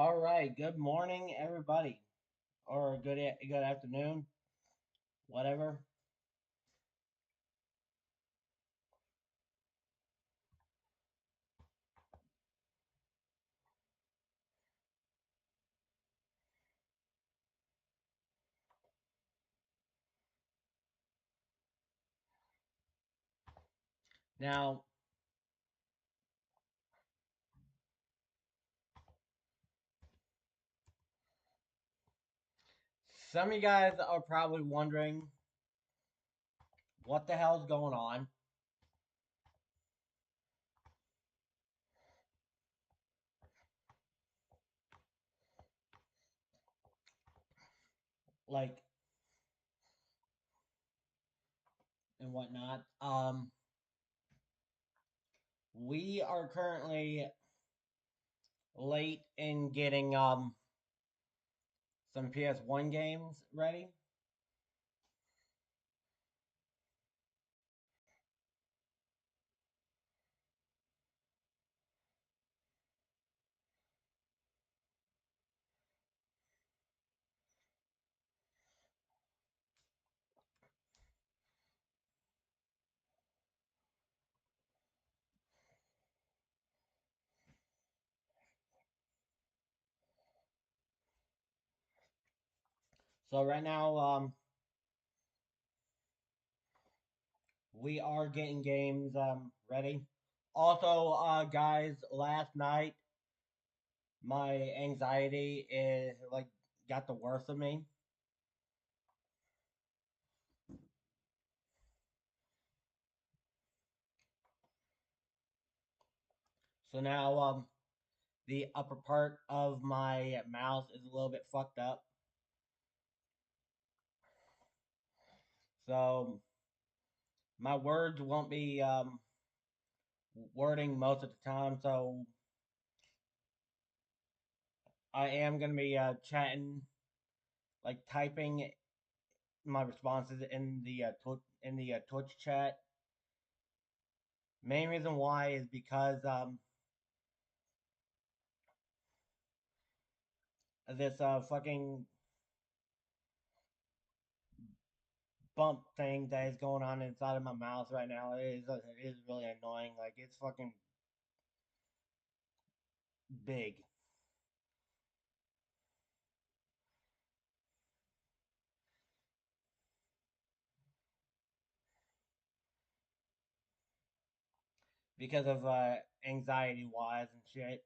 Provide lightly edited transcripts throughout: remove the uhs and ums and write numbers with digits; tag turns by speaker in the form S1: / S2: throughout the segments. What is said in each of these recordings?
S1: All right. Good morning, everybody, or good afternoon, whatever. Now, some of you guys are probably wondering what the hell's going on. Like and whatnot. We are currently late in getting some PS1 games ready. So right now, we are getting games ready. Also, guys, last night my anxiety is like got the worst of me. So now the upper part of my mouth is a little bit fucked up. So my words won't be wording most of the time. So I am gonna be chatting, like typing my responses in the Twitch chat. Main reason why is because this fucking bump thing that is going on inside of my mouth right now is really annoying. Like it's fucking big because of anxiety wise and shit.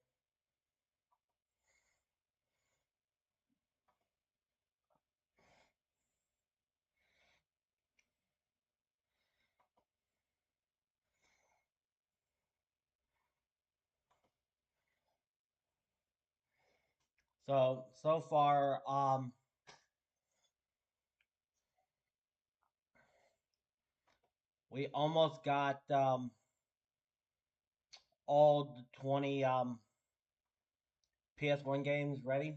S1: So far, we almost got all the 20 PS1 games ready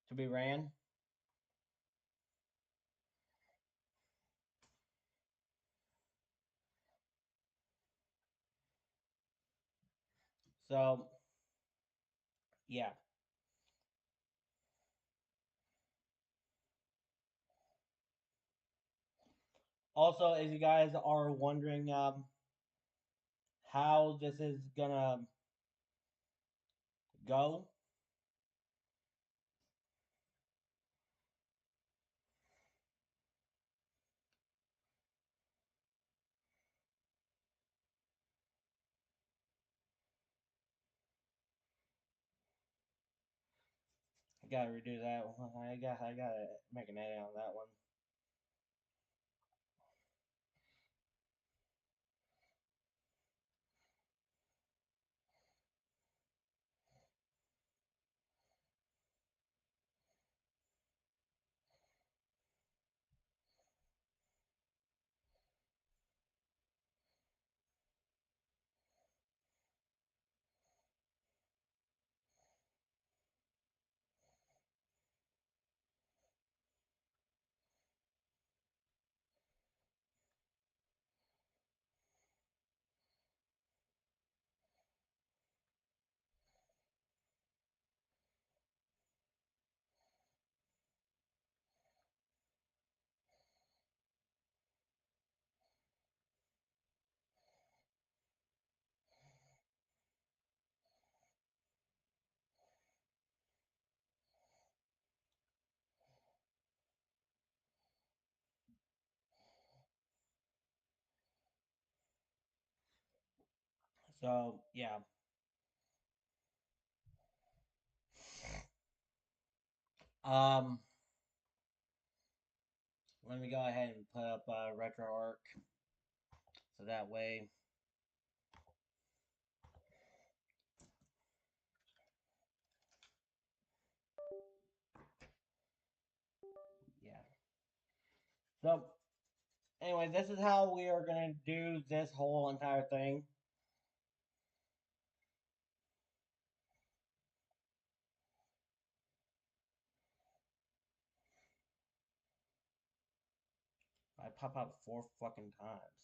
S1: to be ran. So yeah. Also, if you guys are wondering how this is gonna go, I gotta redo that one. I gotta make an edit on that one. So yeah. Um, Let me go ahead and put up RetroArch so that way. Yeah. So anyway, this is how we are gonna do this whole entire thing. I pop up 4 fucking times.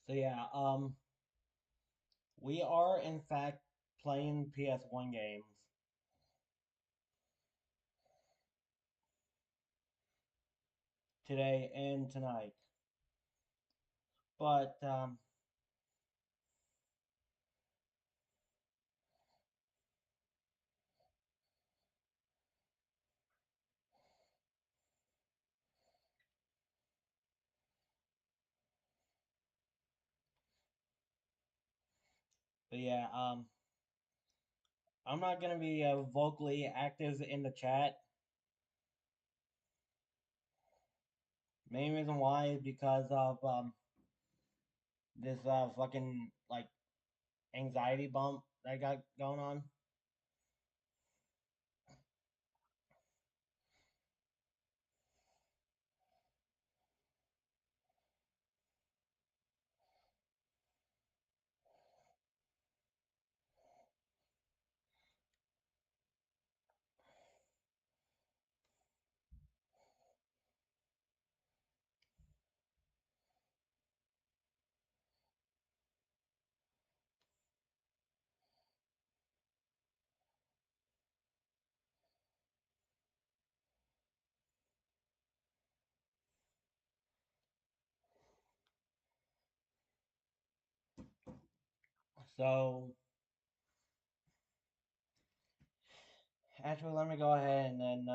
S1: So yeah, we are in fact playing PS1 games today and tonight. But yeah, I'm not gonna be vocally active in the chat. Main reason why is because of this fucking like anxiety bump that I got going on. So actually, let me go ahead and then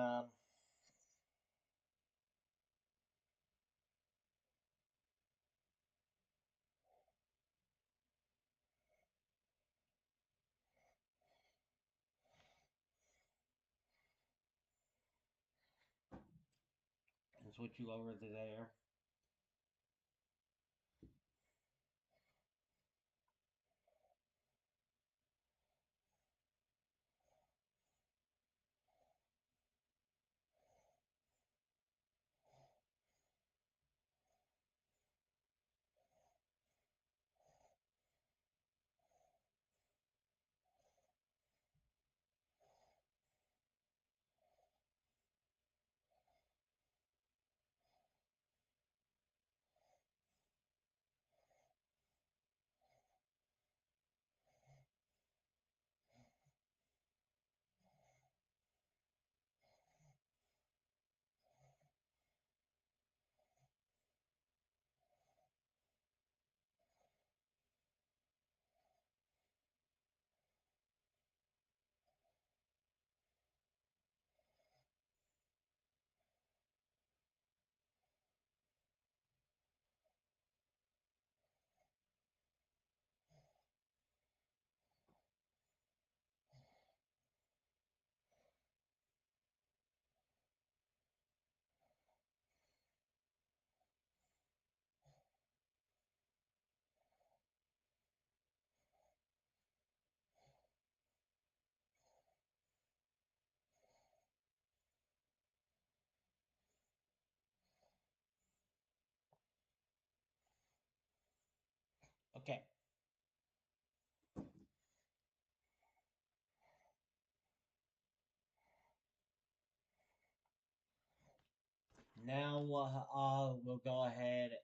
S1: switch you over to there. Okay. Now we'll go ahead and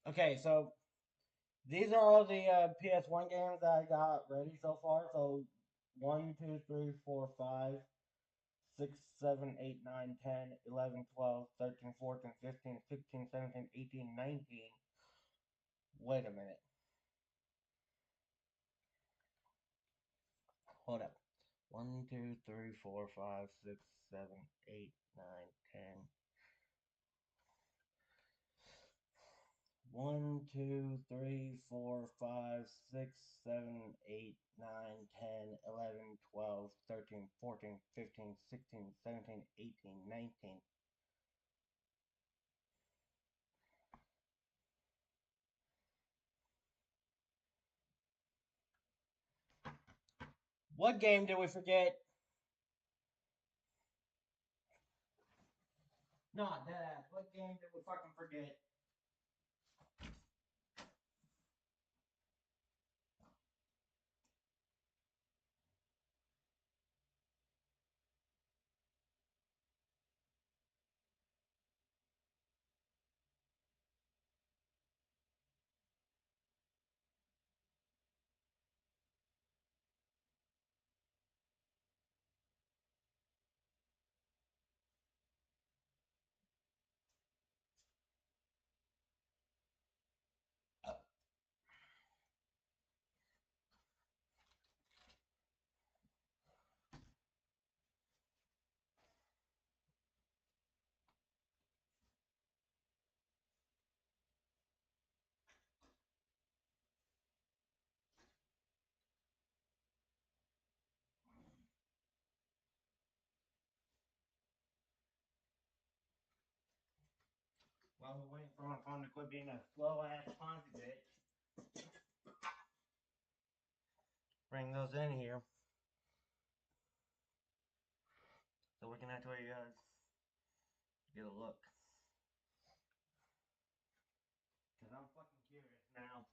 S1: okay. So these are all the PS1 games that I got ready so far. So 1, 2, 3, 4, 5, 6, 7, 8, 9, 10, 11, 12, 13, 14, 15, 16, 17, 18, 19. Wait a minute. Hold up. 1, 2, 3, 4, 5, 6, 7, 8, 9, 10. 1, 2, 3, 4, 5, 6, 7, 8, 9, 10, 11, 12, 13, 14, 15, 16, 17, 18, 19. What game did we forget? Not that. What game did we fucking forget? While we're waiting for my phone to quit being a slow ass Ponzi bitch, bring those in here so we can actually get a look. Because I'm fucking curious now.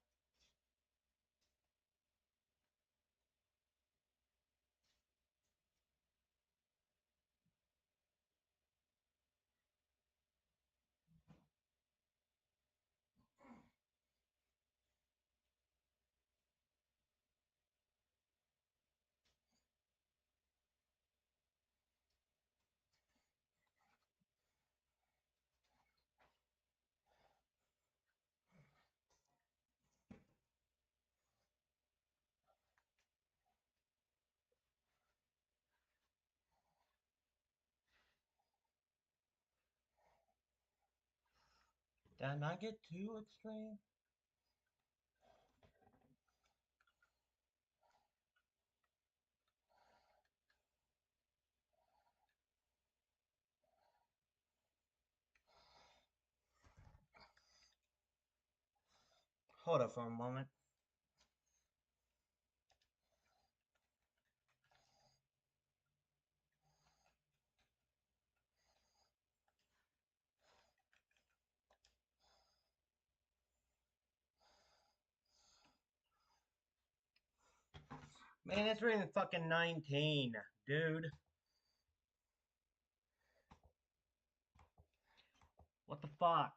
S1: Did I not get too extreme? Hold up for a moment. Man, it's reading fucking 19, dude. What the fuck?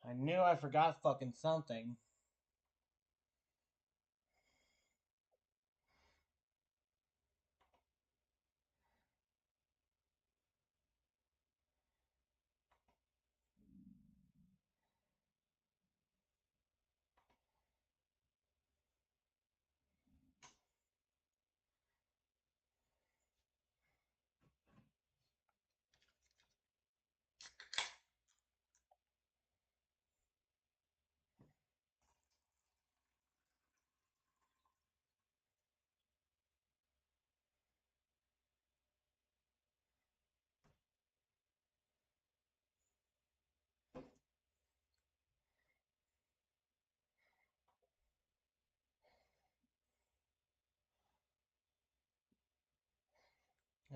S1: I knew I forgot fucking something.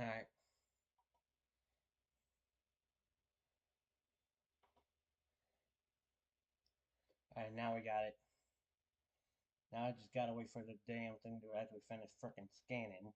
S1: Alright. Alright, now we got it. Now I just gotta wait for the damn thing to actually finish freaking scanning.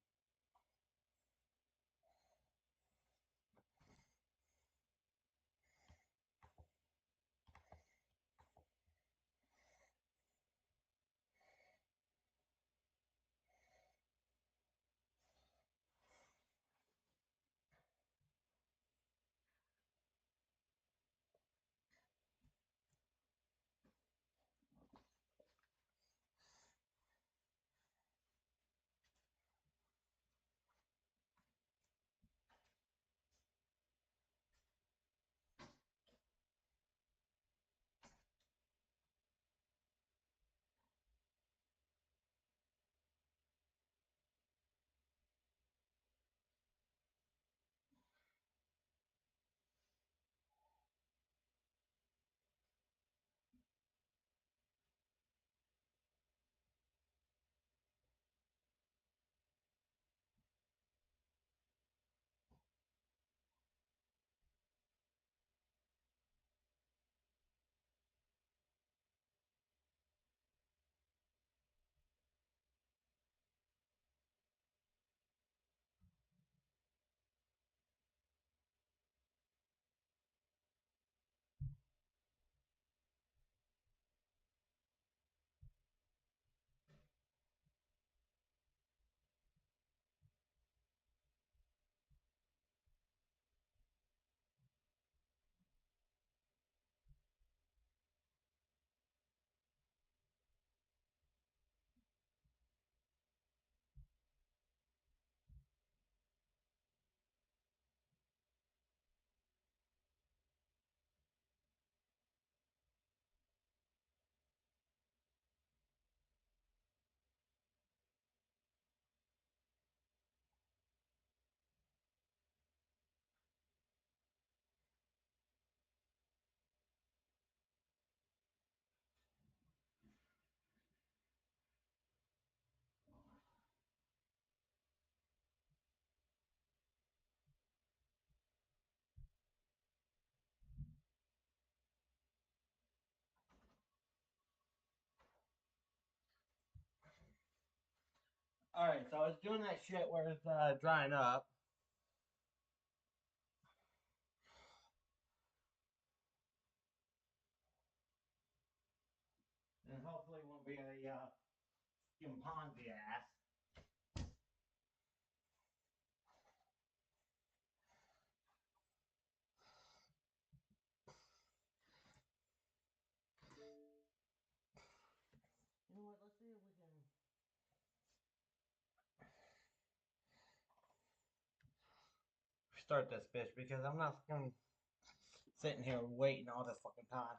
S1: Alright, so I was doing that shit where it's drying up. And hopefully it won't be a chimpanzee ass. You know what, let's see if we can start this bitch because I'm not fucking sitting here waiting all this fucking time.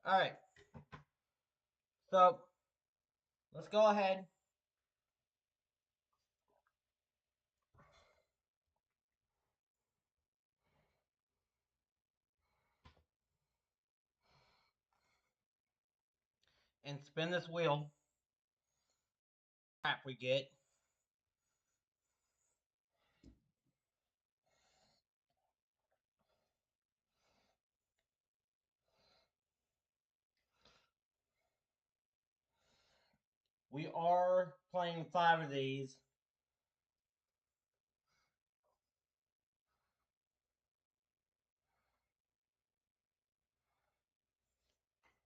S1: Alright, so let's go ahead. And spin this wheel. Crap we get. We are playing 5 of these.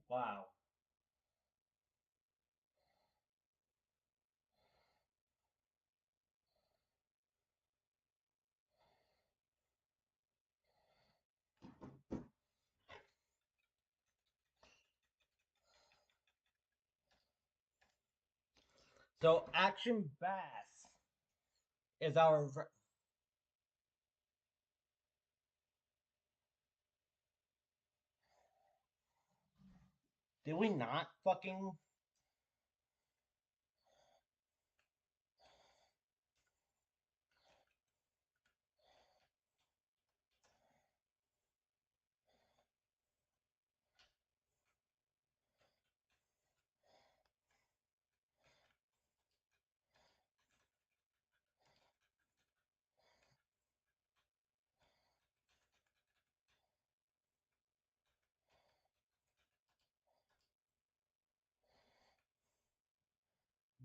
S1: Wow. So Action Bass is our Did we not fucking...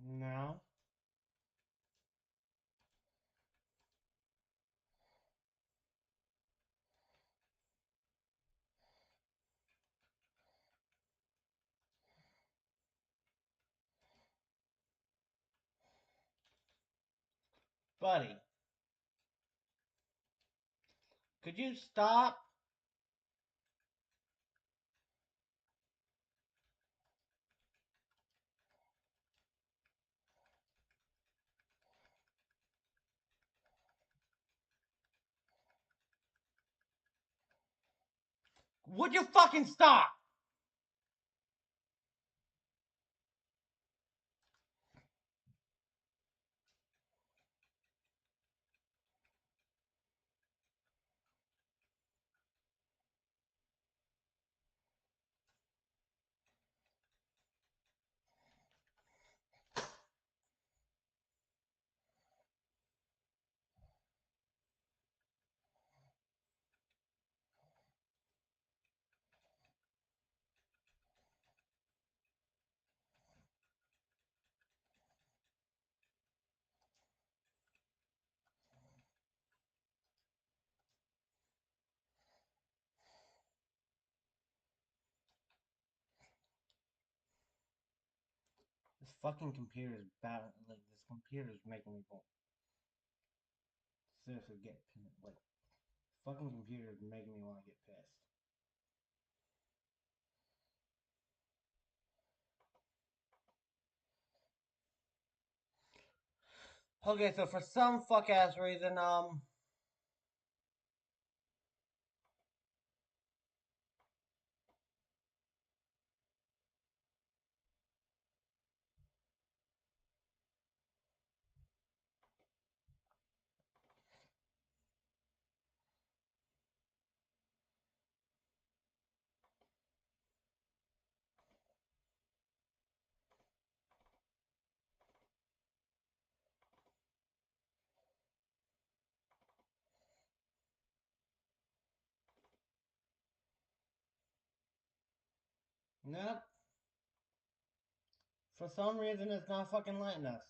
S1: No. Buddy, could you stop? Would you fucking stop? This fucking computer is bad. Like, this computer is making me go... Seriously, get... Like, fucking computer is making me want to get pissed. Okay, so for some fuck-ass reason, nope. For some reason, it's not fucking letting us.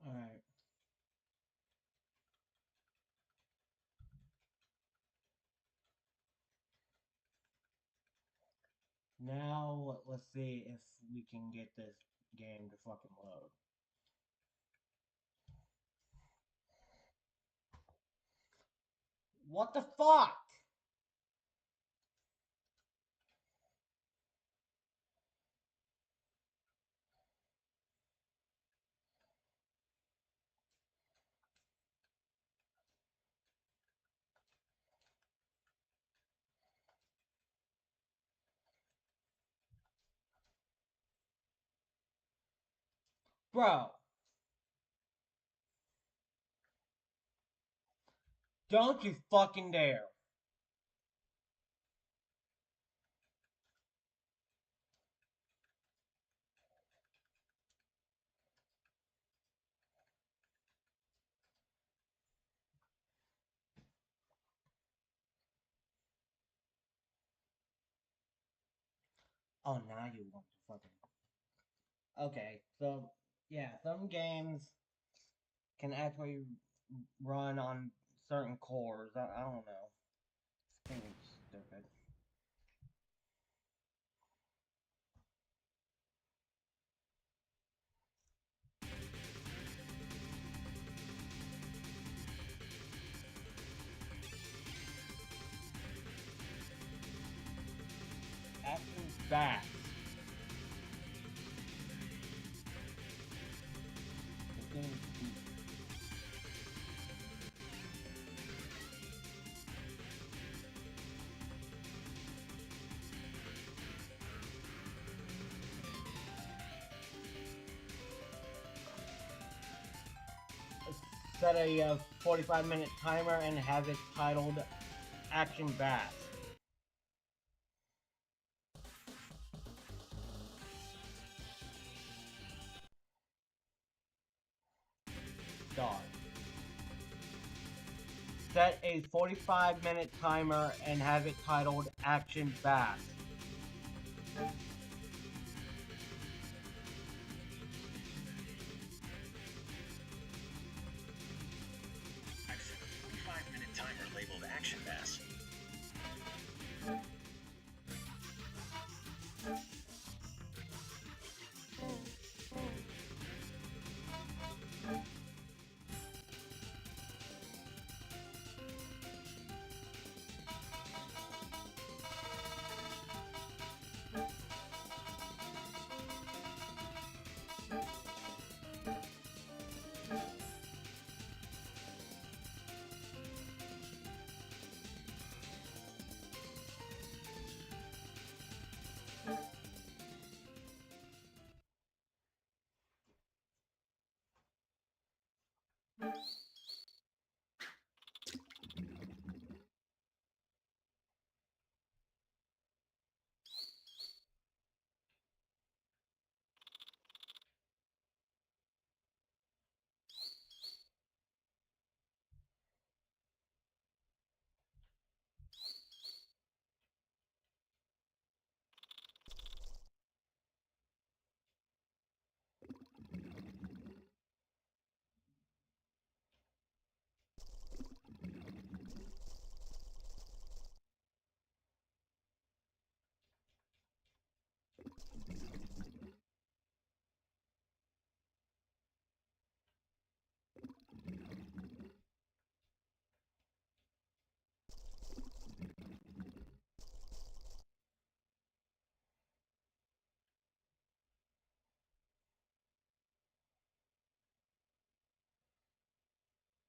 S1: Alright. Now, let's see if we can get this game to fucking load. What the fuck? Bro, don't you fucking dare. Oh, now you want to fucking. Okay, so yeah, some games can actually run on certain cores. I don't know. I think it's stupid. Action's back. The game's deep. Set a 45-minute timer and have it titled Action Bass. Start. Set a 45-minute timer and have it titled Action Bass.
S2: I've set a 45-minute timer labeled Action Bass.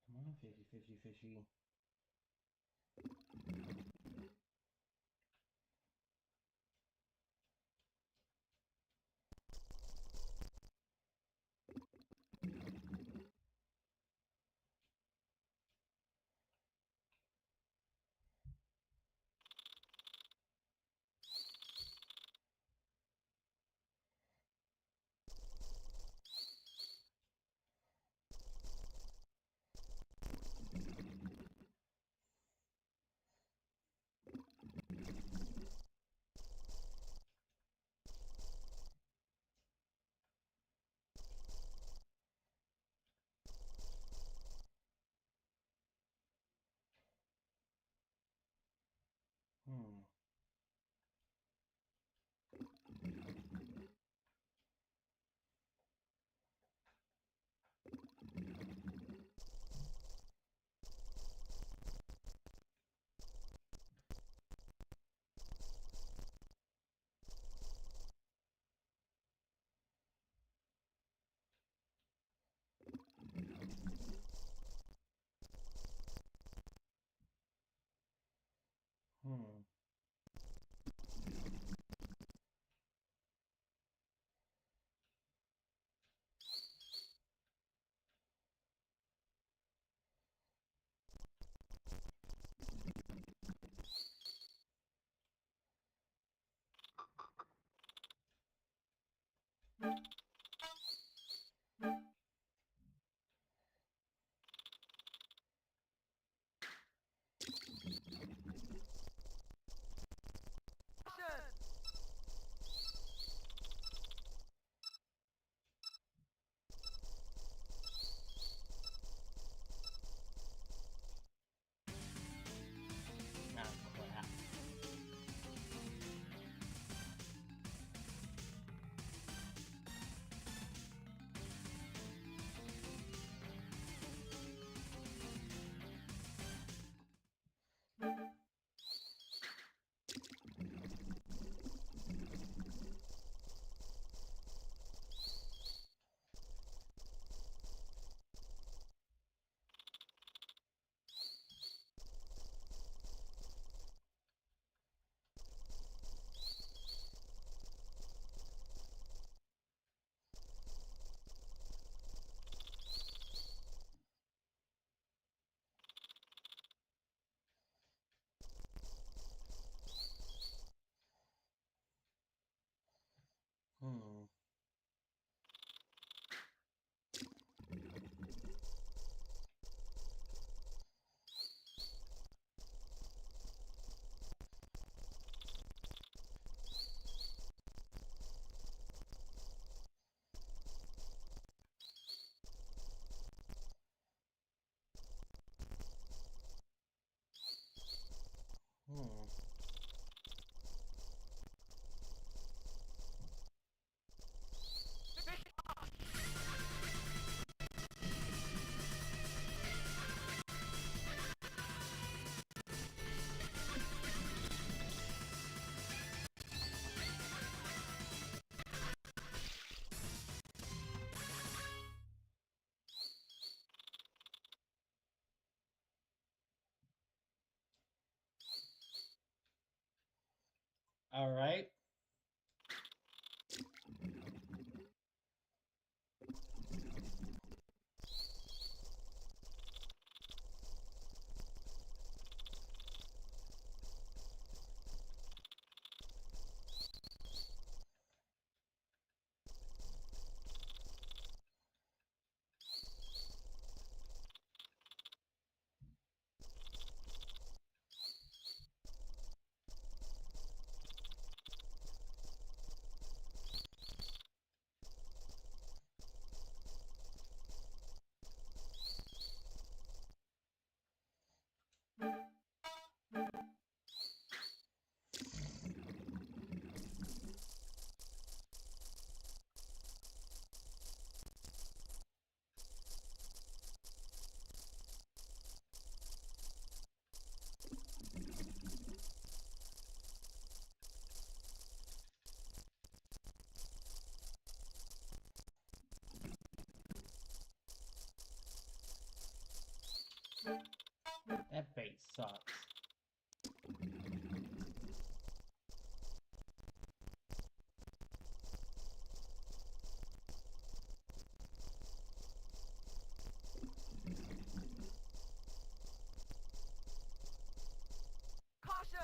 S1: Come on, fishy, fishy, fishy. All right. That bait sucks.
S3: Caution!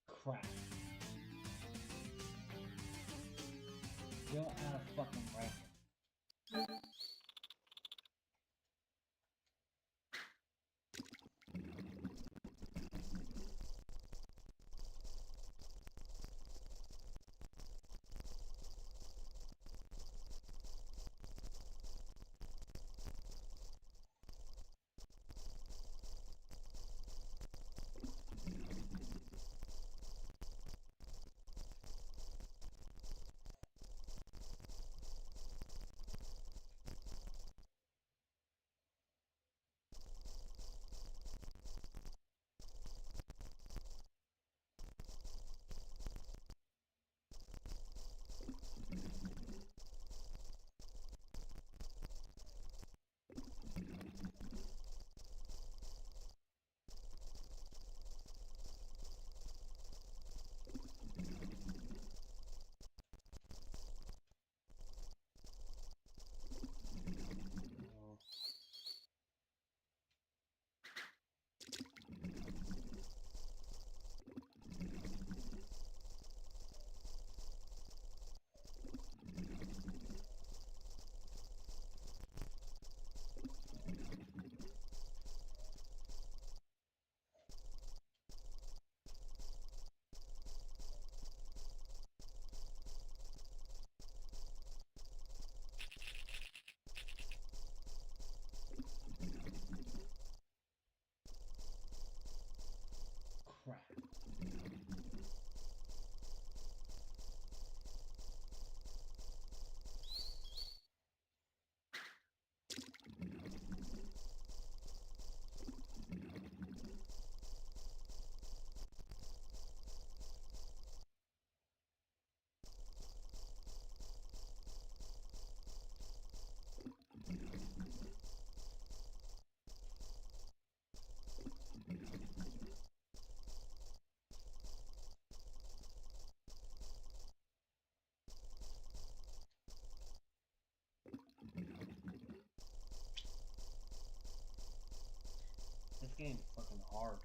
S1: Crap. Still out of fucking rank. Crap. This game's fucking hard.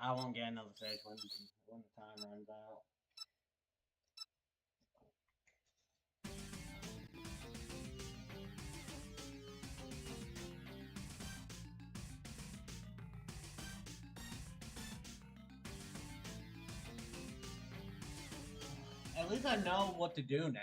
S1: I won't get another fish when the time runs out. At least I know what to do now.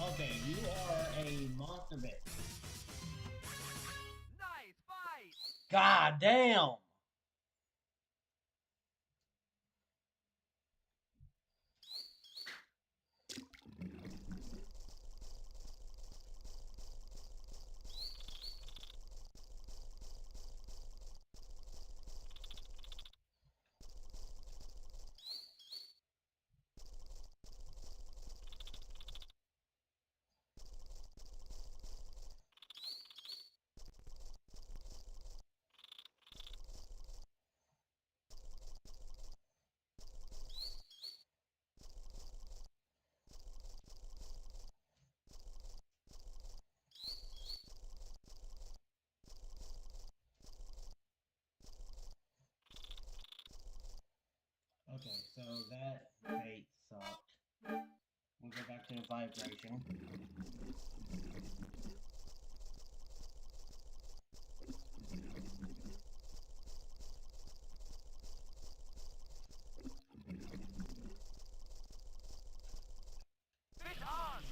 S1: Okay, you are a monster bitch.
S3: Nice fight!
S1: God damn! Okay, so that bait sucked. We'll go back to the vibration.
S3: Fish on!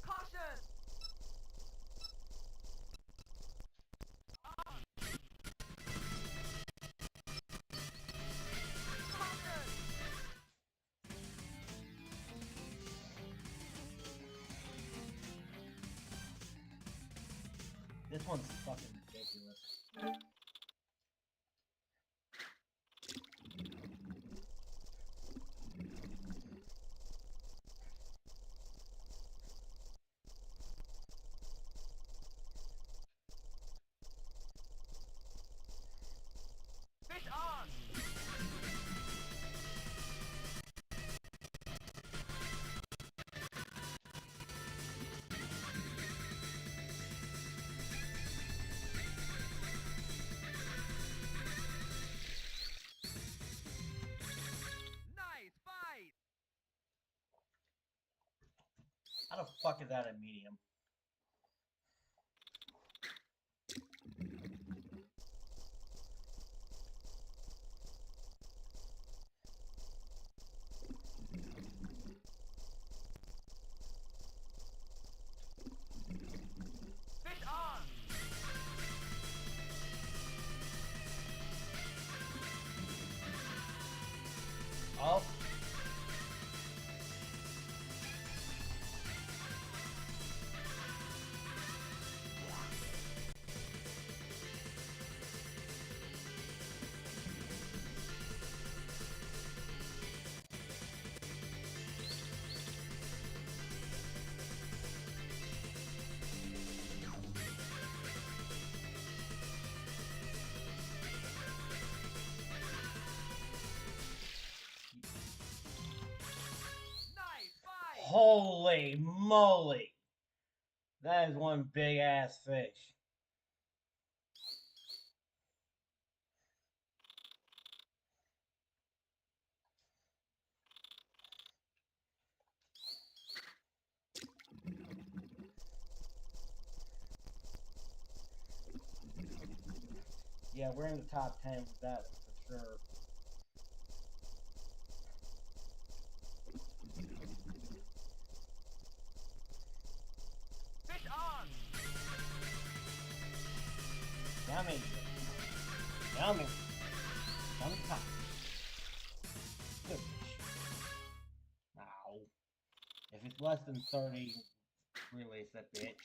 S3: Caution! Caution!
S1: This one's fucking ridiculous.
S3: Fish on! Nice fight!
S1: How the fuck is that a medium?
S3: Fish on!
S1: Oh. Holy moly! That is one big ass fish. Yeah, we're in the top 10 with that one for sure.
S3: Fish on!
S1: Yummy. Yummy. Yummy top. Good fish. Ow. If it's less than 30, release that bitch.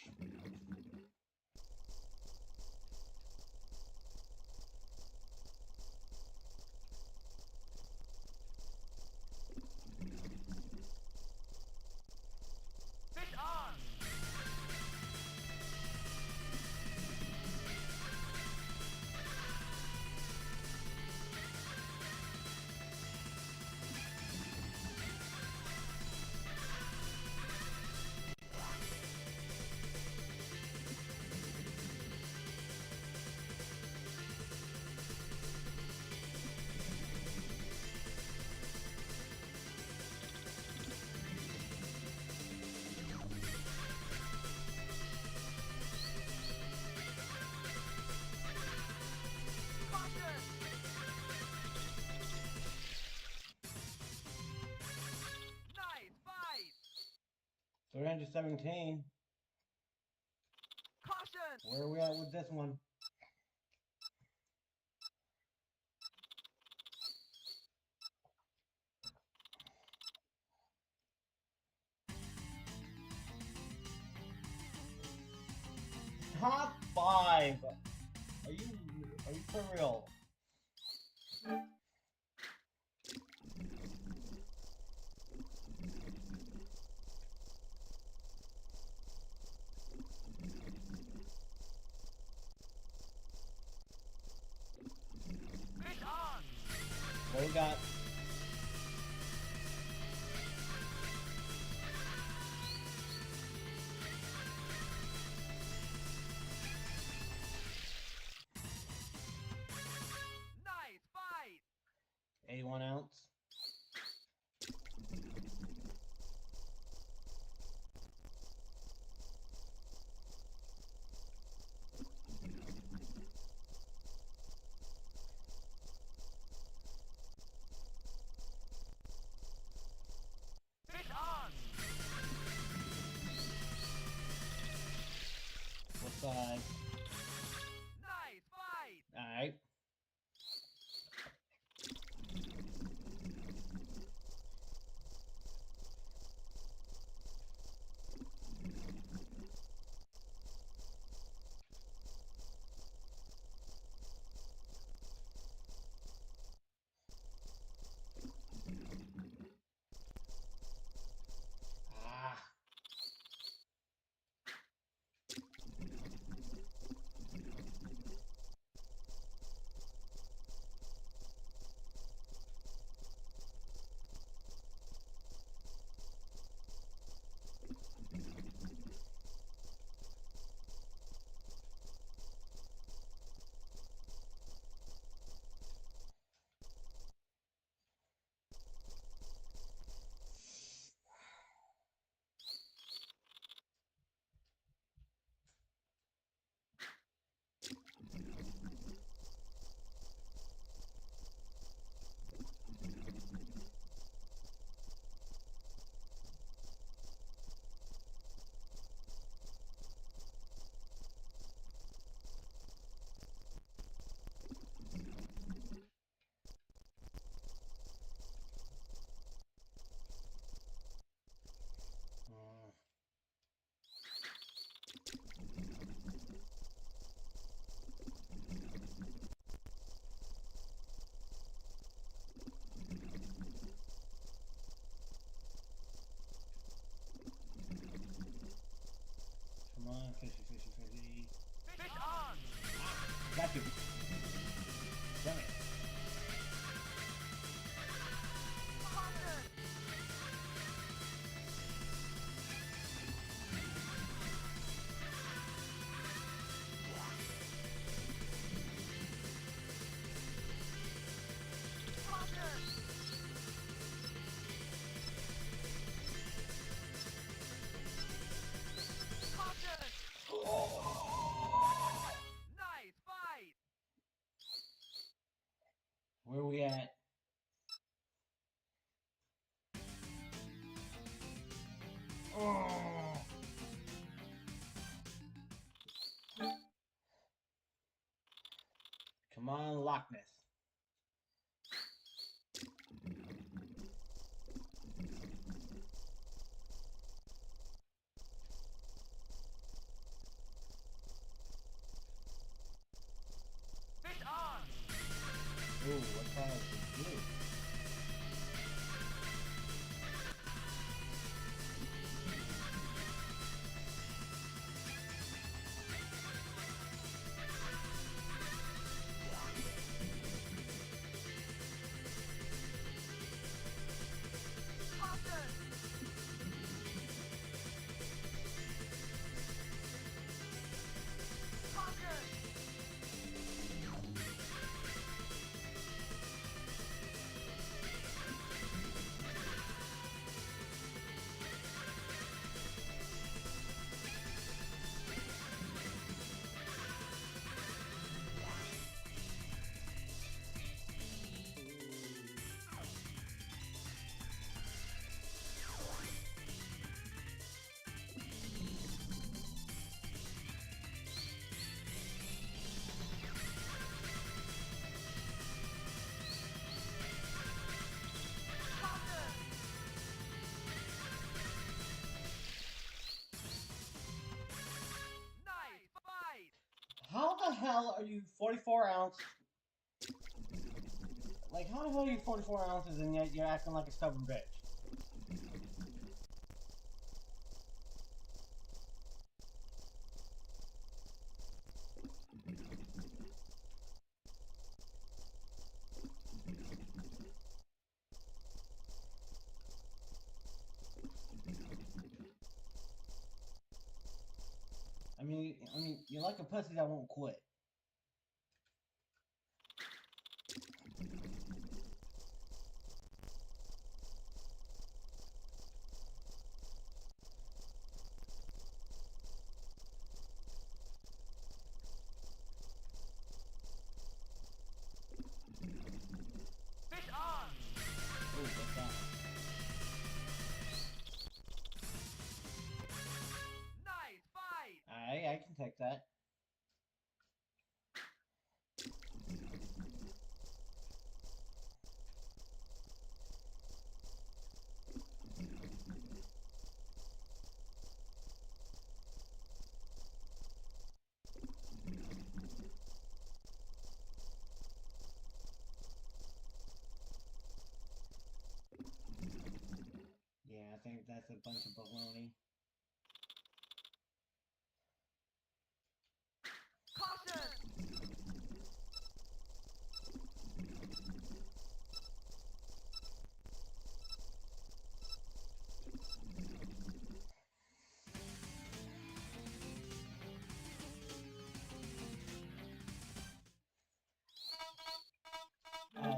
S3: Fish on! Caution! Nice fight!
S1: 317.
S3: Caution!
S1: Where are we at with this one? Top 5. Are you for real?
S3: Fish on!
S1: What we got?
S3: Nice fight!
S1: 81 ounce.
S3: Fish on!
S1: What size?
S3: Nice fight!
S1: Alright. Oh. Come on, Loch Ness.
S3: Fish on!
S1: Ooh, what kind of blue?
S3: Caution! Caution! Nice fight!
S1: How the hell are you 44 ounce? Like, how the hell are you 44 ounces and yet you're acting like a stubborn bitch? I mean, you're like a pussy that won't quit.
S3: Fish on!
S1: Ooh, what's that?
S3: Nice fight!
S1: I can take that. Yeah, I think that's a bunch of baloney.
S3: Caution!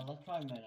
S1: Let's try Minnow.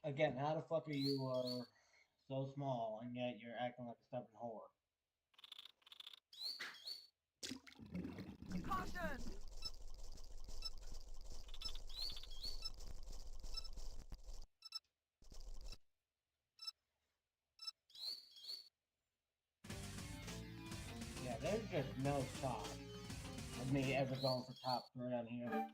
S1: Again, how the fuck are you so small and yet you're acting like a stubborn whore?
S3: Caution!
S1: Yeah, there's just no shot of me ever going for top 3 on here.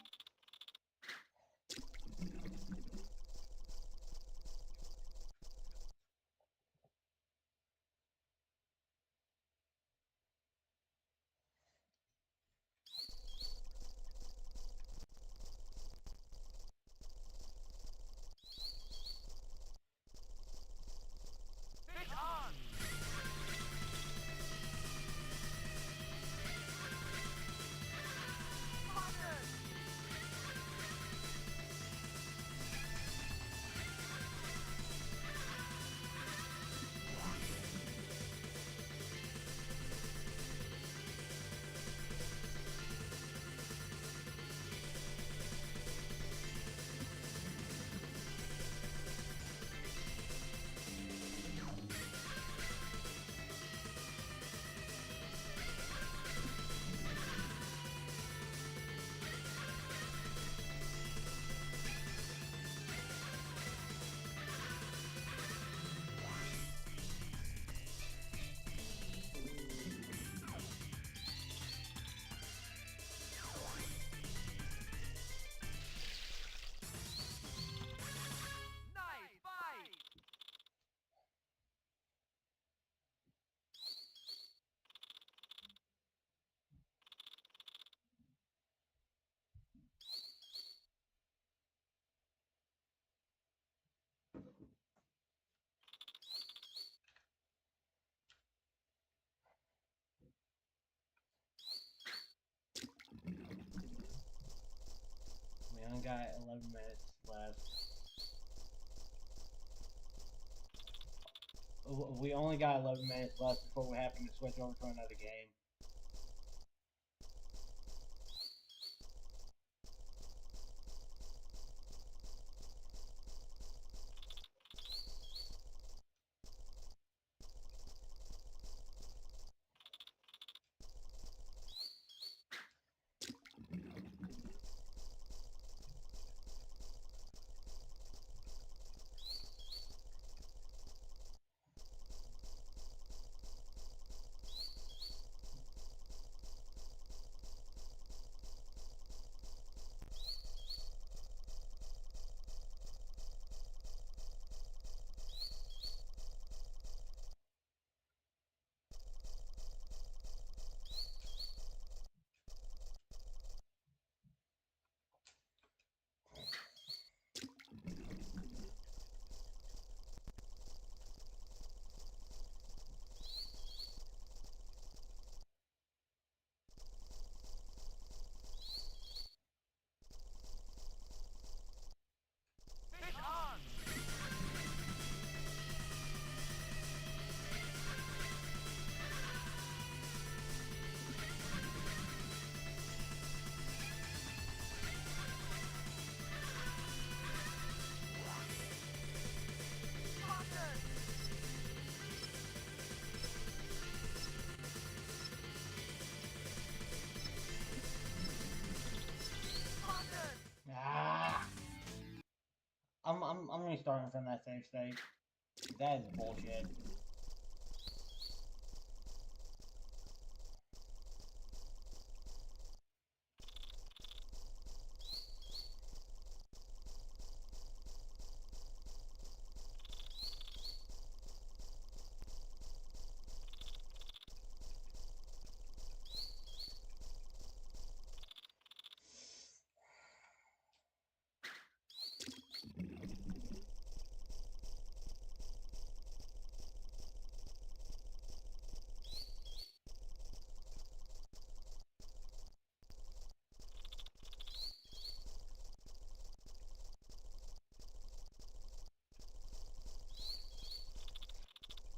S3: Fish on! Caution! Nice fight!
S1: We only got 11 minutes left. We only got 11 minutes left before we have to switch over to another game.
S3: Fish on! Caution! Caution!
S1: Ah! I'm restarting from that save state. That is bullshit.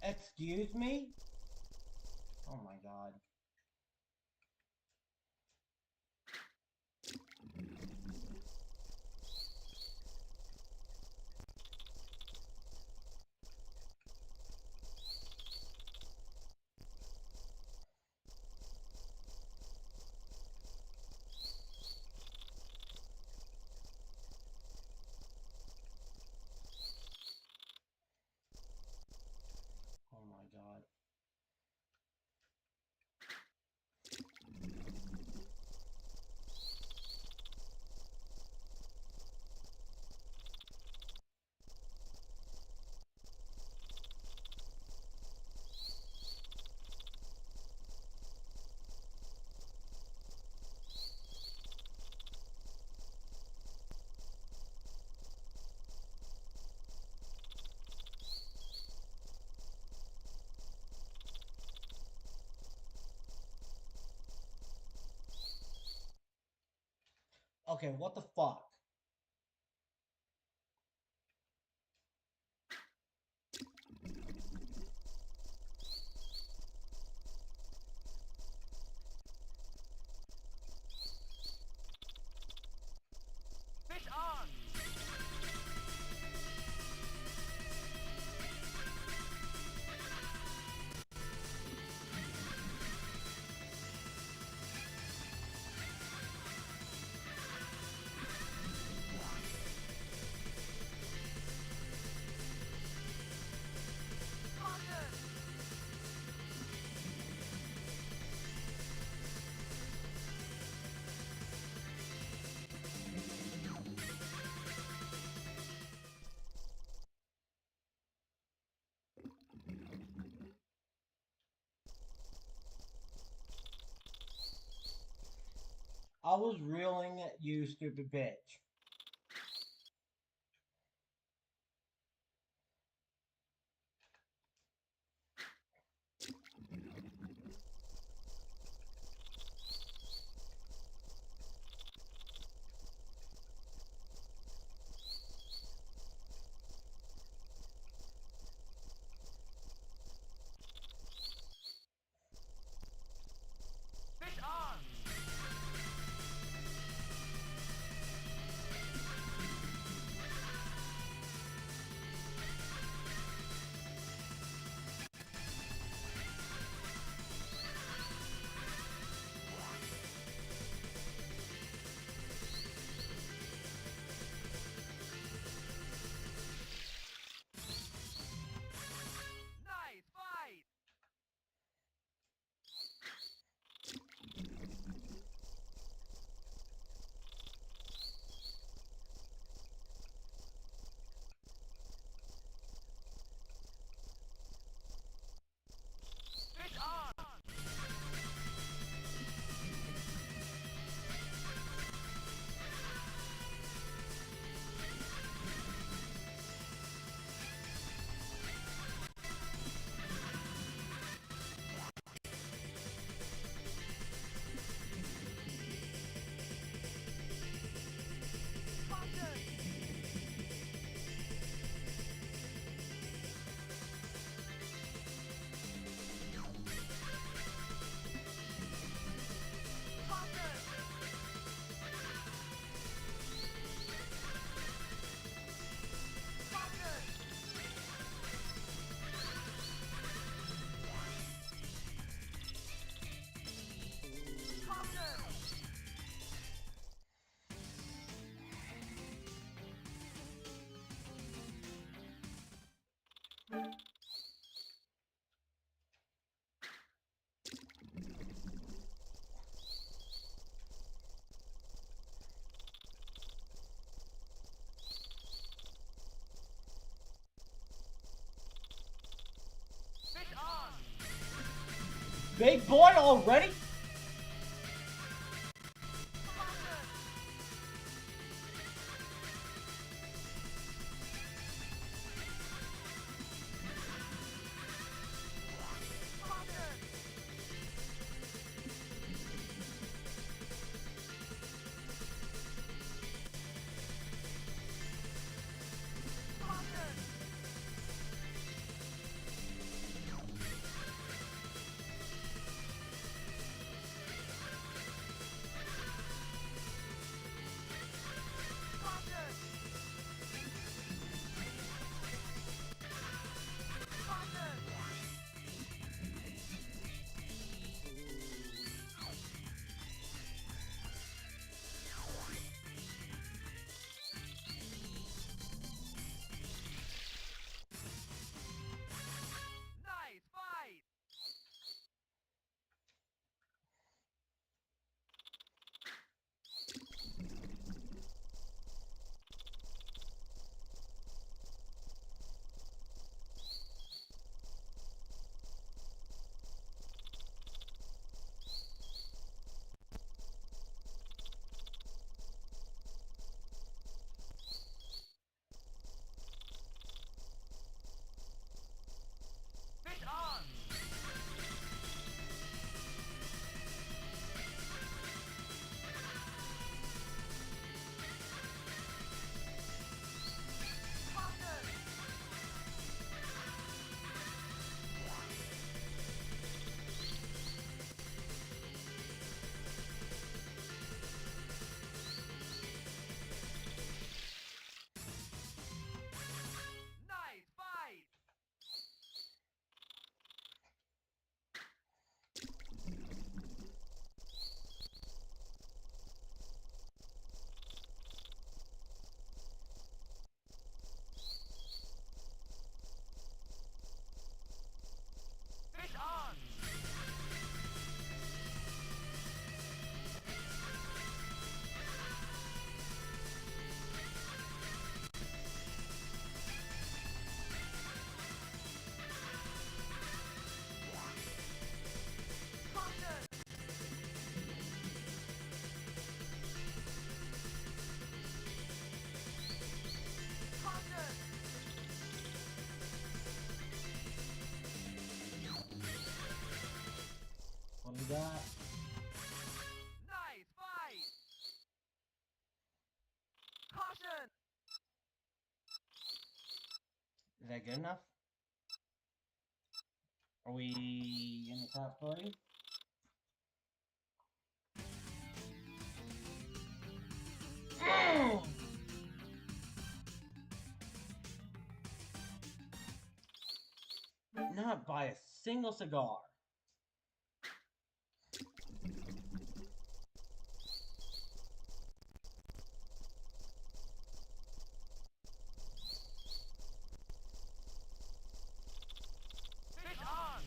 S1: Excuse me? Oh my god. Okay, what the fuck?
S3: Fish on!
S1: I was reeling at you, stupid bitch.
S3: Fish on! Nice fight! Fish on! Fish on!
S1: Big boy already? that good enough? Are we in the top 3? Not by a single cigar.
S3: Fish on!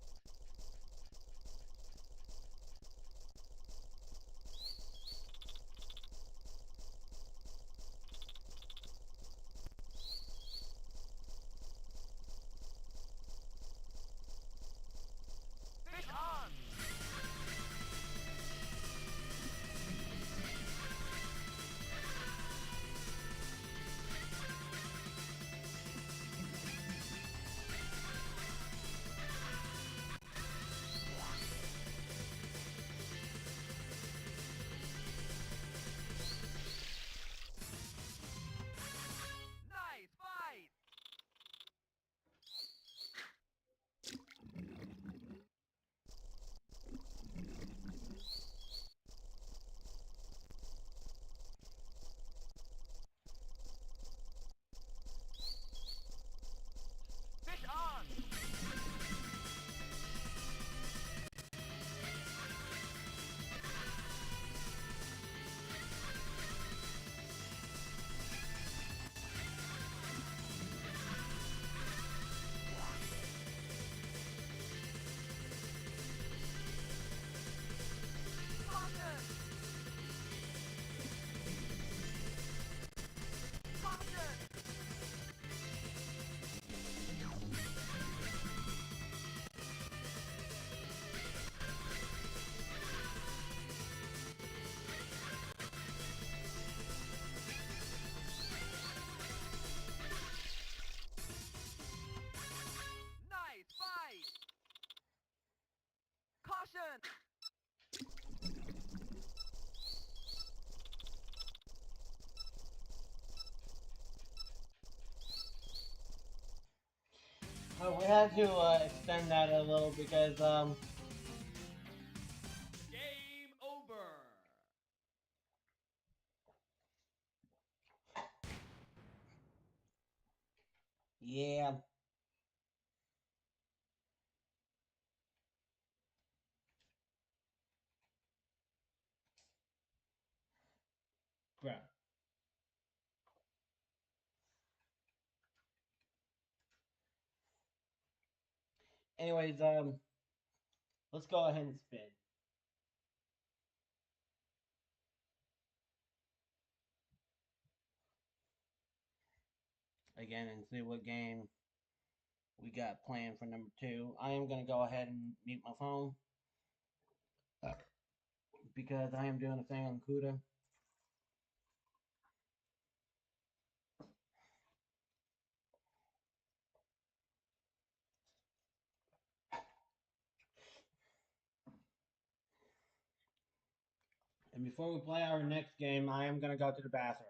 S3: Nice fight! Fish on! Nice fight! Fish on! Nice fight! Caution!
S1: Oh, we had to extend that a little because
S3: Game over!
S1: yeah. Bruh. Anyways, let's go ahead and spin. Again and see what game we got planned for number 2. I am gonna go ahead and mute my phone because I am doing a thing on CUDA. And before we play our next game, I am gonna go to the bathroom.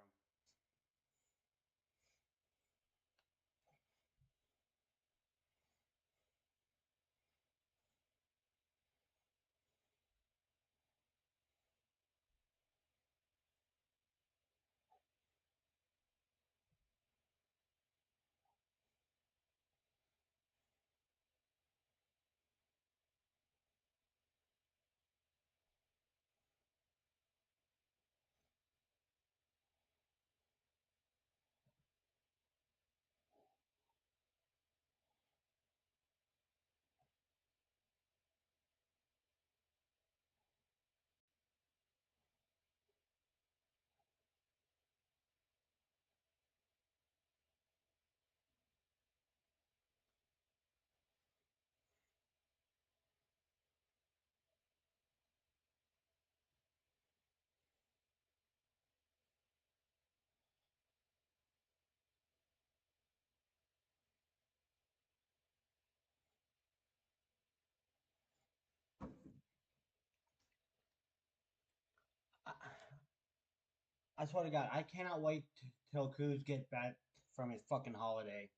S1: I swear to God, I cannot wait till Coos gets back from his fucking holiday,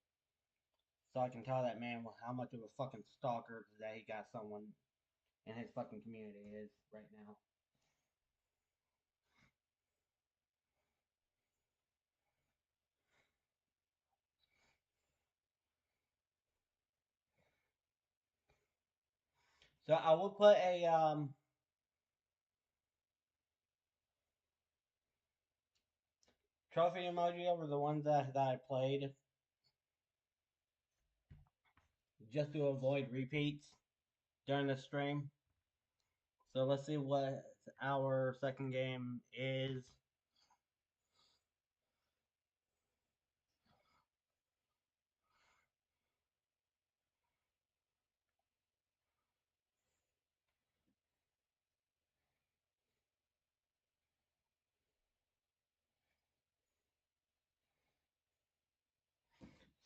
S1: so I can tell that man how much of a fucking stalker that he got someone in his fucking community is right now. So I will put a trophy emoji over the ones that I played, just to avoid repeats during the stream. So let's see what our second game is.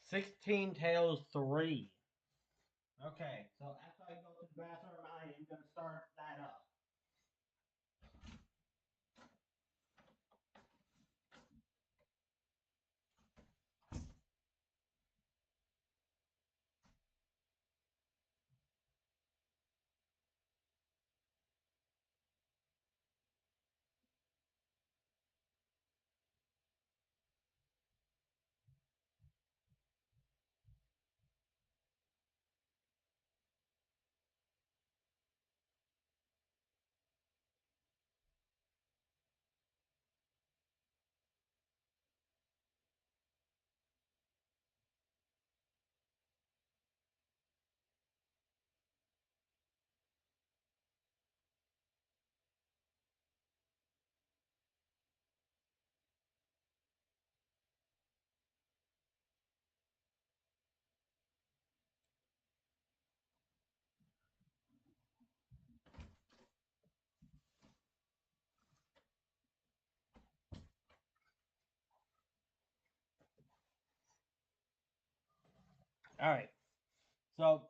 S1: "16 Tales 3." Okay, so after I go to the bathroom, I am going to start that up. All right, so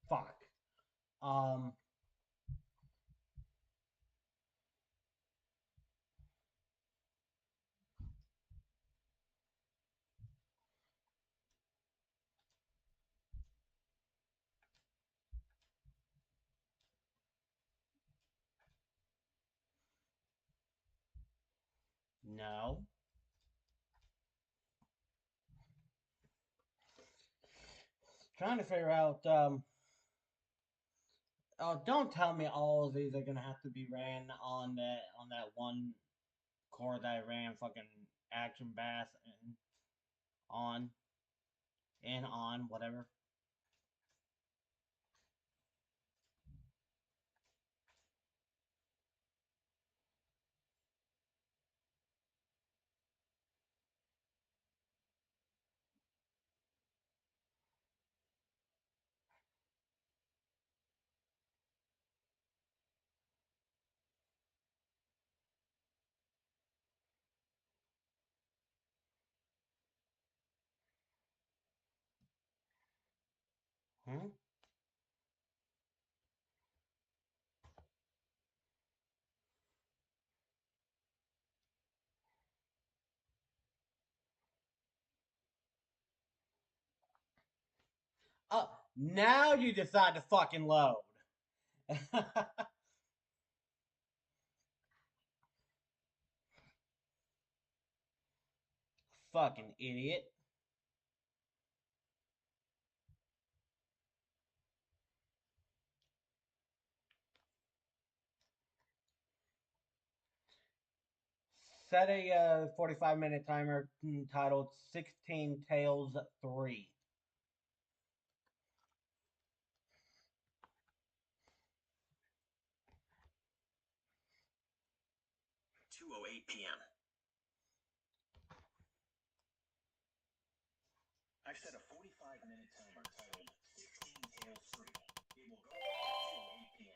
S1: fuck. Um, no. Trying to figure out. Oh, don't tell me all of these are gonna have to be ran on that one core that I ran fucking action bass and on and on whatever. Hmm? Oh, now you decide to fucking load. Fucking idiot. Set a 45-minute timer titled 16 Tales 3.
S2: 2:08 p.m. I've set a 45-minute timer titled 16 Tales 3. It will go at 2:08 p.m.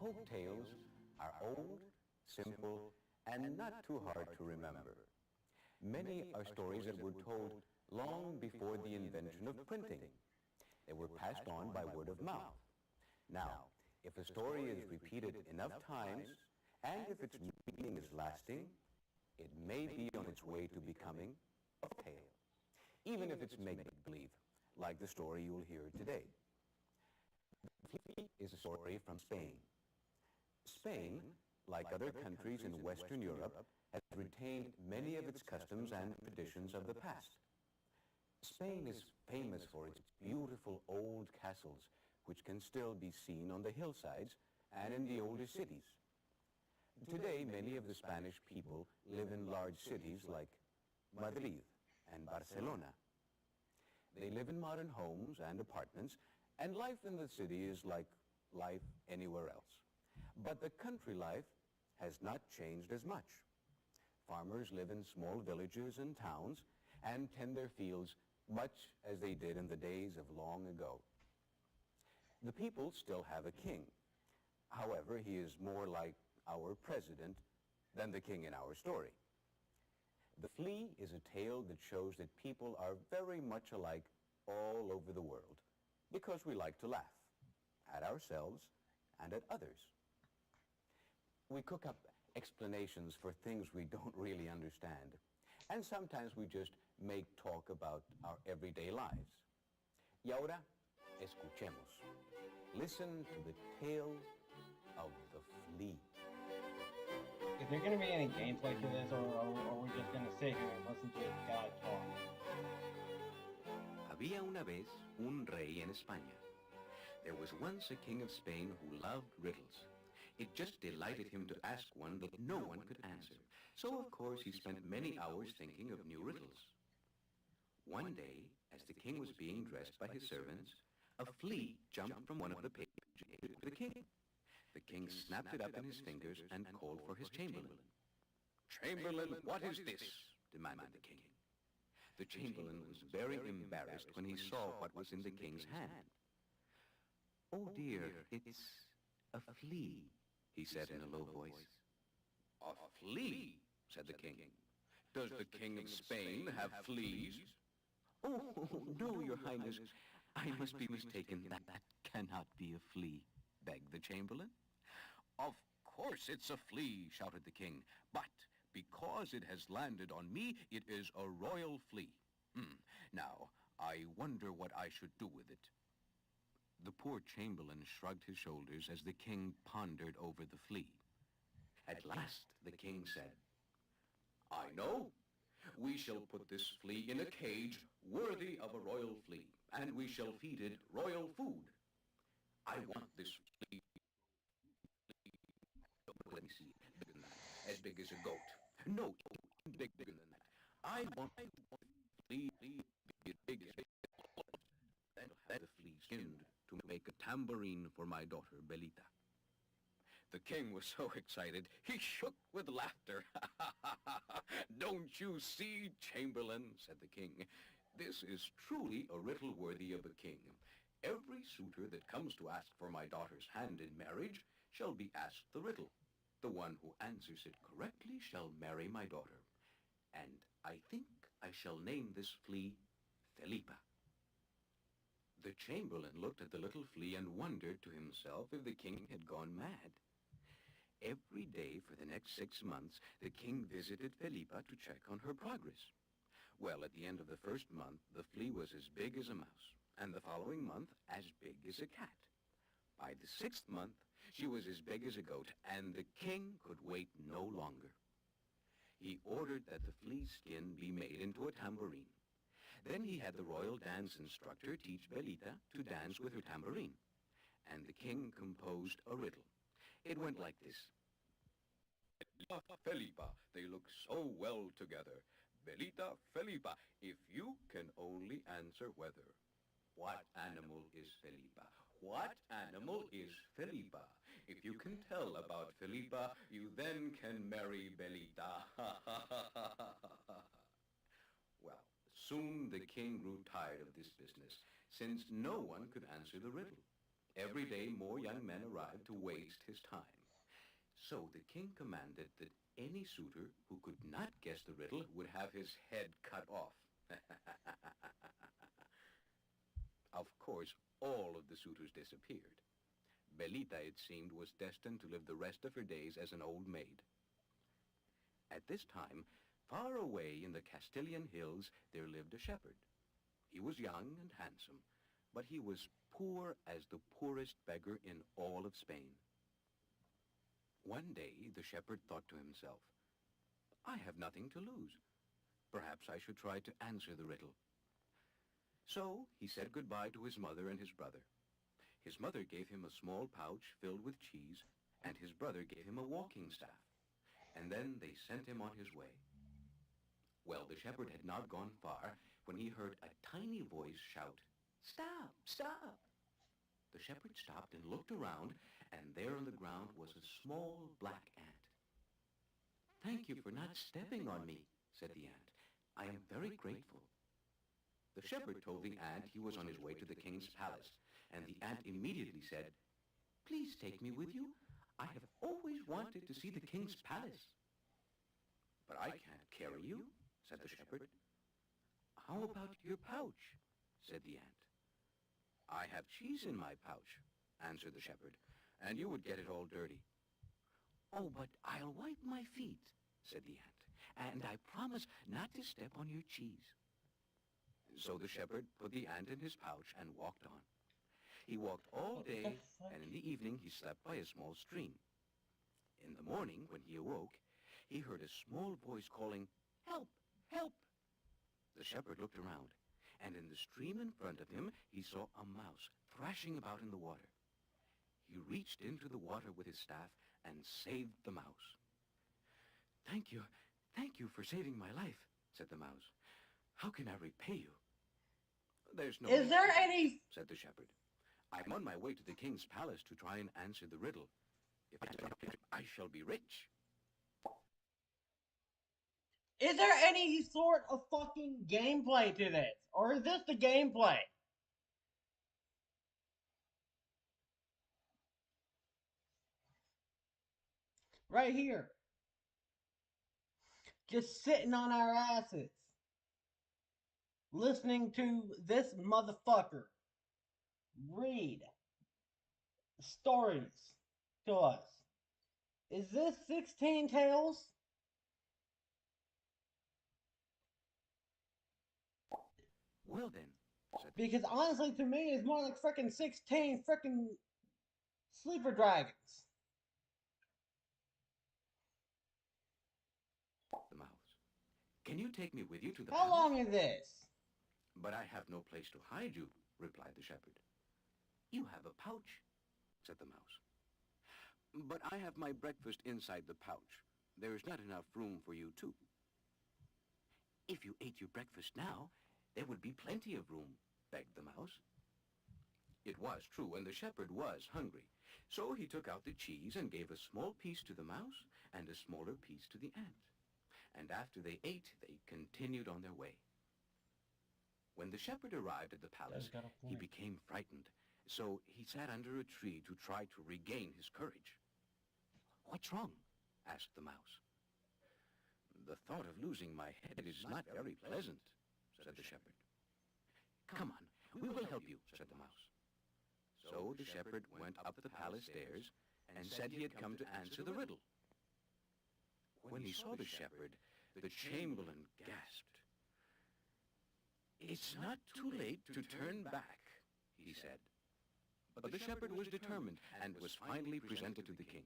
S4: Folk tales are old, simple, and not too hard to remember. Many are stories that were told long before the invention of printing. They were passed on by word of mouth. Now, if a story is repeated enough times, and if its meaning is lasting, it may be on its way to becoming a tale, even if it's make-believe, like the story you'll hear today. The Flea is a story from Spain. Spain, like other countries in Western Europe, has retained many of its customs and traditions of the past. Spain is famous for its beautiful old castles, which can still be seen on the hillsides and in the older cities. Today, many of the Spanish people live in large cities like Madrid and Barcelona. They live in modern homes and apartments, and life in the city is like life anywhere else. But the country life has not changed as much. Farmers live in small villages and towns and tend their fields much as they did in the days of long ago. The people still have a king. However, he is more like our president than the king in our story. The Flea is a tale that shows that people are very much alike all over the world because we like to laugh at ourselves and at others. We cook up explanations for things we don't really understand, and sometimes we just make talk about our everyday lives. Y ahora, escuchemos. Listen to the tale of the Flea.
S1: Is there going to be any gameplay to this, or are we just going to sit here and listen to this guy talk?
S4: Había una vez un rey en España. There was once a king of Spain who loved riddles. It just delighted him to ask one that no one could answer. So, of course, he spent many hours thinking of new riddles. One day, as the king was being dressed by his servants, a flea jumped from one of the pages to the king. The king snapped it up in his fingers and called for his chamberlain. "Chamberlain, what is this?" demanded the king. The chamberlain was very embarrassed when he saw what was in the king's hand. "Oh dear, it's a flea," he said in a low voice. "A flea?" said the king. "Does the king of Spain have fleas?" "Oh, no, your highness. I must be mistaken. That cannot be a flea," begged the chamberlain. "Of course it's a flea," shouted the king. "But because it has landed on me, it is a royal flea. Now, I wonder what I should do with it." The poor chamberlain shrugged his shoulders as the king pondered over the flea. At last, the king said, "I know. We shall put this flea in a cage worthy of a royal flea, and we shall feed it royal food. I want this flea, let me see, bigger than that, as big as a goat. No, bigger than that. I want the flea to be as big as and have the flea skinned to make a tambourine for my daughter, Belita."
S5: The king was so excited, he shook with laughter. "Don't you see, Chamberlain," said the king, "this is truly a riddle worthy of a king. Every suitor that comes to ask for my daughter's hand in marriage shall be asked the riddle. The one who answers it correctly shall marry my daughter. And I think I shall name this flea Felipa." The chamberlain looked at the little flea and wondered to himself if the king had gone mad. Every day for the next 6 months, the king visited Felipa to check on her progress. Well, at the end of the first month, the flea was as big as a mouse, and the following month, as big as a cat. By the 6th month, she was as big as a goat, and the king could wait no longer. He ordered that the flea's skin be made into a tambourine. Then he had the royal dance instructor teach Belita to dance with her tambourine, and the king composed a riddle. It went like this. "Belita, Felipa, they look so well together. Belita, Felipa, if you can only answer whether. What animal is Felipa? What animal is Felipa? If you can tell about Felipa, you then can marry Belita." Well, soon the king grew tired of this business, since no one could answer the riddle. Every day more young men arrived to waste his time. So the king commanded that any suitor who could not guess the riddle would have his head cut off. Of course, all of the suitors disappeared. Belita, it seemed, was destined to live the rest of her days as an old maid. At this time, far away in the Castilian hills, there lived a shepherd. He was young and handsome, but he was poor as the poorest beggar in all of Spain. One day, the shepherd thought to himself, "I have nothing to lose. Perhaps I should try to answer the riddle." So he said goodbye to his mother and his brother. His mother gave him a small pouch filled with cheese, and his brother gave him a walking staff. And then they sent him on his way. Well, the shepherd had not gone far when he heard a tiny voice shout, "Stop! Stop!" The shepherd stopped and looked around, and there on the ground was a small black ant. "Thank you for not stepping on me," said the ant. "I am very grateful." The shepherd told the ant he was on his way to the king's palace, and the ant immediately said, "Please take me with you. I have always wanted to see the king's palace." "But I can't carry you," said the shepherd. "How about your pouch?" said the ant. "I have cheese in my pouch," answered the shepherd, "and you would get it all dirty." "Oh, but I'll wipe my feet," said the ant, "and I promise not to step on your cheese." So the shepherd put the ant in his pouch and walked on. He walked all day, and in the evening he slept by a small stream. In the morning, when he awoke, he heard a small voice calling, "Help! Help!" The shepherd looked around, and in the stream in front of him, he saw a mouse thrashing about in the water. He reached into the water with his staff and saved the mouse. Thank you for saving my life," said the mouse. "How can I repay you?" "There's no
S1: Is
S5: need
S1: there
S5: to thank
S1: any...
S5: me," said the shepherd. "I'm on my way to the king's palace to try and answer the riddle. If I shall be rich."
S1: Is there any sort of fucking gameplay to this? Or is this the gameplay? Right here. Just sitting on our asses. Listening to this motherfucker read stories to us. Is this 16 Tales?
S5: "Well then," said
S1: Because honestly, to me, it's more like frickin' 16 frickin' sleeper dragons.
S5: the mouse. "Can you take me with you to the
S1: How
S5: palace?"
S1: long is this?
S5: "But I have no place to hide you," replied the shepherd. "You have a pouch," said the mouse. "But I have my breakfast inside the pouch. There is not enough room for you too." "If you ate your breakfast now, there would be plenty of room," begged the mouse. It was true, and the shepherd was hungry. So he took out the cheese and gave a small piece to the mouse and a smaller piece to the ant. And after they ate, they continued on their way. When the shepherd arrived at the palace,
S1: Got a
S5: he
S1: point.
S5: became frightened. So he sat under a tree to try to regain his courage. "What's wrong?" asked the mouse. "The thought of losing my head is not very pleasant," said the shepherd. "Come on, we will help you," said the mouse. So the shepherd went up the palace stairs and said he had come to answer the riddle. When he saw the shepherd, the chamberlain gasped. "It's not too late to turn back," he said. But the shepherd was determined and was finally presented to the king.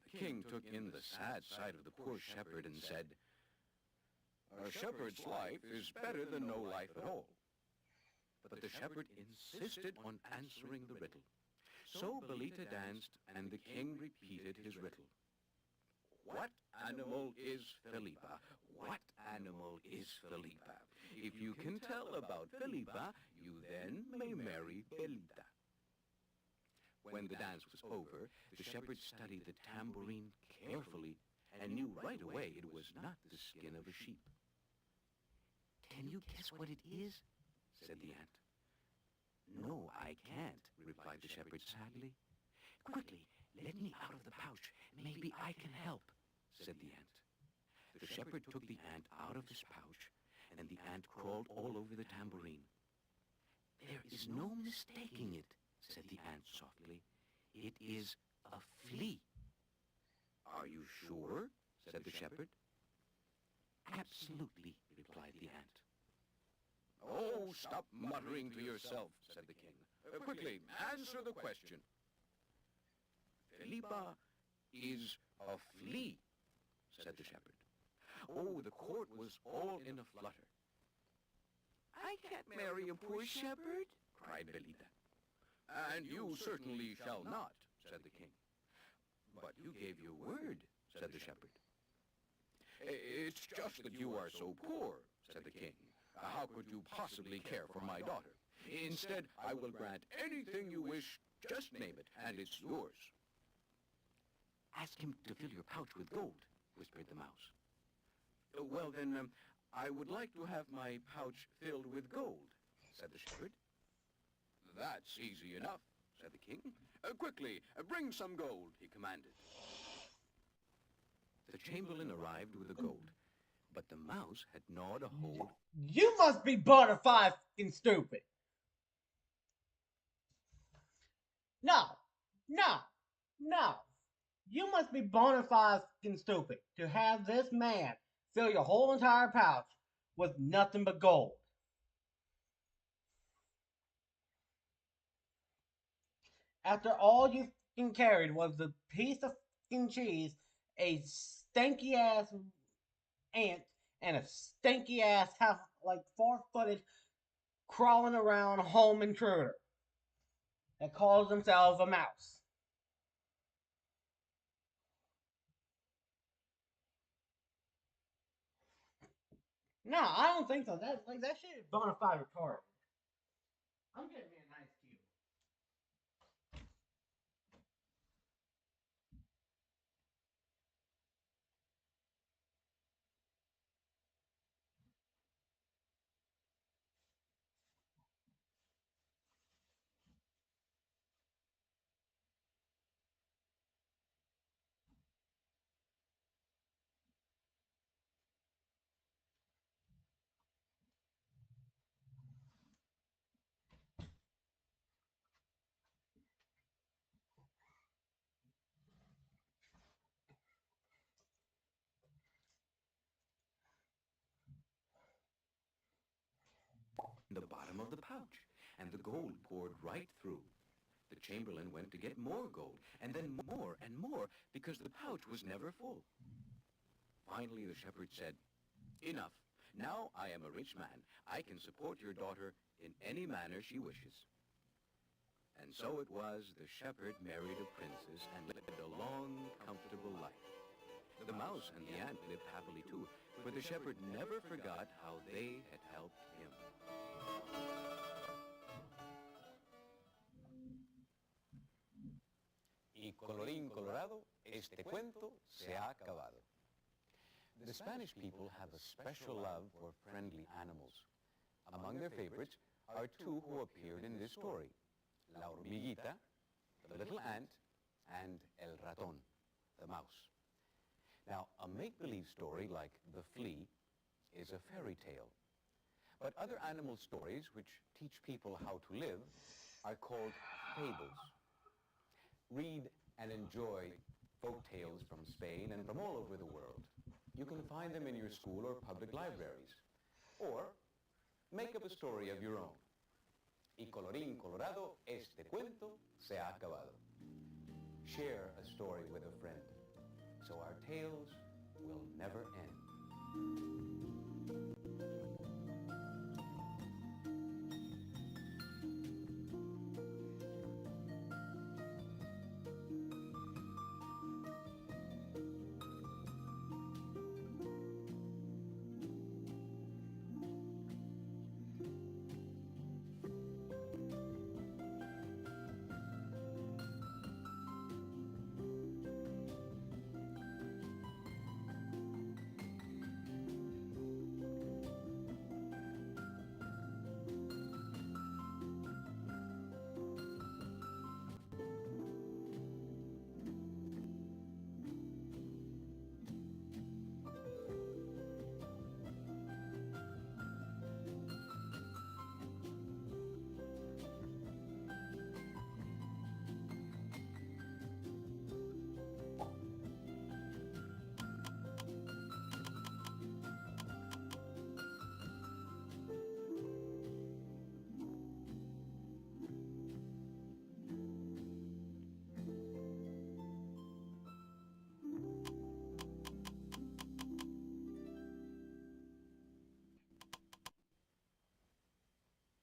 S5: The king took in the sad sight of the poor shepherd and said, "A shepherd's life is better than no life at all." But the shepherd insisted on answering the riddle. So Belita danced, and the king repeated his riddle. "What animal is Felipa? What animal is Felipa? If you can tell about Felipa, you then may marry Belita." When the dance was over, the shepherd studied the tambourine carefully and knew right away it was not the skin of a sheep. "Can you guess what it is?" said the ant. "No, I can't," replied the shepherd sadly. "Quickly, let me out of the pouch. Maybe I can help," said the ant. The shepherd took the ant out of his pouch, and the ant crawled all over the tambourine. "There is no mistaking it," said the ant softly. "It is a flea." "Are you sure?" said the shepherd. "Absolutely," replied the ant. "Oh, stop muttering to yourself," said the king. "Quickly, answer the question." "Felipa is a flea," said the shepherd. Oh, the court was all in a flutter. "I can't marry a poor shepherd," cried Belita. "And you certainly shall not," said the king. "But you gave your word," said the shepherd. "It's just that you are so poor," said the king. "How could you possibly care for my daughter? Instead, I will grant anything you wish. Just name it, and it's yours." "Ask him to fill your pouch with gold," whispered the mouse. "Well, then, I would like to have my pouch filled with gold," said the shepherd. "That's easy enough," said the king. "Quickly, bring some gold," he commanded. The chamberlain arrived with the gold, but the mouse had gnawed a hole.
S1: You must be bona fide fucking stupid. No, no, no. You must be bona fide fucking stupid to have this man fill your whole entire pouch with nothing but gold. After all you fucking carried was the piece of fucking cheese, a stanky ass ant, and a stanky ass half like 4-footed crawling around home intruder that calls himself a mouse. No, I don't think so. That shit is bona fide retarded. I'm getting me a nice cube.
S5: The bottom of the pouch, and the gold poured right through. The chamberlain went to get more gold, and then more and more, because the pouch was never full. Finally, the shepherd said, "Enough. Now I am a rich man. I can support your daughter in any manner she wishes." And so it was the shepherd married a princess and lived a long, comfortable life. The mouse and the ant lived happily too, for the shepherd never forgot how they had helped him.
S4: colorín colorado, este cuento se ha acabado. The Spanish people have a special love for friendly animals. Among their favorites are two who appeared in this story, La Hormiguita, the little ant, and El Ratón, the mouse. Now, a make-believe story like The Flea is a fairy tale. But other animal stories which teach people how to live are called fables. Read and enjoy folk tales from Spain and from all over the world. You can find them in your school or public libraries. Or make up a story of your own. Y colorín colorado, este cuento se ha acabado. Share a story with a friend, so our tales will never end.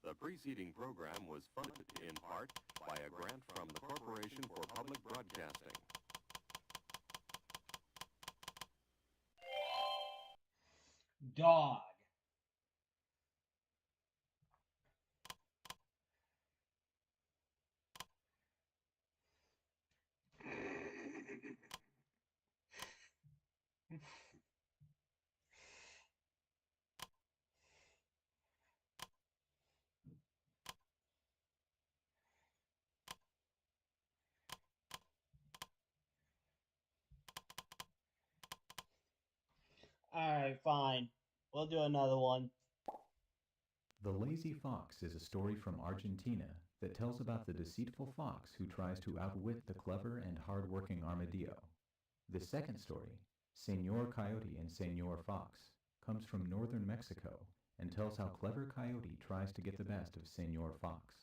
S6: The preceding program was funded in part by a grant from the Corporation for Public Broadcasting.
S1: Dog. Alright, fine. We'll do another one.
S7: The Lazy Fox is a story from Argentina that tells about the deceitful fox who tries to outwit the clever and hard-working armadillo. The second story, Señor Coyote and Señor Fox, comes from northern Mexico and tells how clever Coyote tries to get the best of Señor Fox.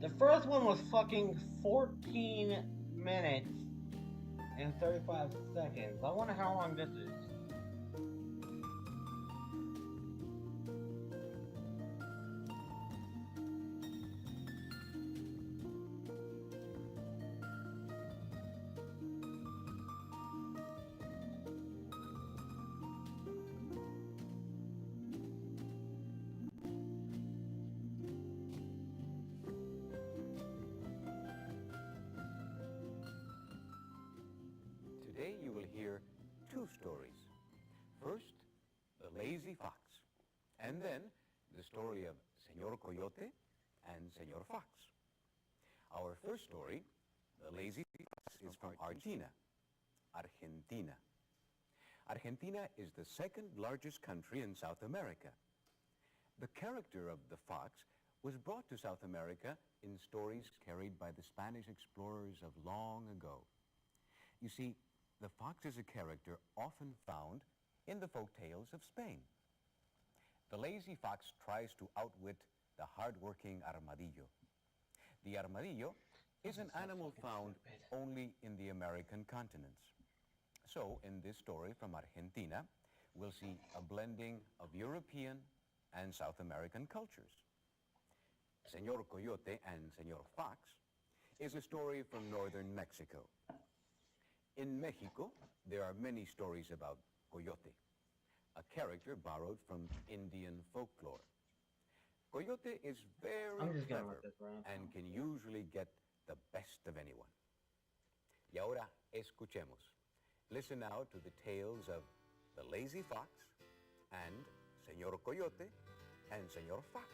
S1: The first one was fucking 14 minutes and 35 seconds. I wonder how long this is.
S4: Today you will hear two stories. First, The Lazy Fox, and then the story of Señor Coyote and Señor Fox. Our first story, The Lazy Fox, is from Argentina. Argentina is the second largest country in South America. The character of the fox was brought to South America in stories carried by the Spanish explorers of long ago. You see, the fox is a character often found in the folk tales of Spain. The lazy fox tries to outwit the hard-working armadillo. The armadillo is an animal found only in the American continents. So, in this story from Argentina, we'll see a blending of European and South American cultures. Señor Coyote and Señor Fox is a story from northern Mexico. In Mexico, there are many stories about Coyote, a character borrowed from Indian folklore. Coyote is
S1: I'm
S4: very
S1: just gonna
S4: clever
S1: let this run.
S4: and can usually get the best of anyone. Y ahora escuchemos. Listen now to the tales of the Lazy Fox and Señor Coyote and Señor Fox.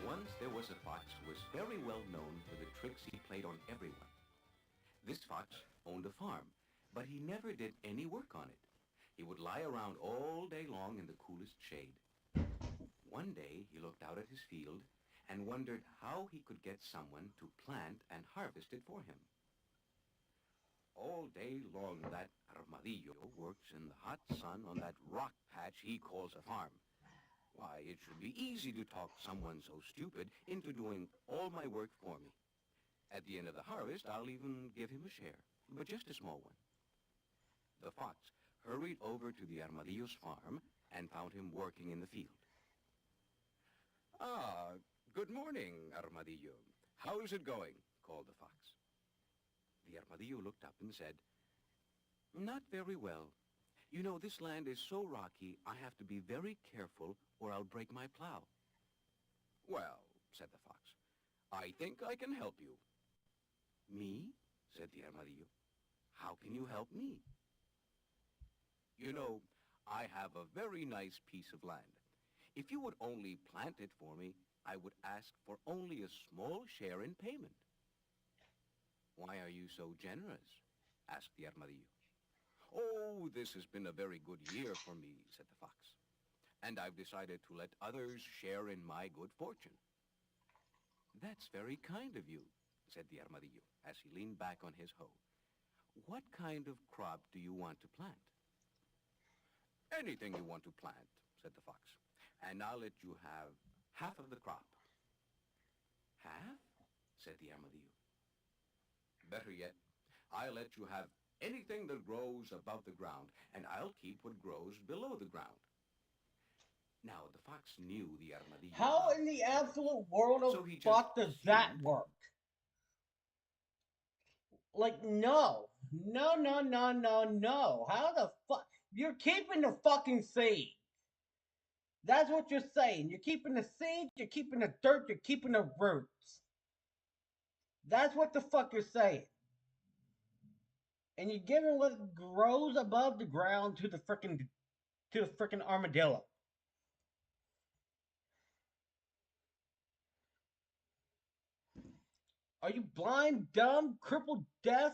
S5: Once there was a fox who was very well known for the tricks he played on everyone. This fox owned a farm, but he never did any work on it. He would lie around all day long in the coolest shade. One day he looked out at his field and wondered how he could get someone to plant and harvest it for him. All day long that armadillo works in the hot sun on that rock patch he calls a farm. Why, it should be easy to talk someone so stupid into doing all my work for me. At the end of the harvest, I'll even give him a share, but just a small one. The fox hurried over to the armadillo's farm and found him working in the field. "Ah, good morning, Armadillo. How is it going?" called the fox. The armadillo looked up and said, "Not very well. You know, this land is so rocky, I have to be very careful or I'll break my plow." "Well," said the fox, "I think I can help you." "Me?" said the armadillo. "How can you help me?" "You know, I have a very nice piece of land. If you would only plant it for me, I would ask for only a small share in payment." "Why are you so generous?" asked the armadillo. "Oh, this has been a very good year for me," said the fox, "and I've decided to let others share in my good fortune." "That's very kind of you," said the armadillo as he leaned back on his hoe. "What kind of crop do you want to plant?" "Anything you want to plant," said the fox, "and I'll let you have half of the crop." "Half?" said the armadillo. "Better yet, I'll let you have anything that grows above the ground, and I'll keep what grows below the ground." Now, the fox knew the armadillo.
S1: How in the absolute world of
S5: So he just
S1: fuck does that
S5: assumed-
S1: work? Like, no. No, no, no, no, no. How the fuck? You're keeping the fucking seed. That's what you're saying. You're keeping the seed, you're keeping the dirt, you're keeping the roots. That's what the fuck you're saying. And you're giving what grows above the ground to the frickin' armadillo. Are you blind, dumb, crippled, deaf,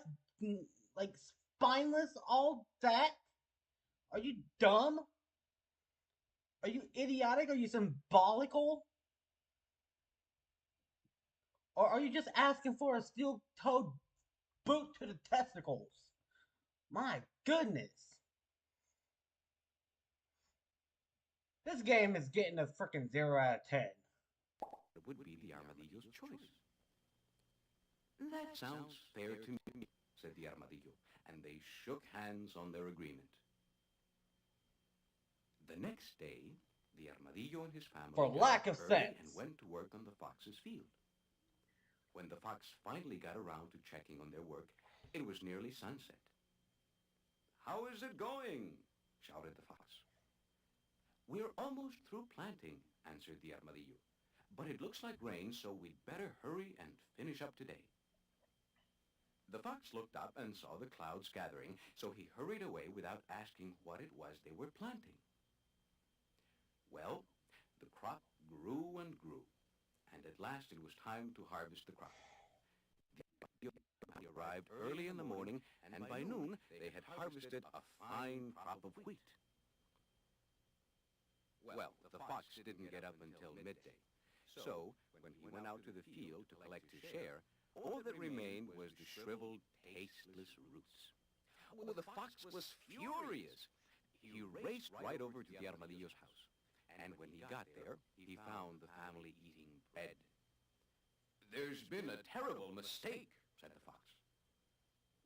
S1: like spineless, all that? Are you dumb? Are you idiotic? Are you symbolical? Or are you just asking for a steel-toed boot to the testicles? My goodness. This game is getting a freaking 0 out of 10.
S5: It would be the armadillo's choice. "That sounds fair to me," said the armadillo, and they shook hands on their agreement. The next day, the armadillo and his family
S1: For
S5: got
S1: lack
S5: up
S1: of
S5: early
S1: sense.
S5: and went to work on the fox's field. When the fox finally got around to checking on their work, it was nearly sunset. "How is it going?" shouted the fox. "We're almost through planting," answered the armadillo. "But it looks like rain, so we'd better hurry and finish up today." The fox looked up and saw the clouds gathering, so he hurried away without asking what it was they were planting. Well, the crop grew and grew, and at last it was time to harvest the crop. They arrived early in the morning, and by noon they had harvested a fine crop of wheat. Well, the fox didn't get up until midday, so when he went out to the field to collect his share, all that remained was the shriveled, tasteless roots. Oh, the fox was furious. He raced right over to the Armadillo's house. And when he got there, he found the family eating bread. "There's been a terrible mistake," said the fox.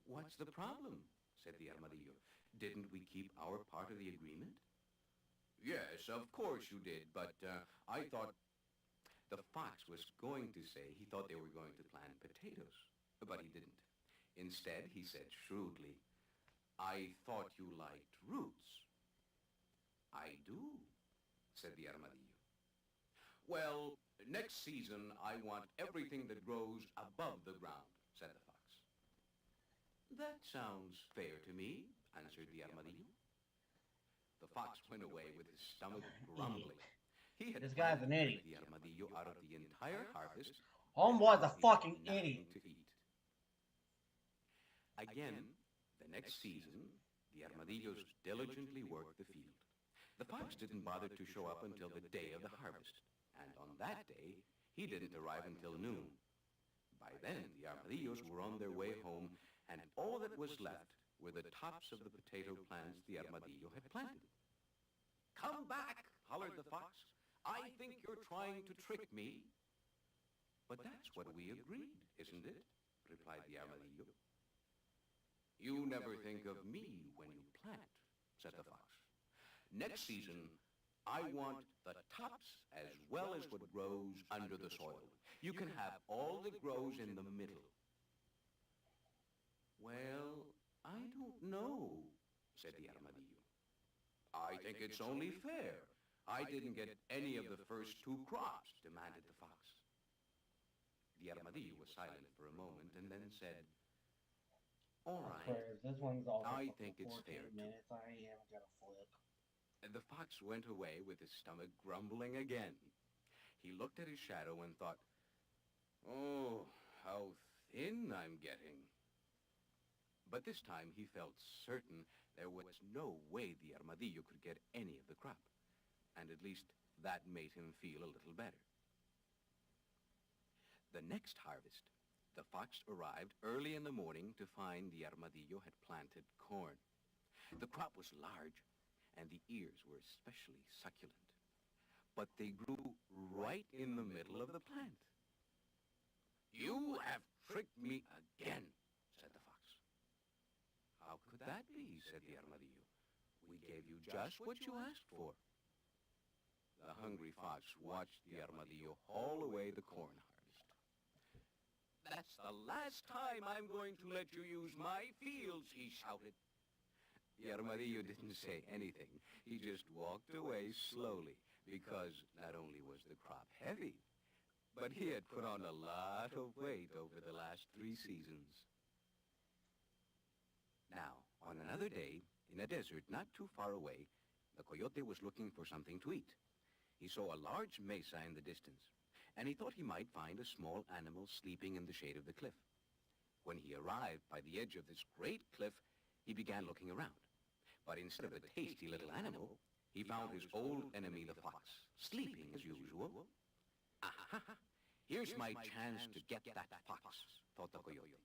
S5: "What's the problem?" said the Armadillo. "Didn't we keep our part of the agreement?" "Yes, of course you did, but I thought..." The fox was going to say he thought they were going to plant potatoes, but he didn't. Instead, he said shrewdly, "I thought you liked roots." "I do," said the Armadillo. "Well, next season I want everything that grows above the ground," said the fox. "That sounds fair to me," answered the Armadillo. The fox went away with his stomach grumbling. He had
S1: This guy's an
S5: planned to
S1: idiot.
S5: trick the Armadillo out of the entire harvest.
S1: Homeboy's a
S5: and
S1: fucking
S5: he had
S1: idiot.
S5: nothing to eat. Again, the next season, the Armadillos diligently worked the field. The fox didn't bother to show up until the day of the harvest, and on that day, he didn't arrive until noon. By then, the Armadillos were on their way home, and all that was left were the tops of the potato plants the Armadillo had planted. "Come back," hollered the fox. "I think you're trying to trick me." "But that's what we agreed, isn't it?" replied the Armadillo. "You never think of me when you plant," said the fox. "Next season, I want the tops as well as what grows under the soil. You can have all that grows in the middle." "Well, I don't know," said the Armadillo. "I think it's only fair. I didn't get any of the first two crops," demanded the fox. The Armadillo was silent for a moment and then said, "All
S1: I
S5: right,
S1: swear, if this one's over
S5: I
S1: for
S5: think it's
S1: 14
S5: fair, too."
S1: minutes, I am gonna flip.
S5: And the fox went away with his stomach grumbling again. He looked at his shadow and thought, "Oh, how thin I'm getting." But this time he felt certain there was no way the Armadillo could get any of the crop, and at least that made him feel a little better. The next harvest, the fox arrived early in the morning to find the Armadillo had planted corn. The crop was large, and the ears were especially succulent. But they grew right in the middle of the plant. "You have tricked me again," said the fox. "How could that be?" said the Armadillo. "We gave you just what you asked for." The hungry fox watched the Armadillo haul away the corn harvest. "That's the last time I'm going to let you use my fields," he shouted. The Armadillo didn't say anything. He just walked away slowly, because not only was the crop heavy, but he had put on a lot of weight over the last 3 seasons. Now, on another day, in a desert not too far away, the coyote was looking for something to eat. He saw a large mesa in the distance, and he thought he might find a small animal sleeping in the shade of the cliff. When he arrived by the edge of this great cliff, he began looking around. But instead of the tasty little animal, he found his old enemy, the fox, sleeping as usual. "Aha! Here's my chance to get that fox," thought the coyote.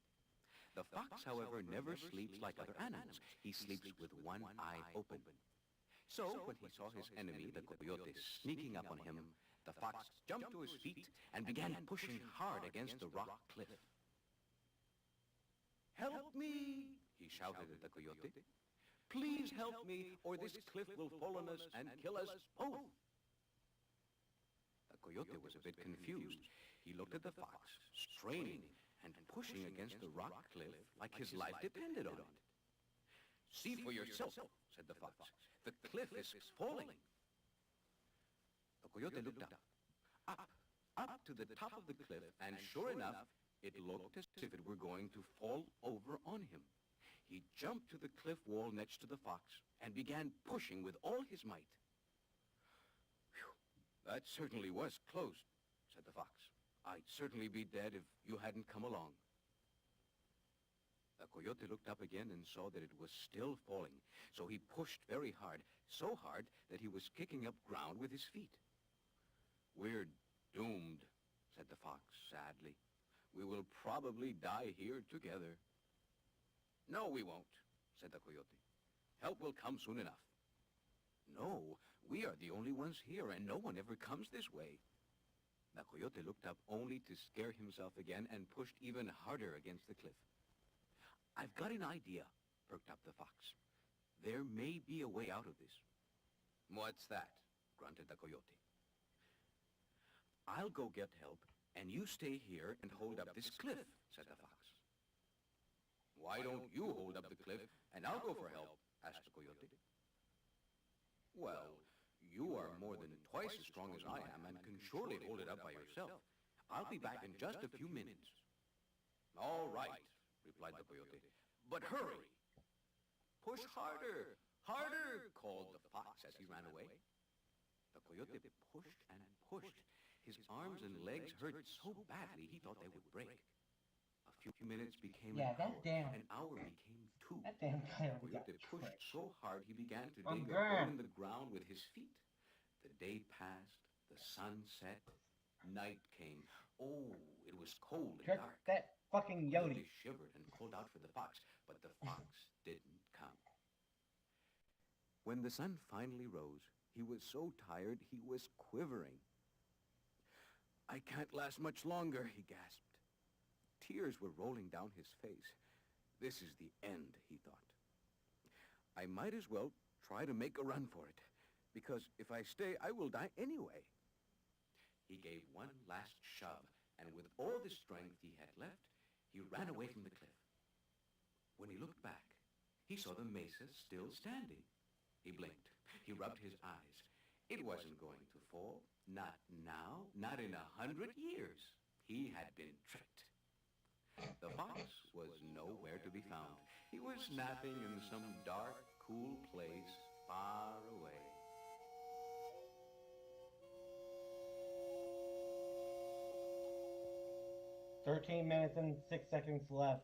S5: The fox, however, never sleeps like other animals. He sleeps with one eye open. So, when he saw his enemy, the coyote, sneaking up on him, the fox jumped to his feet and began pushing hard against the rock cliff. "Help me!" he shouted at the coyote. "Please help me, or this cliff will fall on us and kill us both." The coyote was a bit confused. He looked at the fox, straining and pushing against the rock cliff like his life depended on it. "See for yourself," said the fox. "The cliff is falling." The coyote looked up to the top of the cliff, and sure enough, it looked as if it were going to fall over on him. He jumped to the cliff wall next to the fox and began pushing with all his might. "Phew, that certainly was close," said the fox. "I'd certainly be dead if you hadn't come along." The coyote looked up again and saw that it was still falling, so he pushed very hard, so hard that he was kicking up ground with his feet. "We're doomed," said the fox sadly. "We will probably die here together." "No, we won't," said the coyote. "Help will come soon enough. No, we are the only ones here, and no one ever comes this way. The coyote looked up only to scare himself again and pushed even harder against the cliff. I've got an idea, perked up the fox. There may be a way out of this. What's that? Grunted the coyote. I'll go get help, and you stay here and hold up this cliff, said the fox. Why don't you hold up the cliff, and I'll go for help, asked the coyote. Well, you are more than twice as strong as I am and can surely hold it up by yourself. I'll be back in just a few minutes. All right, replied the coyote, but hurry. Push harder, harder, called the fox as he ran away. The coyote pushed and pushed. His arms and legs hurt so badly he thought they would break. A few minutes became
S1: Yeah,
S5: an hour became two.
S1: That damn coyote got
S5: Coyote pushed
S1: tricked.
S5: so hard he began to
S1: I'm
S5: dig a
S1: gone.
S5: hole in the ground with his feet. The day passed, the sun set, night came. Oh, it was cold and
S1: Trick
S5: dark.
S1: that fucking
S5: Coyote
S1: Yodi.
S5: shivered and called out for the fox, but the fox didn't come. When the sun finally rose, he was so tired he was quivering. I can't last much longer, he gasped. Tears were rolling down his face. This is the end, he thought. I might as well try to make a run for it, because if I stay, I will die anyway. He gave one last shove, and with all the strength he had left, he ran away from the cliff. When he looked back, he saw the mesa still standing. He blinked. He rubbed his eyes. It wasn't going to fall. Not now, not in 100 years. He had been tricked. The fox was nowhere to be found. He was napping in some dark, cool place far away.
S1: $13 minutes and 6 seconds left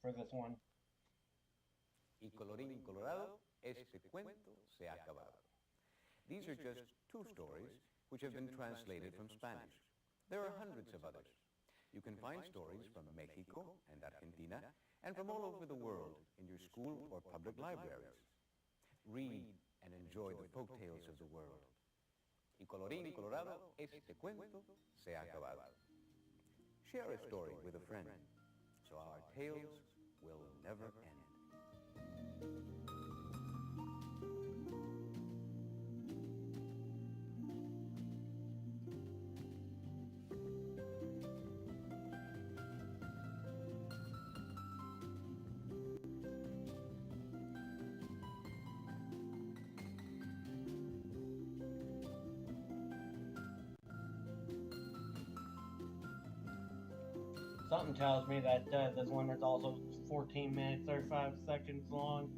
S1: for this one.
S4: Y colorín colorado, este cuento se ha acabado. These are just two stories which have been translated from Spanish. There are hundreds of others. You can find stories from Mexico and Argentina and from all over the world in your school or public libraries. Read and enjoy the folk tales of the world. Y colorín colorado, este cuento se ha acabado. Share a story with a friend so our tales will never end.
S1: Something tells me that this one is also 14 minutes, 35 seconds long.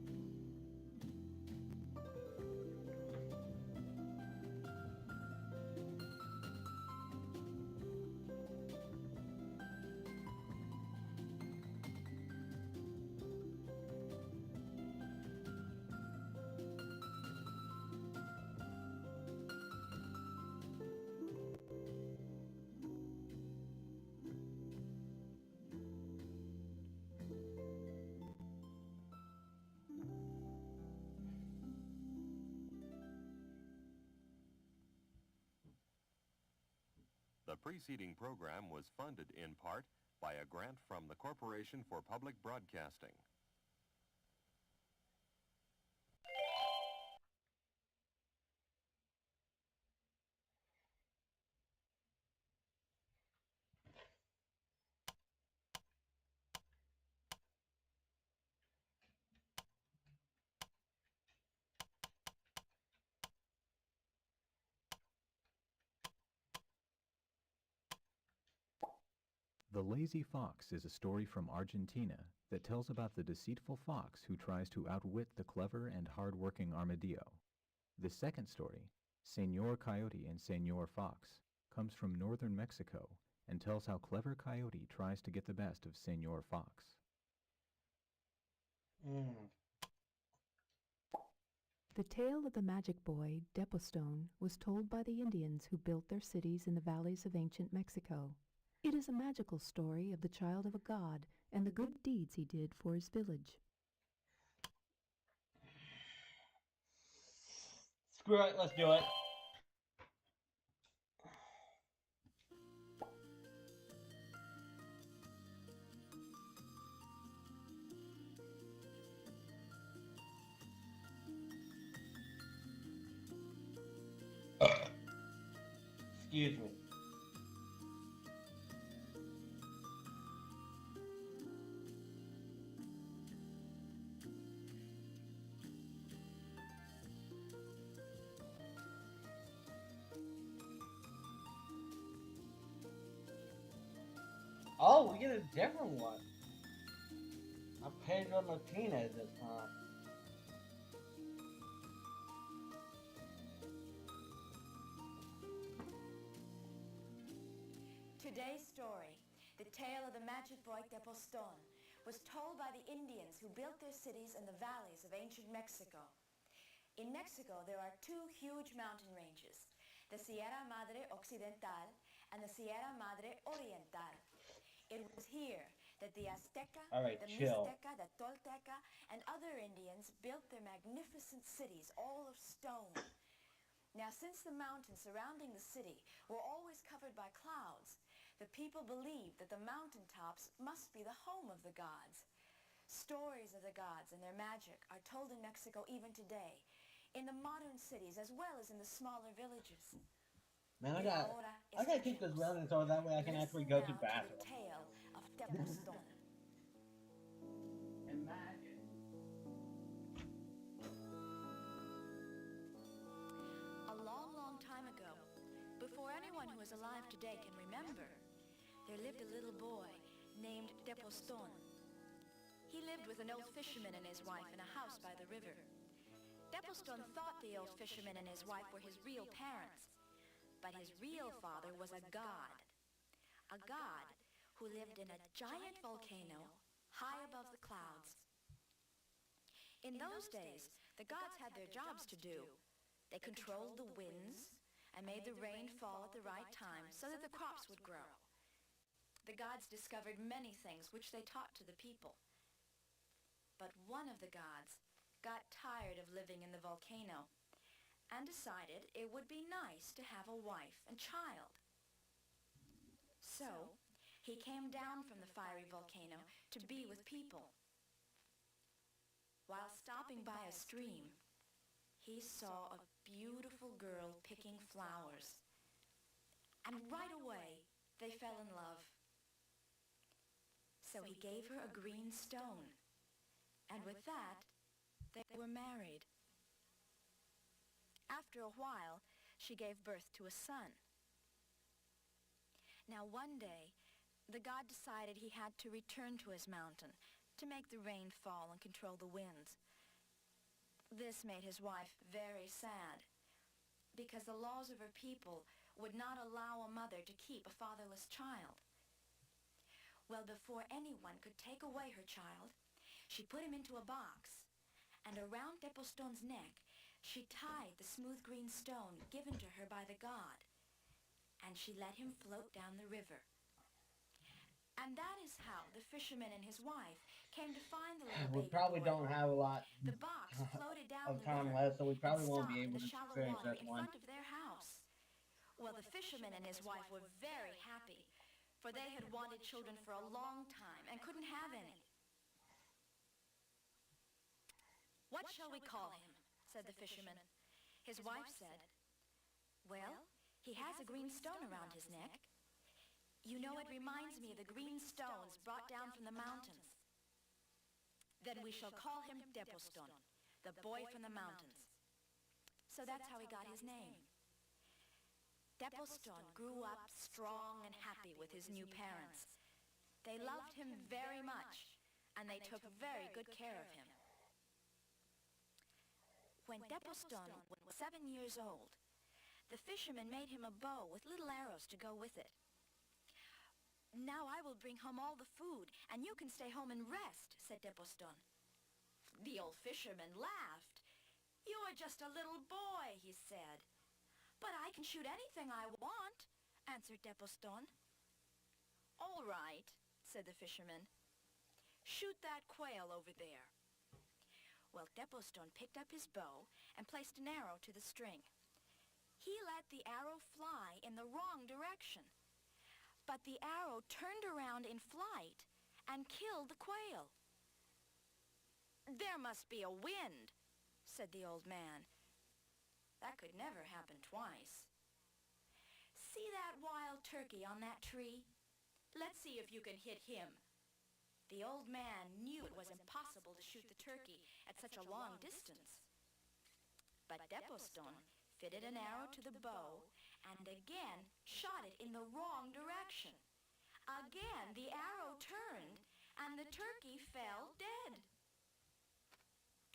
S6: The preceding program was funded in part by a grant from the Corporation for Public Broadcasting.
S7: The Lazy Fox is a story from Argentina that tells about the deceitful fox who tries to outwit the clever and hard-working armadillo. The second story, Señor Coyote and Señor Fox, comes from northern Mexico and tells how clever Coyote tries to get the best of Señor Fox.
S8: The tale of the magic boy, Depostone, was told by the Indians who built their cities in the valleys of ancient Mexico. It is a magical story of the child of a god and the good deeds he did for his village.
S1: Screw it, let's do it. Excuse me. Oh, we get a different one. I painted on Latina this time.
S9: Today's story, the tale of the magic boy Tepoztlán, was told by the Indians who built their cities in the valleys of ancient Mexico. In Mexico, there are two huge mountain ranges, the Sierra Madre Occidental and the Sierra Madre Oriental. It was here that the Azteca, the Mixteca, the Tolteca, and other Indians built their magnificent cities, all of stone. Now, since the mountains surrounding the city were always covered by clouds, the people believed that the mountaintops must be the home of the gods. Stories of the gods and their magic are told in Mexico even today, in the modern cities as well as in the smaller villages.
S1: Man, I gotta keep this running so that way I can actually go to the bathroom.
S9: The tale of Tepoztlán.
S1: Imagine.
S9: A long, long time ago, before anyone who is alive today can remember, there lived a little boy named Tepoztlán. He lived with an old fisherman and his wife in a house by the river. Tepoztlán thought the old fisherman and his wife were his real parents, but his real father was a god who lived in a giant volcano high above the clouds. In those days, the gods had their jobs to do. They controlled the winds and made the rain fall at the right time so that the crops would grow. The gods discovered many things which they taught to the people. But one of the gods got tired of living in the volcano and decided it would be nice to have a wife and child. So, he came down from the fiery volcano to be with people. While stopping by a stream, he saw a beautiful girl picking flowers. And right away, they fell in love. So he gave her a green stone, and with that, they were married. After a while, she gave birth to a son. Now one day, the god decided he had to return to his mountain to make the rain fall and control the winds. This made his wife very sad, because the laws of her people would not allow a mother to keep a fatherless child. Well, before anyone could take away her child, she put him into a box, and around Tepoztlán's neck, she tied the smooth green stone given to her by the god, and she let him float down the river. And that is how the fisherman and his wife came to find the little baby
S1: We probably
S9: boy.
S1: don't have a lot
S9: The box floated down
S1: of
S9: the
S1: time
S9: river
S1: left, so we probably
S9: and
S1: won't be
S9: stopped in
S1: able
S9: the
S1: to
S9: shallow
S1: finish
S9: water
S1: this
S9: in
S1: one.
S9: front of their house. Well, the fisherman and his wife were very happy, for they had wanted children for a long time and couldn't have any. "What shall we call him?" said the fisherman. His wife said, "Well, he has a green stone around his neck. You know, it reminds me of the green stones brought down from the mountains. Then we shall call him Tepoztlán, the boy from the mountains." So that's how he got his name. Tepoztlán grew up strong and happy with his new parents. They loved him very much, and they took very good care of him. When Tepoztlán was 7 years old, the fisherman made him a bow with little arrows to go with it. "Now I will bring home all the food, and you can stay home and rest," said Tepoztlán. The old fisherman laughed. "You are just a little boy," he said. "But I can shoot anything I want," answered Tepoztlán. "All right," said the fisherman. "Shoot that quail over there." Well, while Depostone picked up his bow and placed an arrow to the string. He let the arrow fly in the wrong direction, but the arrow turned around in flight and killed the quail. "There must be a wind," said the old man. "That could never happen twice. See that wild turkey on that tree? Let's see if you can hit him." The old man knew it was impossible to shoot the turkey at such a long distance. But Depostone fitted an arrow to the bow and again shot it in the wrong direction. Again the arrow turned and the turkey fell dead.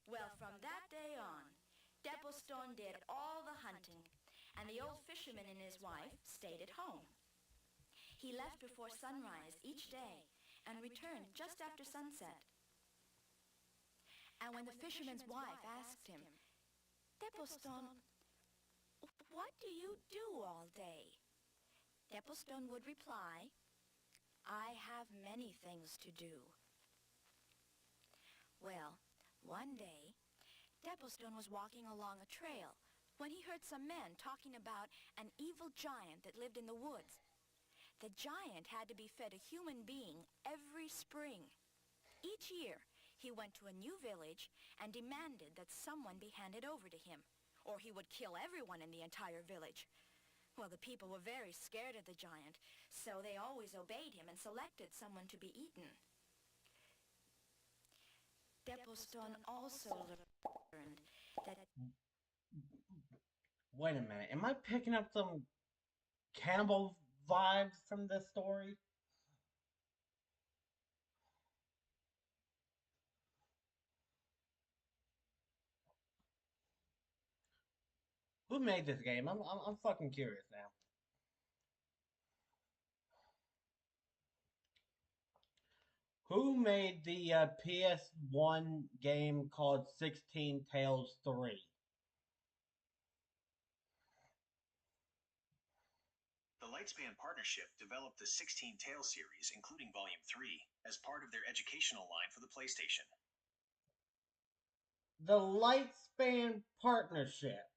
S9: Well, from that day on, Depostone did all the hunting, and the old fisherman and his wife stayed at home. He left before sunrise each day and returned just after sunset. And when the fisherman's wife asked him, "Depostone, what do you do all day?" Depostone would reply, "I have many things to do." Well, one day, Depostone was walking along a trail when he heard some men talking about an evil giant that lived in the woods. The giant had to be fed a human being every spring. Each year, he went to a new village and demanded that someone be handed over to him, or he would kill everyone in the entire village. Well, the people were very scared of the giant, so they always obeyed him and selected someone to be eaten. Depostone also learned that...
S1: Wait a minute. Am I picking up some cannibal vibes from this story? Who made this game? I'm fucking curious now. Who made the PS1 game called 16 Tales 3?
S2: The Lightspan Partnership developed the 16 Tales series, including Volume 3, as part of their educational line for the PlayStation.
S1: The Lightspan Partnership.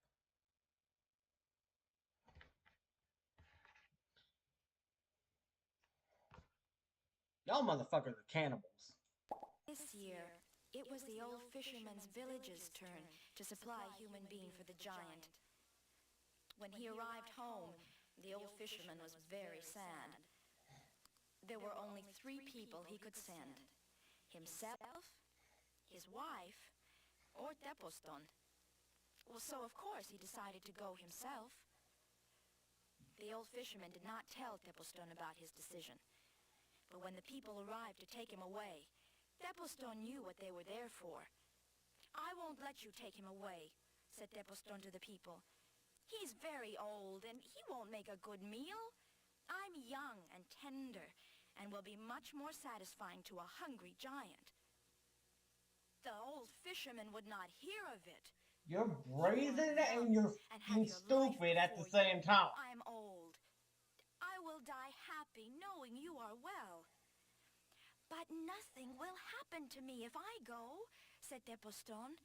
S1: Y'all motherfuckers are cannibals.
S9: This year, it was the old fisherman's village's turn to supply a human being for the giant. When he arrived home, the old fisherman was very sad. There were only 3 people he could send: himself, his wife, or Depostone. Well, so of course he decided to go himself. The old fisherman did not tell Depostone about his decision. But when the people arrived to take him away, Depostone knew what they were there for. "I won't let you take him away," said Depostone to the people. "He's very old, and he won't make a good meal. I'm young and tender, and will be much more satisfying to a hungry giant." The old fisherman would not hear of it.
S1: You're brazen and you're stupid at the same time.
S9: "I'm old. I will die happy knowing you are well." "But nothing will happen to me if I go," said Depostone.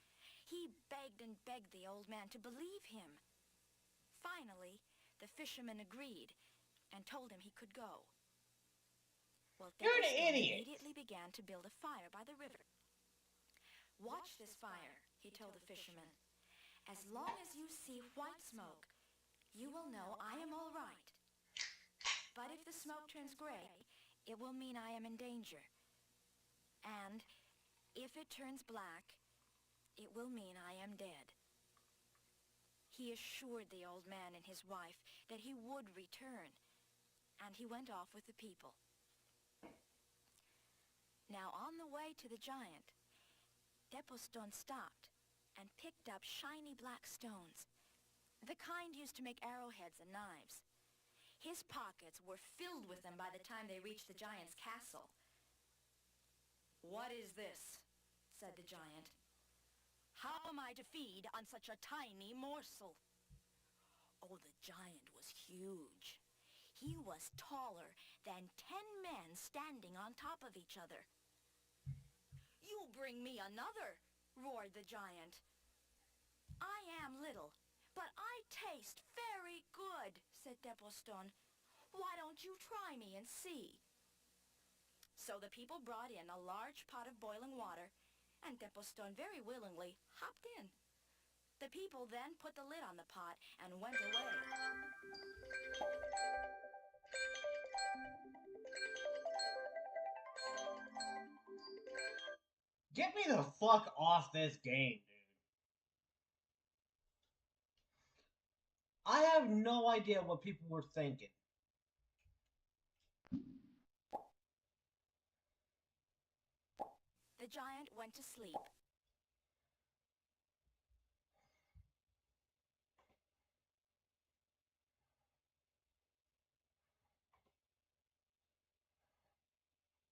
S9: He begged and begged the old man to believe him. Finally, the fisherman agreed and told him he could go. Well,
S1: You're an
S9: Depostone
S1: idiot.
S9: immediately began to build a fire by the river. "Watch this fire," he told the fisherman. "As long as you see white smoke, you will know I am all right. But if the smoke turns gray, it will mean I am in danger. And if it turns black, it will mean I am dead." He assured the old man and his wife that he would return, and he went off with the people. Now, on the way to the giant, Depostone stopped and picked up shiny black stones, the kind used to make arrowheads and knives. His pockets were filled with them by the time they reached the giant's castle. "What is this?" said the giant. "How am I to feed on such a tiny morsel?" Oh, the giant was huge. He was taller than 10 men standing on top of each other. "You bring me another," roared the giant. I am little, but I taste very good, said Devilstone. Why don't you try me and see? So the people brought in a large pot of boiling water, and Devilstone very willingly hopped in. The people then put the lid on the pot and went away.
S1: Get me the fuck off this game, dude. I have no idea what people were thinking.
S9: The giant went to sleep.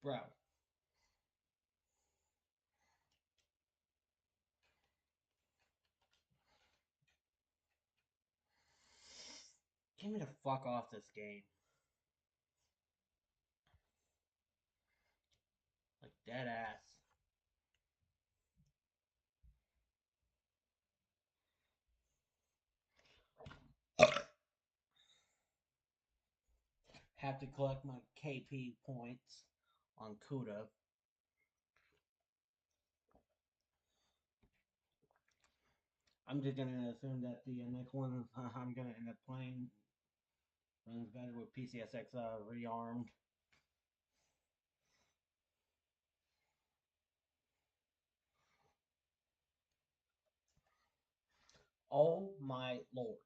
S1: Bro. Get me the fuck off this game. Like, dead ass. Have to collect my KP points on Kuda. I'm just gonna assume that the next one I'm gonna end up playing runs better with PCSX rearmed. Oh my lord.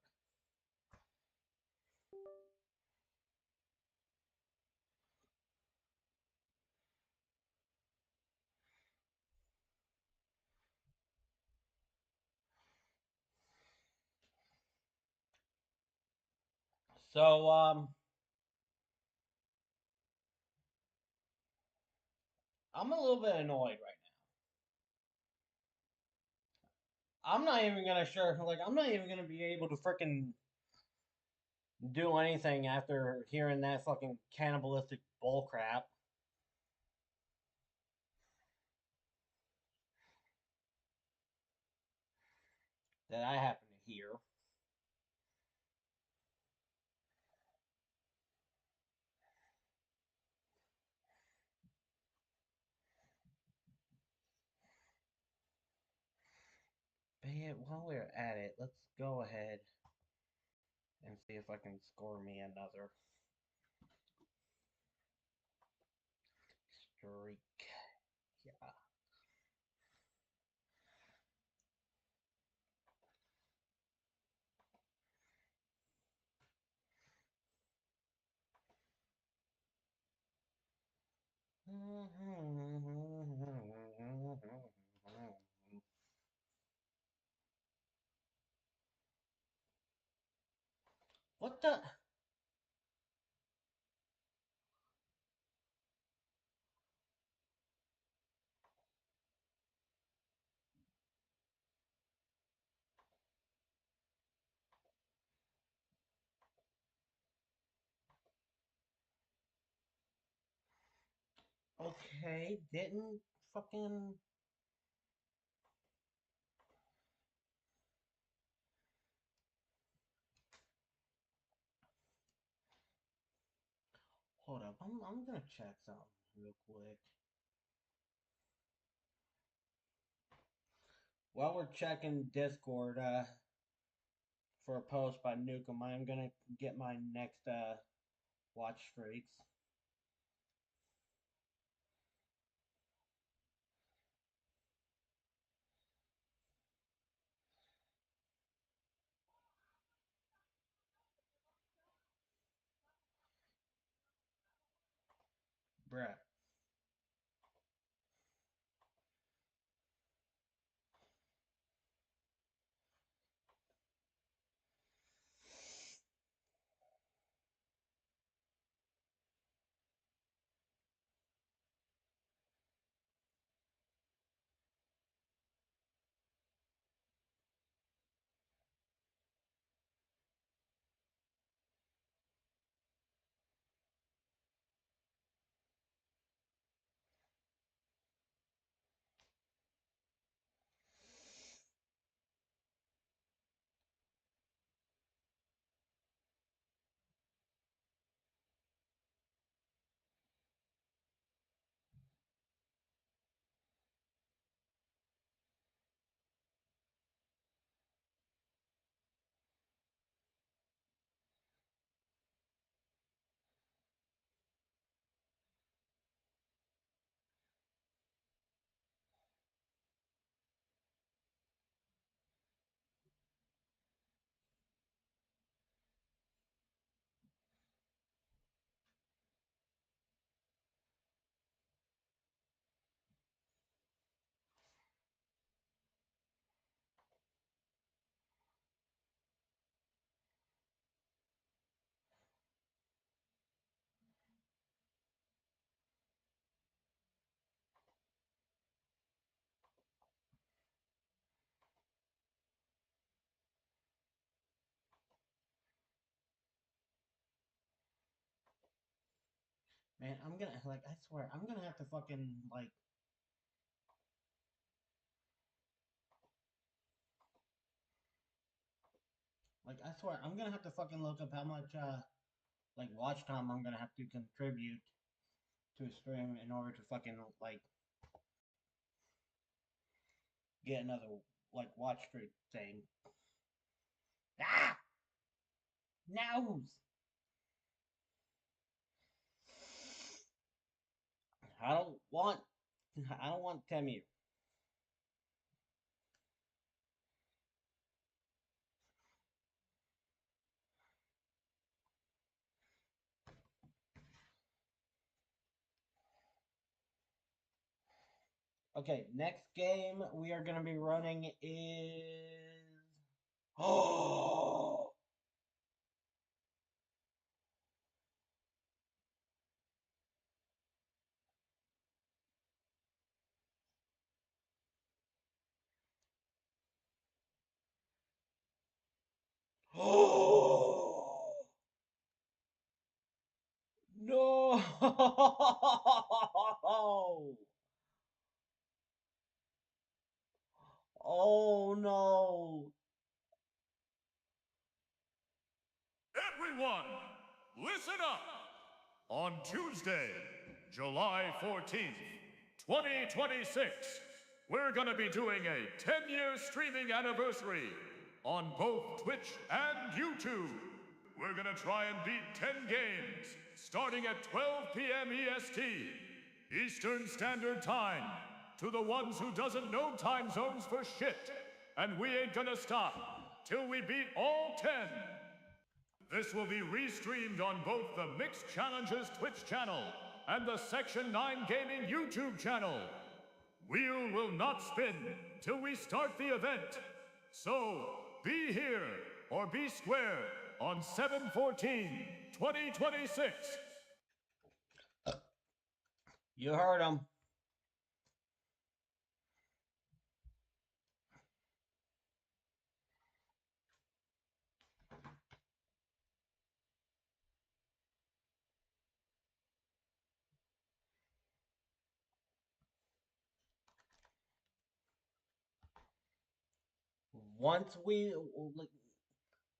S1: So, I'm a little bit annoyed right now. I'm not even gonna I'm not even gonna be able to freaking do anything after hearing that fucking cannibalistic bullcrap. That I happen to hear. But yeah, while we're at it, let's go ahead and see if I can score me another streak. Yeah. What the? Okay, didn't fucking. Hold up, I'm gonna check something real quick. While we're checking Discord, for a post by Nukem, I'm gonna get my next watch streaks. Bruh. Man, I'm gonna like. I swear, I'm gonna have to fucking like. I swear, I'm gonna have to fucking look up how much like watch time I'm gonna have to contribute to a stream in order to fucking like get another like watch streak thing. Ah, nose. I don't want. I don't want Temu. Okay, next game we are gonna be running is. Oh. Oh. No. Oh no.
S10: Everyone, listen up! On Tuesday, July 14th, 2026, we're gonna be doing a 10-year streaming anniversary on both Twitch and YouTube. We're gonna try and beat 10 games, starting at 12 p.m. EST, Eastern Standard Time, to the ones who doesn't know time zones for shit. And we ain't gonna stop till we beat all 10. This will be restreamed on both the Mixed Challenges Twitch channel and the Section 9 Gaming YouTube channel. Wheel will not spin till we start the event. So, be here or be square on 7/14/2026.
S1: You heard him. Once we like,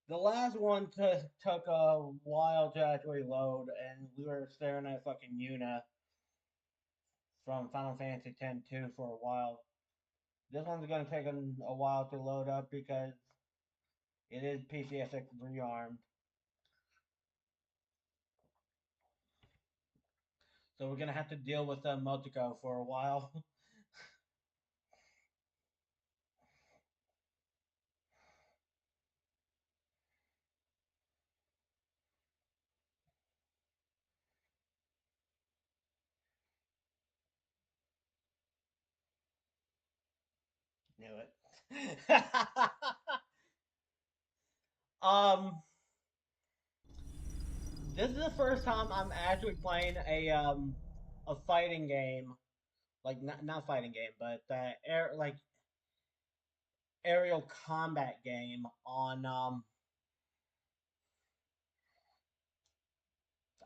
S1: the last one took a while to actually load, and we were staring at fucking Yuna from Final Fantasy X-2 for a while. This one's gonna take a while to load up because it is PCSX rearmed. So we're gonna have to deal with Motico for a while. Knew it. um, this is the first time I'm actually playing a fighting game, like not fighting game, but like aerial combat game on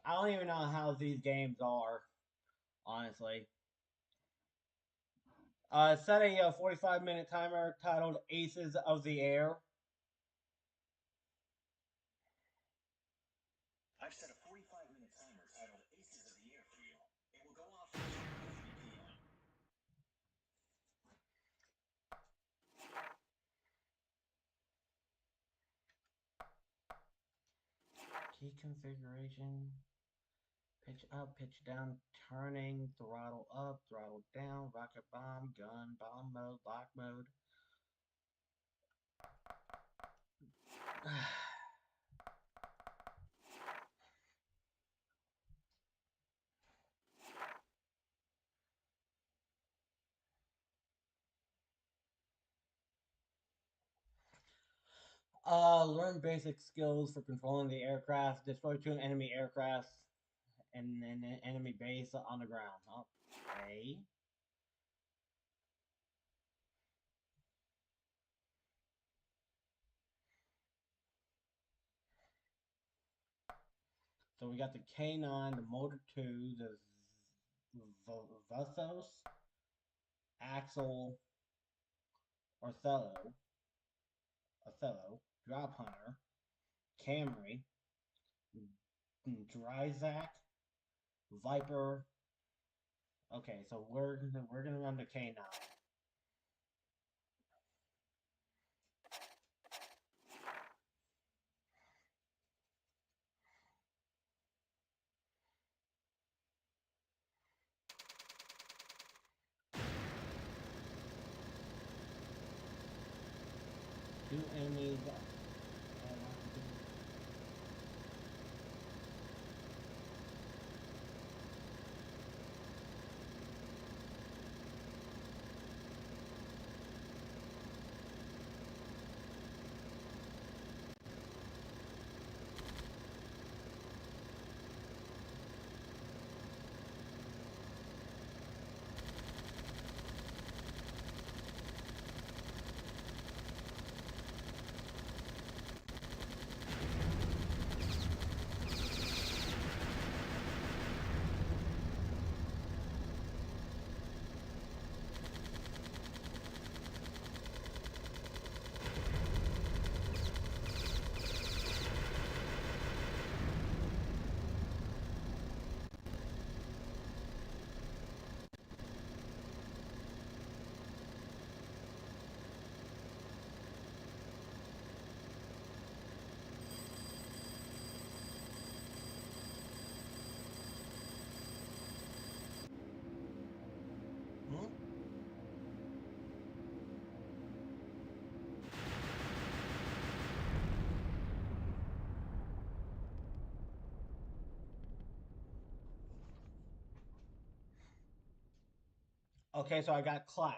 S1: I don't even know how these games are, honestly. Set a 45-minute timer titled Aces of the Air.
S2: I've set a 45-minute timer titled Aces of the Air for you. It will go off at 3 p.m.
S1: Key configuration. Pitch up, pitch down, turning, throttle up, throttle down, rocket bomb, gun, bomb mode, lock mode. Learn basic skills for controlling the aircraft. Destroy 2 enemy aircrafts and an enemy base on the ground. Okay. So we got the K9, the Motor 2, the Vuthos, Axle, Othello, Drop Hunter, Camry, Dryzac, Viper. Okay, so we're gonna run the K9. Two enemies. Okay, so I got clapped.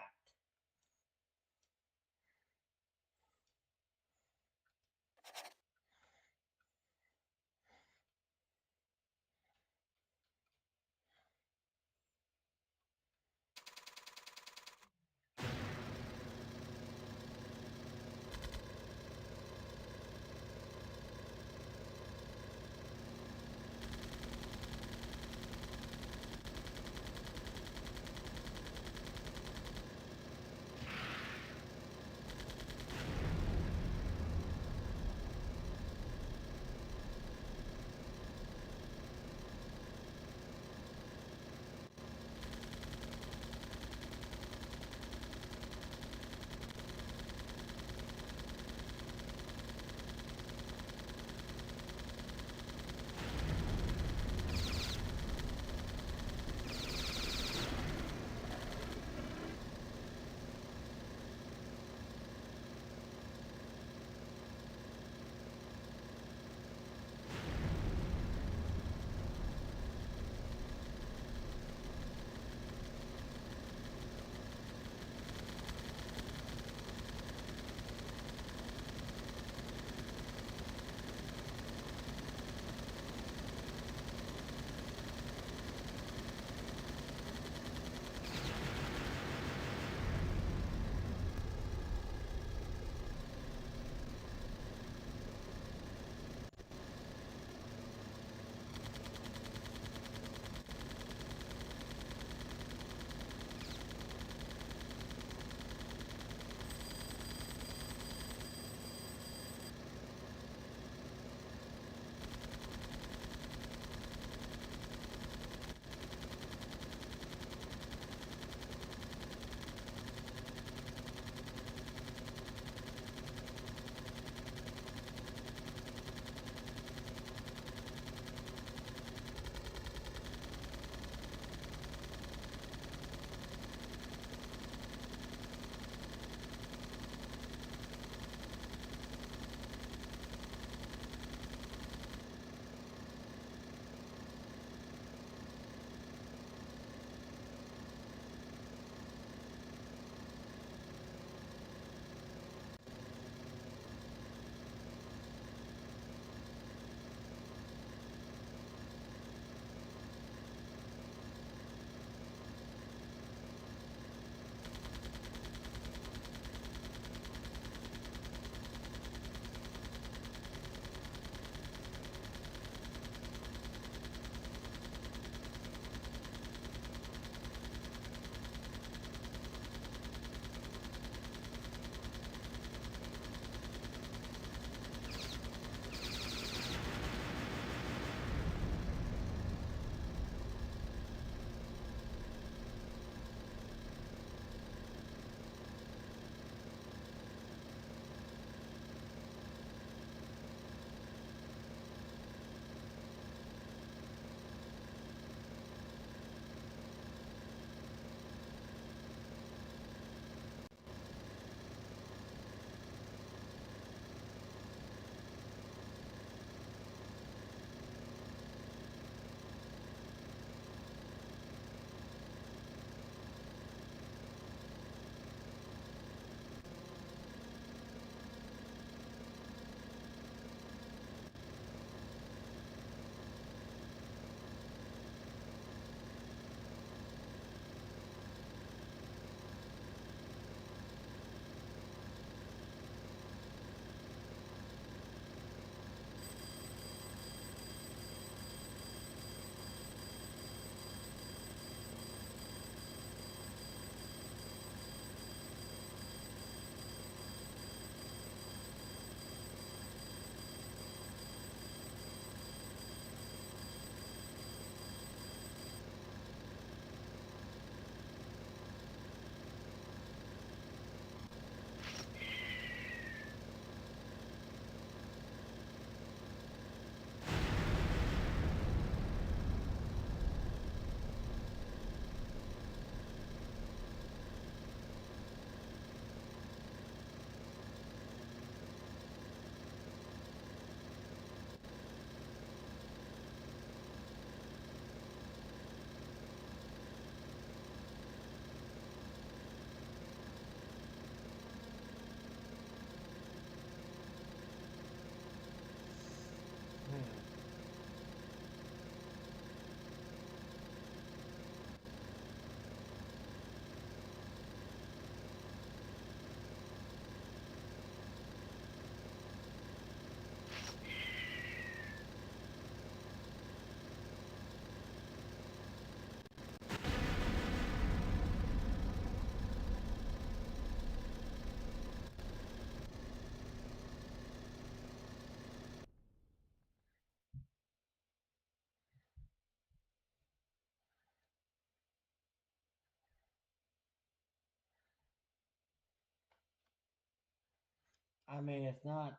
S1: I mean, it's not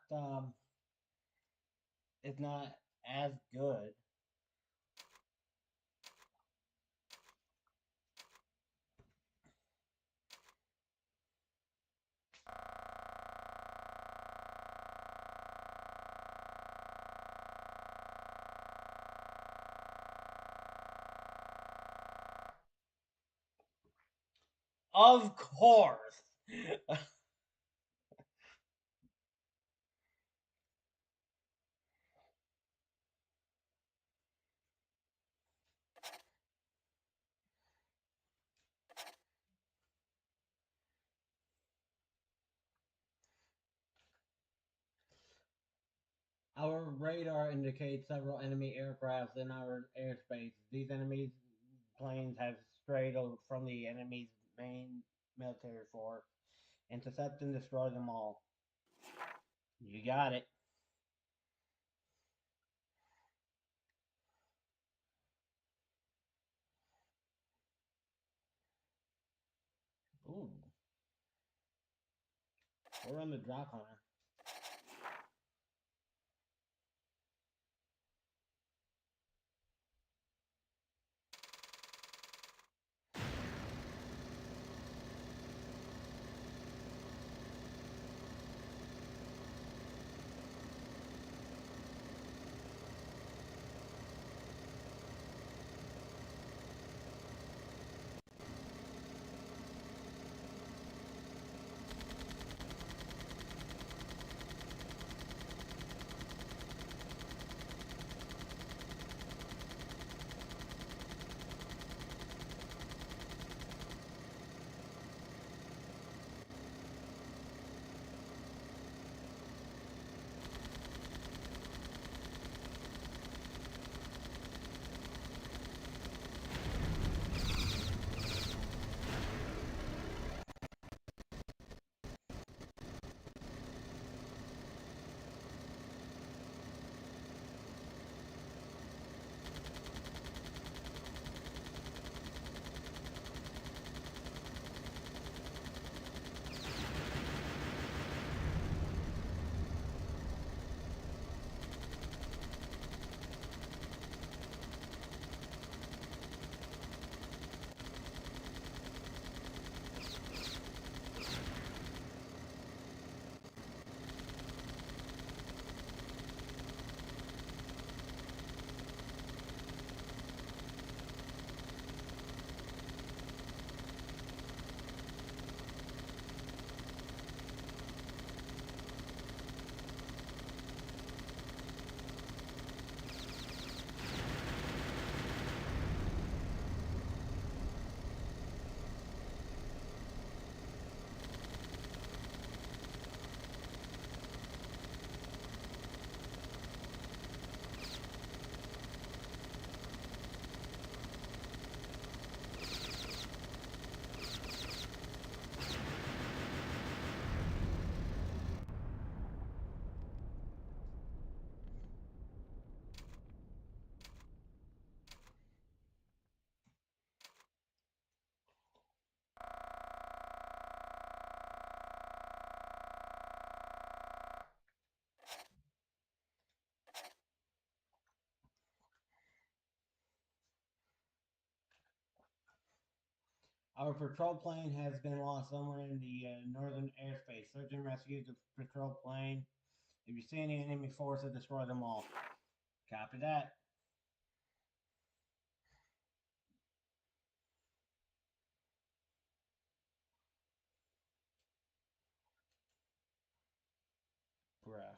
S1: as good. Of course. Our radar indicates several enemy aircrafts in our airspace. These enemy planes have strayed from the enemy's main military force. Intercept and destroy them all. You got it. Ooh. We're on the drop hunter. Our patrol plane has been lost somewhere in the northern airspace. Search and rescue the patrol plane. If you see any enemy forces, destroy them all. Copy that. Bruh.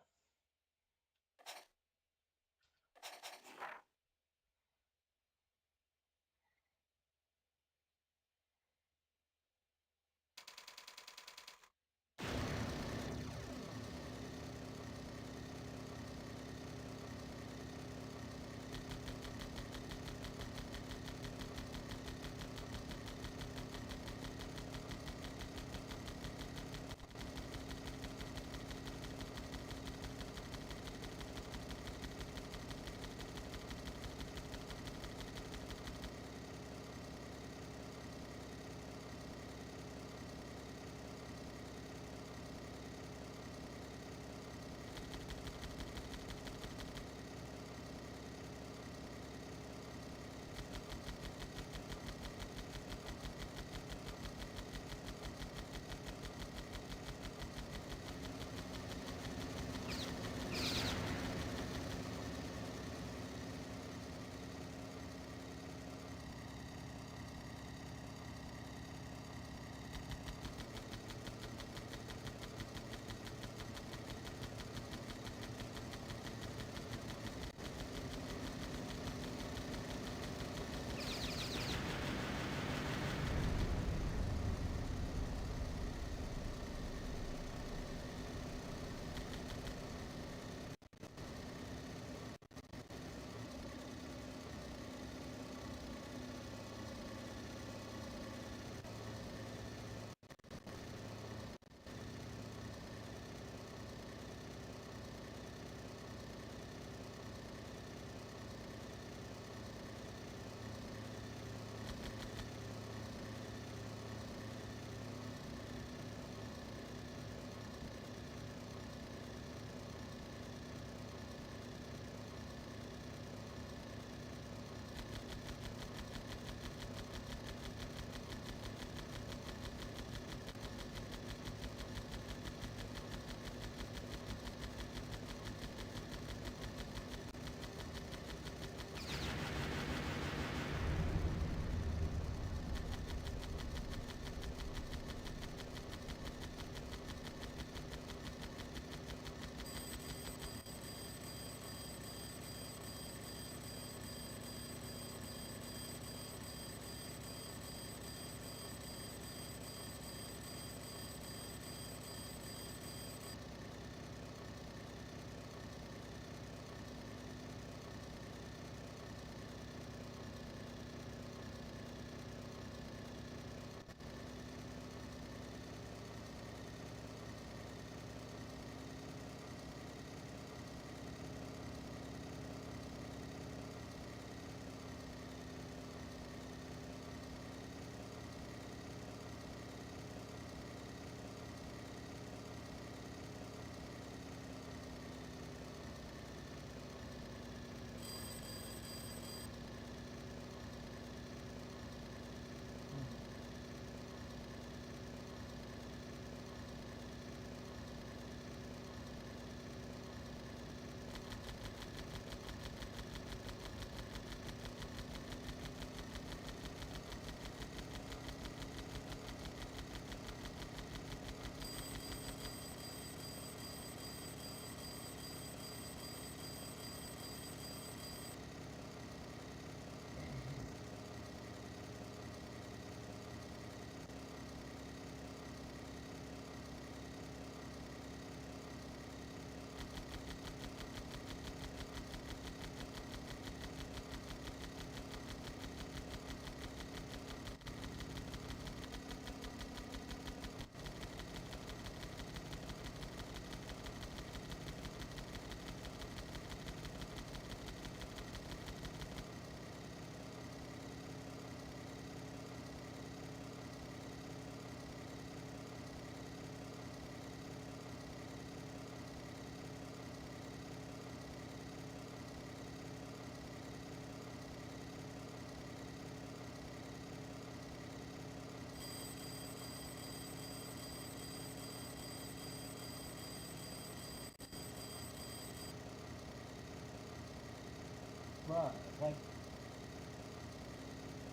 S1: Bruh, like,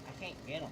S1: I can't get them.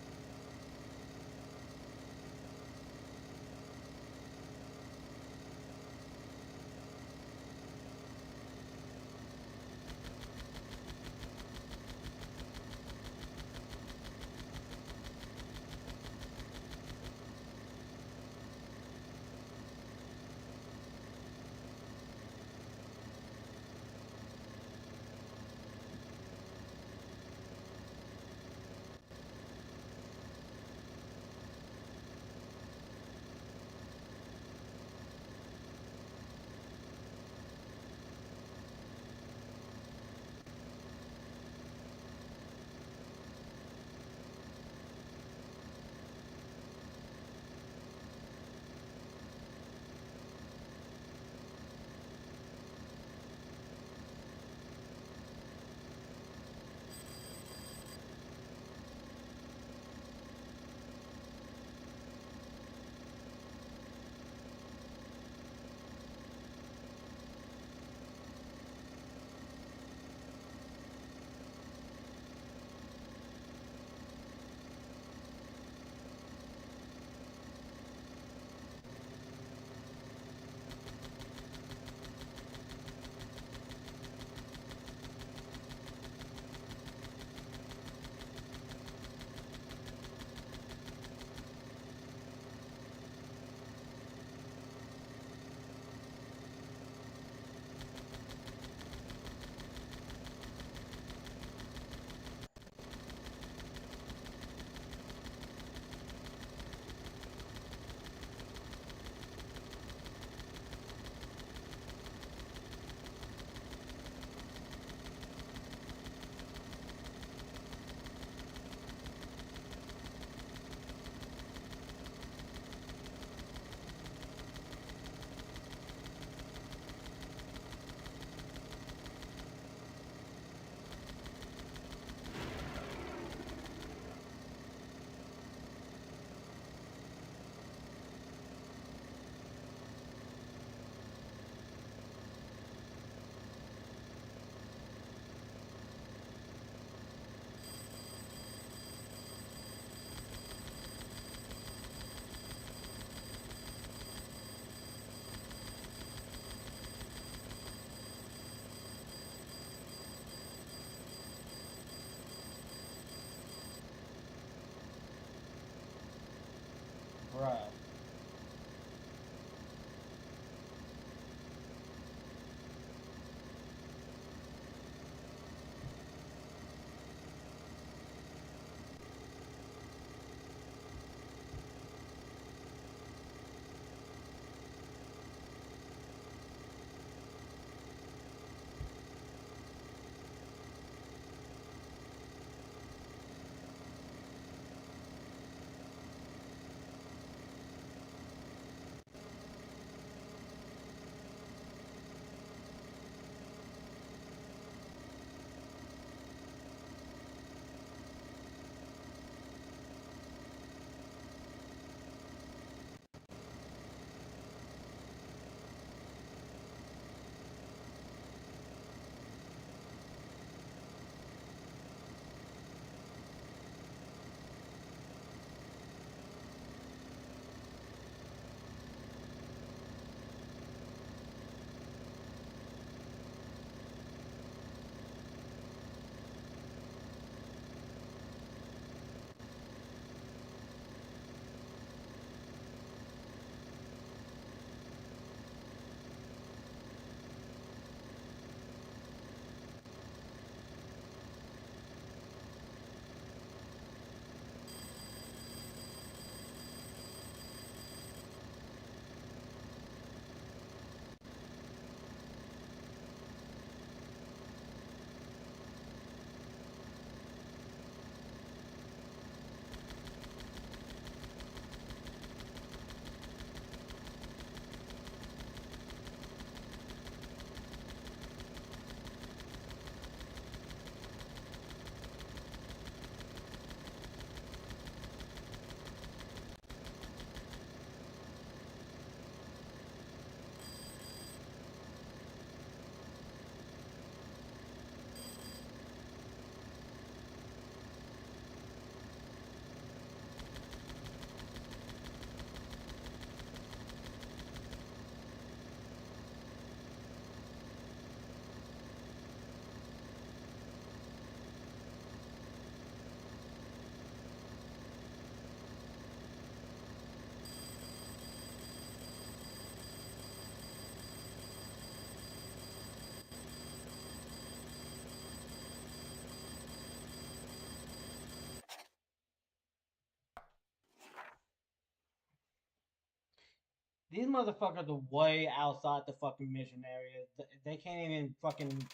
S1: These motherfuckers are way outside the fucking mission area. They can't even fucking.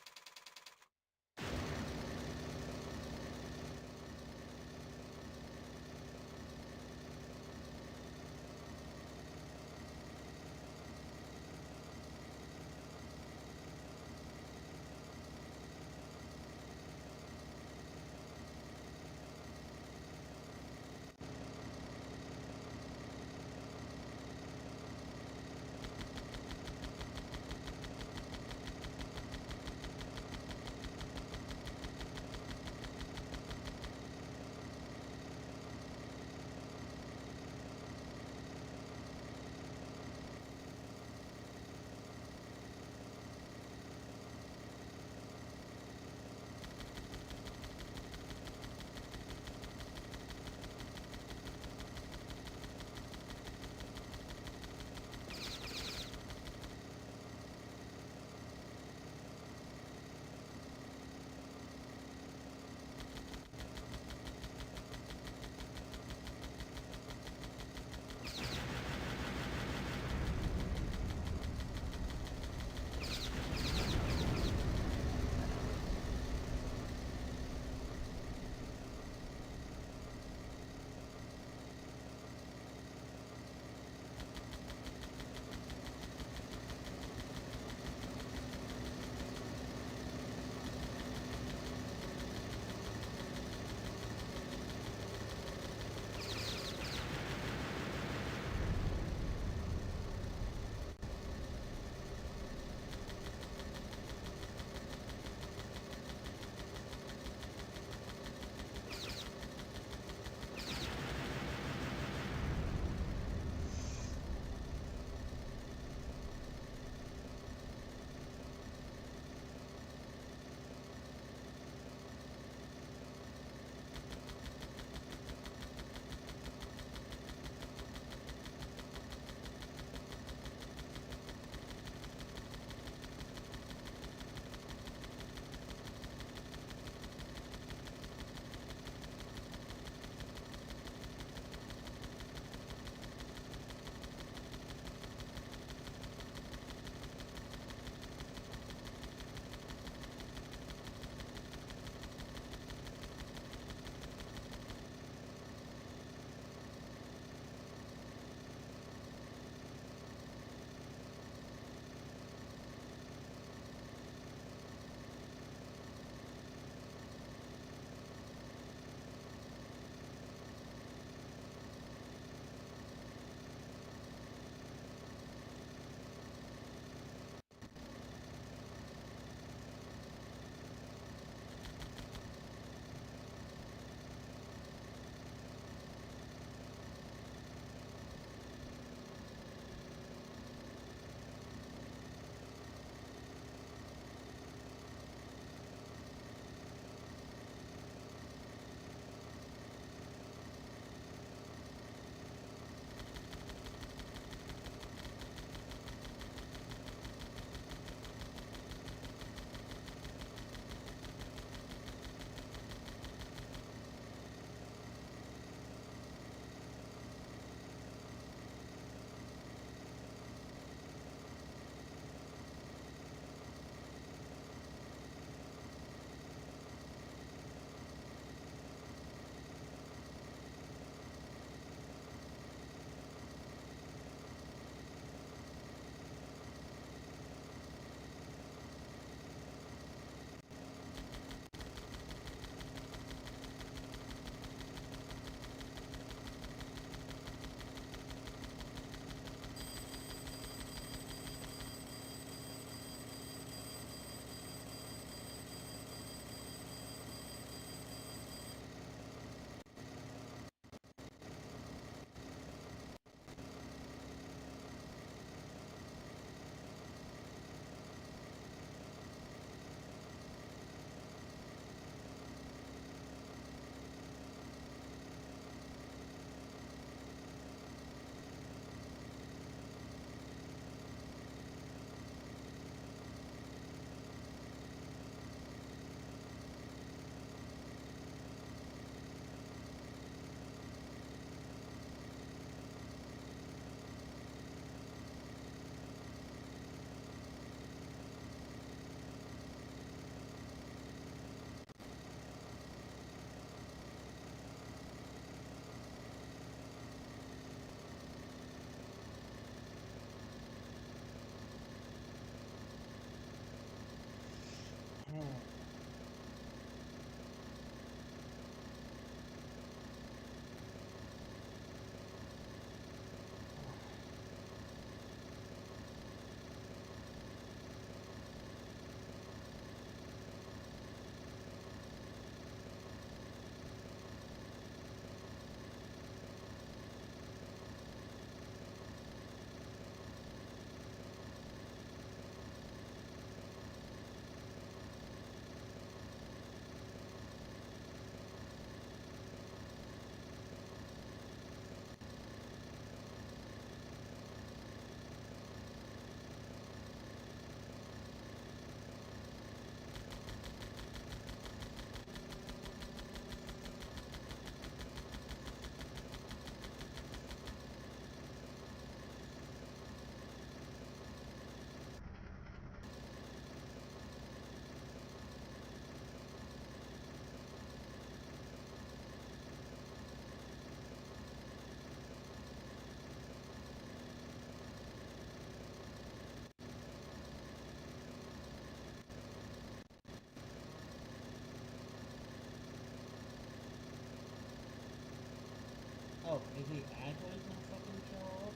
S1: Oh, is he actually gonna fucking show up?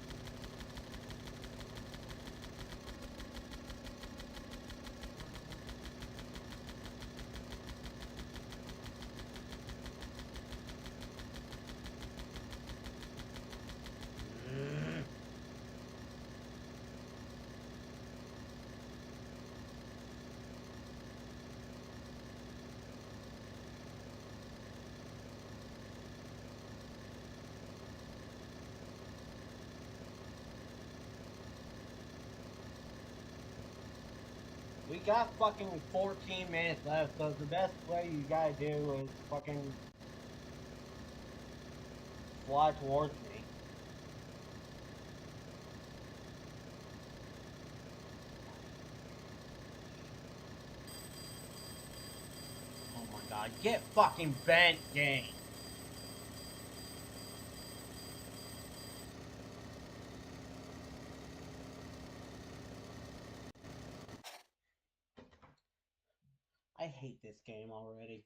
S1: We got fucking 14 minutes left, so the best way you gotta do is fucking fly towards me. Oh my god, get fucking bent, game! I hate this game already.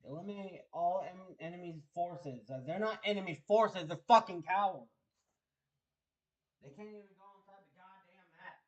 S1: Eliminate all enemy forces. They're not enemy forces, they're fucking cowards. They can't even go inside the goddamn map.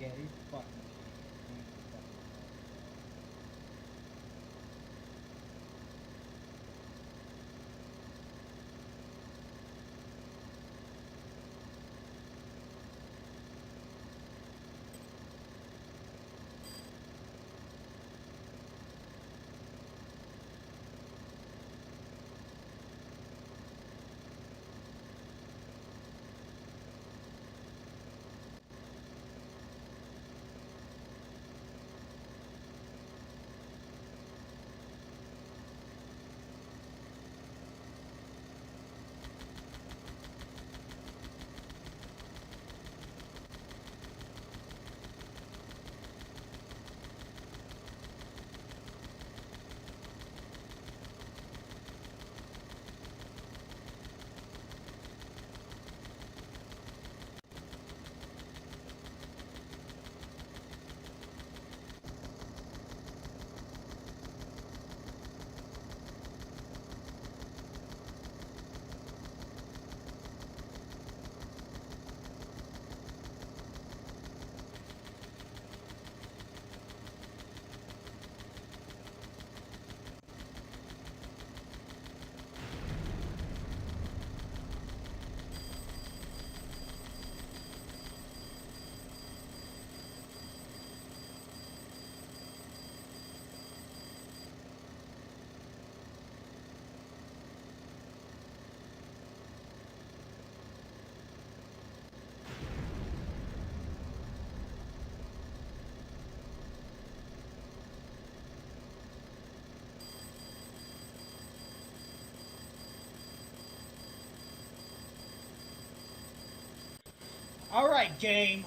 S1: Yeah, these fucking idiots can't even fucking show up. Alright, game.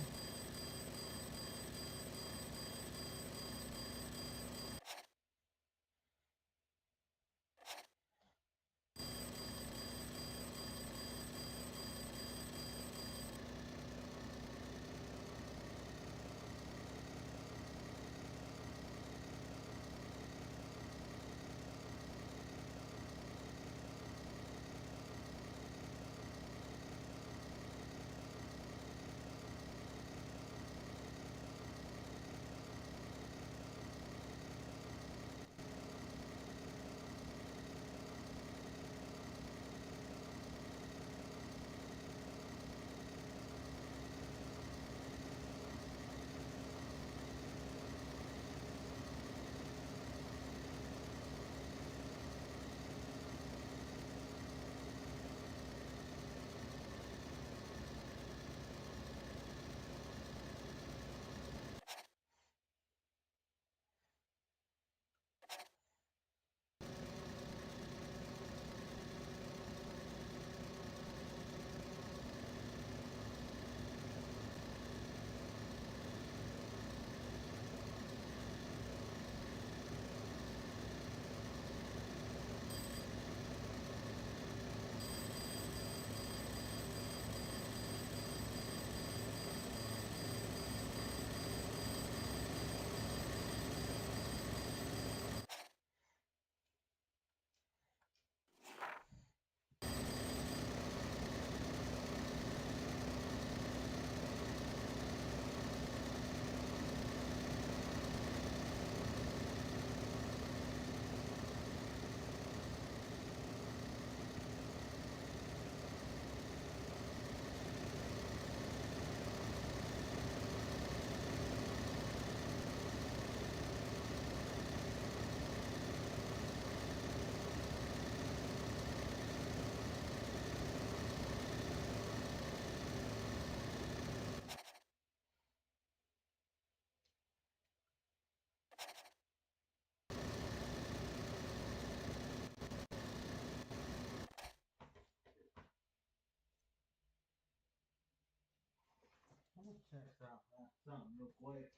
S1: Let me check out something real quick.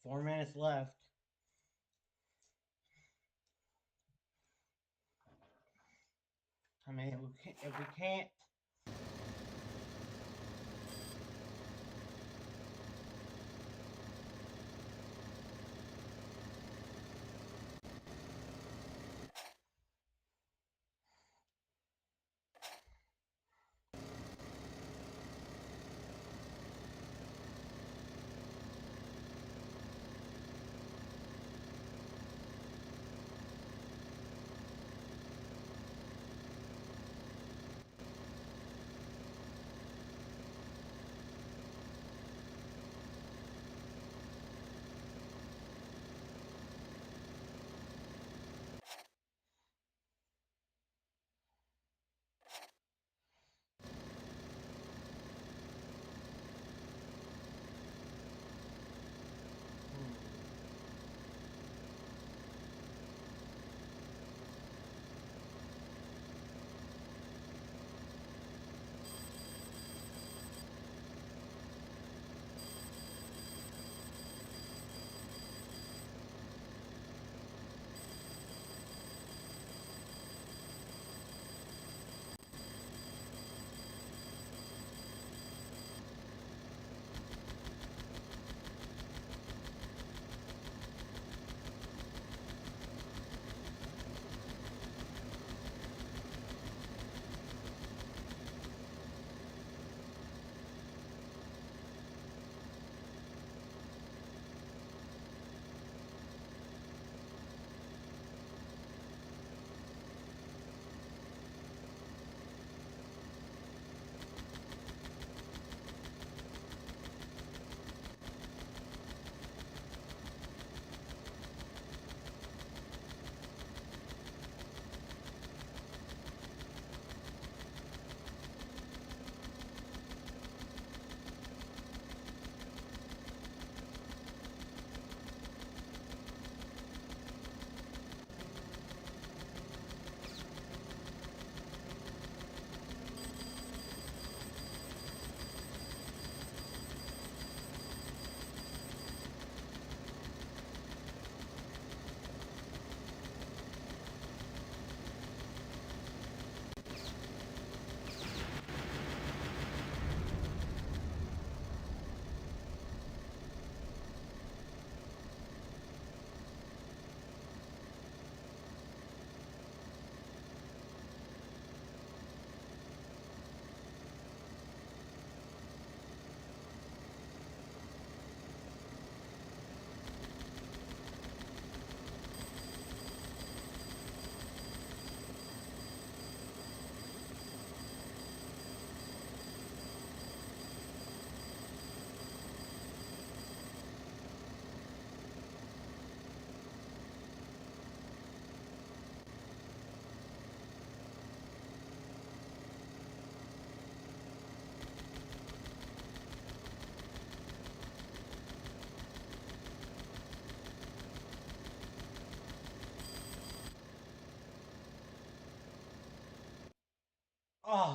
S1: Four minutes left. I mean, if we can't.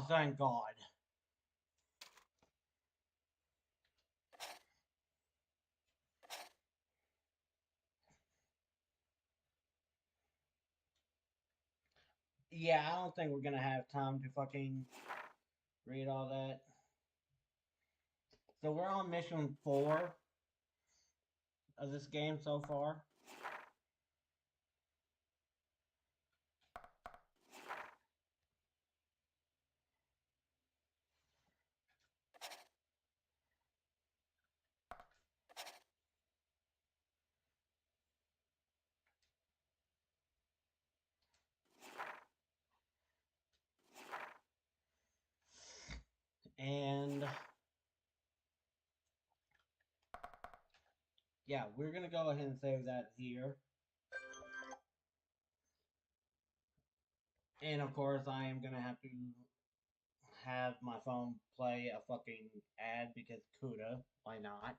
S1: thank God. Yeah, I don't think we're gonna have time to fucking read all that. So we're on mission 4 of this game so far. And yeah, we're gonna go ahead and save that here. And of course, I am gonna have my phone play a fucking ad because CUDA, why not?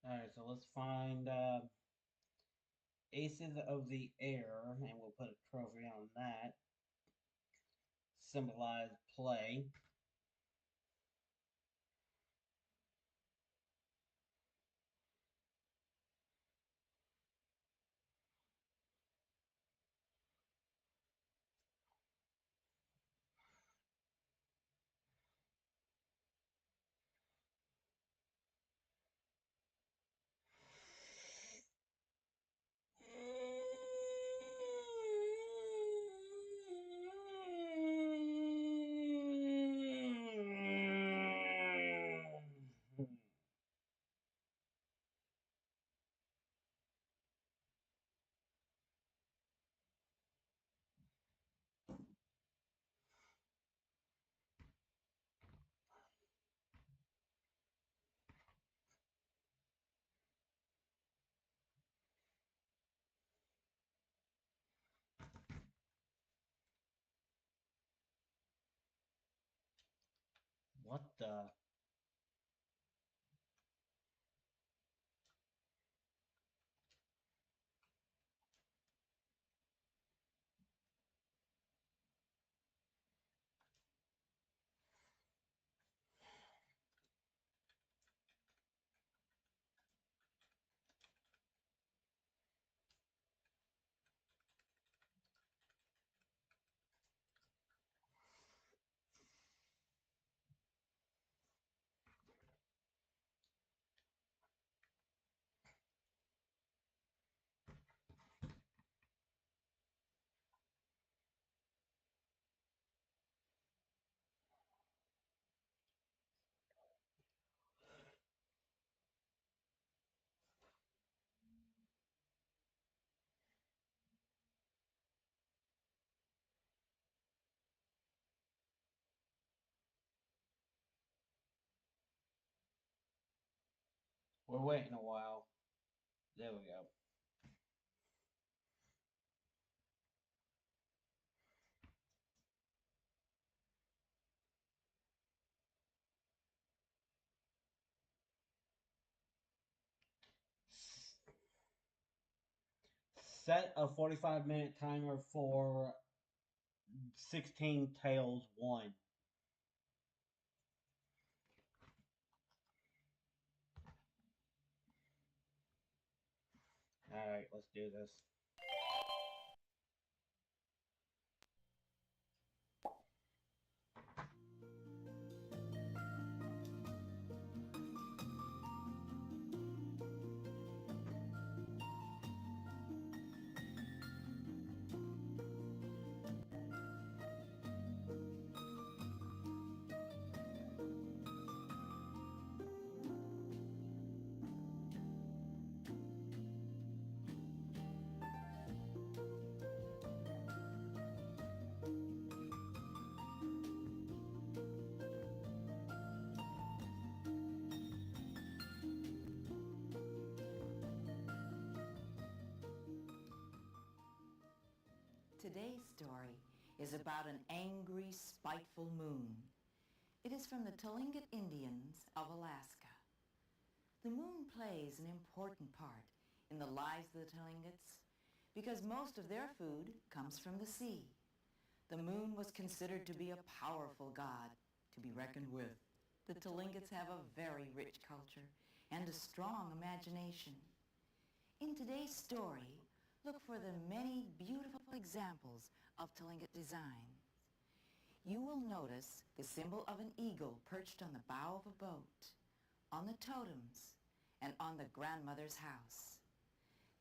S1: Alright, so let's find Aces of the Air, and we'll put a trophy on that. Symbolize play. What the? We're waiting a while. There we go. Set a 45-minute timer for 16 Tails 1. Alright, let's do this.
S11: Today's story is about an angry, spiteful moon. It is from the Tlingit Indians of Alaska. The moon plays an important part in the lives of the Tlingits because most of their food comes from the sea. The moon was considered to be a powerful god to be reckoned with. The Tlingits have a very rich culture and a strong imagination. In today's story, look for the many beautiful examples of Tlingit design. You will notice the symbol of an eagle perched on the bow of a boat, on the totems, and on the grandmother's house.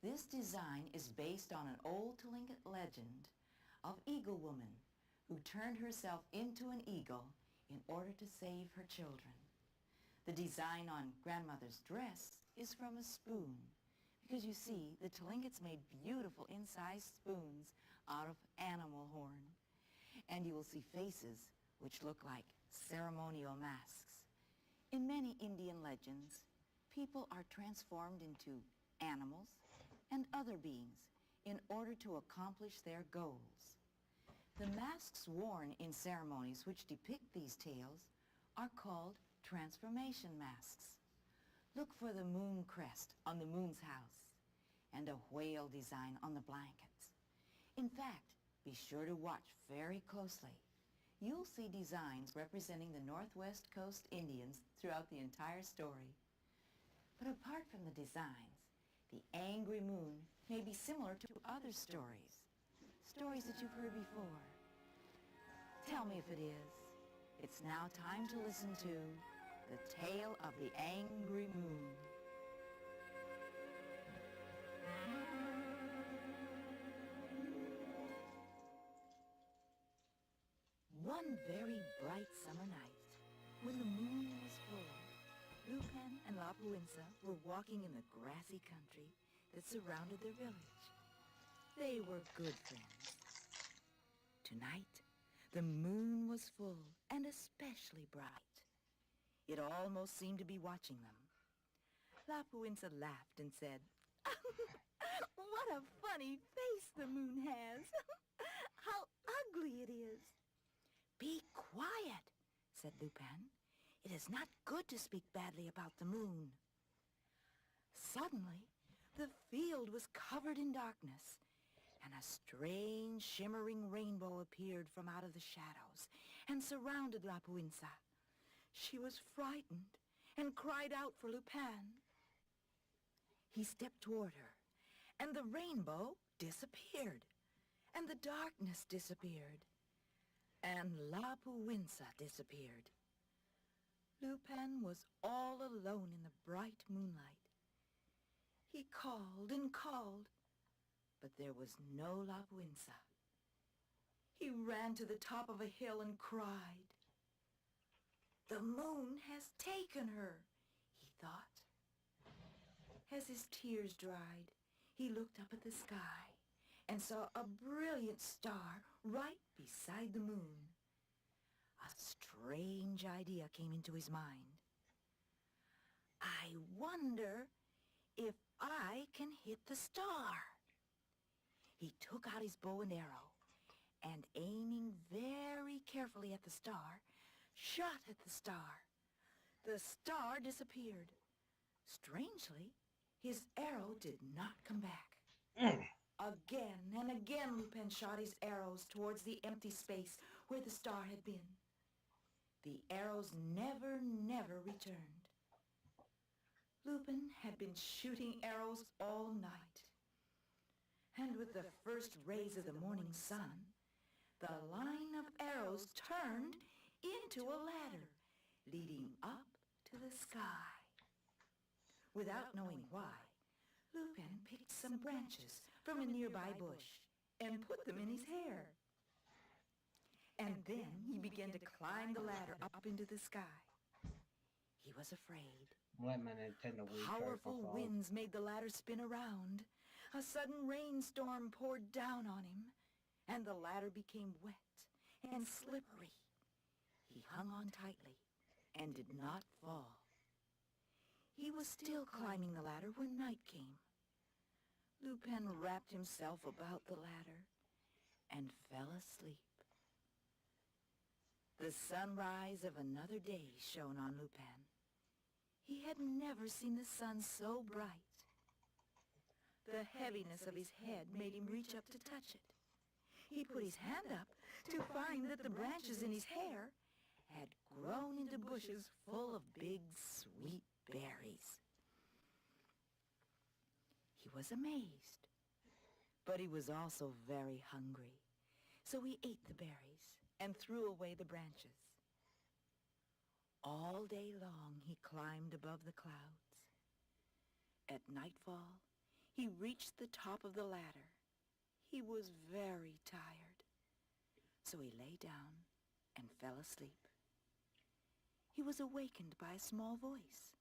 S11: This design is based on an old Tlingit legend of Eagle Woman who turned herself into an eagle in order to save her children. The design on grandmother's dress is from a spoon, because you see, the Tlingits made beautiful incised spoons out of animal horn. And you will see faces which look like ceremonial masks. In many Indian legends, people are transformed into animals and other beings in order to accomplish their goals. The masks worn in ceremonies which depict these tales are called transformation masks. Look for the moon crest on the moon's house and a whale design on the blankets. In fact, be sure to watch very closely. You'll see designs representing the Northwest Coast Indians throughout the entire story. But apart from the designs, the angry moon may be similar to other stories, stories that you've heard before. Tell me if it is. It's now time to listen to The Tale of the Angry Moon. One very bright summer night, when the moon was full, Lupin and Lapuinsa were walking in the grassy country that surrounded their village. They were good friends. Tonight, the moon was full and especially bright. It almost seemed to be watching them. Lapuinsa laughed and said, "What a funny face the moon has! How ugly it is!" "Be quiet," said Lupin. "It is not good to speak badly about the moon." Suddenly, the field was covered in darkness, and a strange shimmering rainbow appeared from out of the shadows and surrounded Lapuinsa. She was frightened and cried out for Lupin. He stepped toward her, and the rainbow disappeared, and the darkness disappeared, and Lapuinsa disappeared. Lupin was all alone in the bright moonlight. He called and called, but there was no Lapuinsa. He ran to the top of a hill and cried. "The moon has taken her," he thought. As his tears dried, he looked up at the sky and saw a brilliant star right beside the moon. A strange idea came into his mind. I wonder if I can hit the star. He took out his bow and arrow, and aiming very carefully at the star, shot at the star. The star disappeared. Strangely, his arrow did not come back. Again and again Lupin shot his arrows towards the empty space where the star had been. The arrows never returned. Lupin had been shooting arrows all night. And with the first rays of the morning sun, the line of arrows turned into a ladder leading up to the sky. Without knowing why, Lupin picked some branches from a nearby bush and put them in his hair. And then he began to climb the ladder up into the sky. He was afraid.
S1: Let my Nintendo Wii
S11: Powerful
S1: charge my phone.
S11: winds made the ladder spin around. A sudden rainstorm poured down on him, and the ladder became wet and slippery. He hung on tightly and did not fall. He was still climbing the ladder when night came. Lupin wrapped himself about the ladder and fell asleep. The sunrise of another day shone on Lupin. He had never seen the sun so bright. The heaviness of his head made him reach up to touch it. He put his hand up to find that the branches in his hair had grown into bushes full of big, sweet berries. He was amazed, but he was also very hungry, so he ate the berries and threw away the branches. All day long he climbed above the clouds. At nightfall, he reached the top of the ladder. He was very tired, so he lay down and fell asleep. He was awakened by a small voice.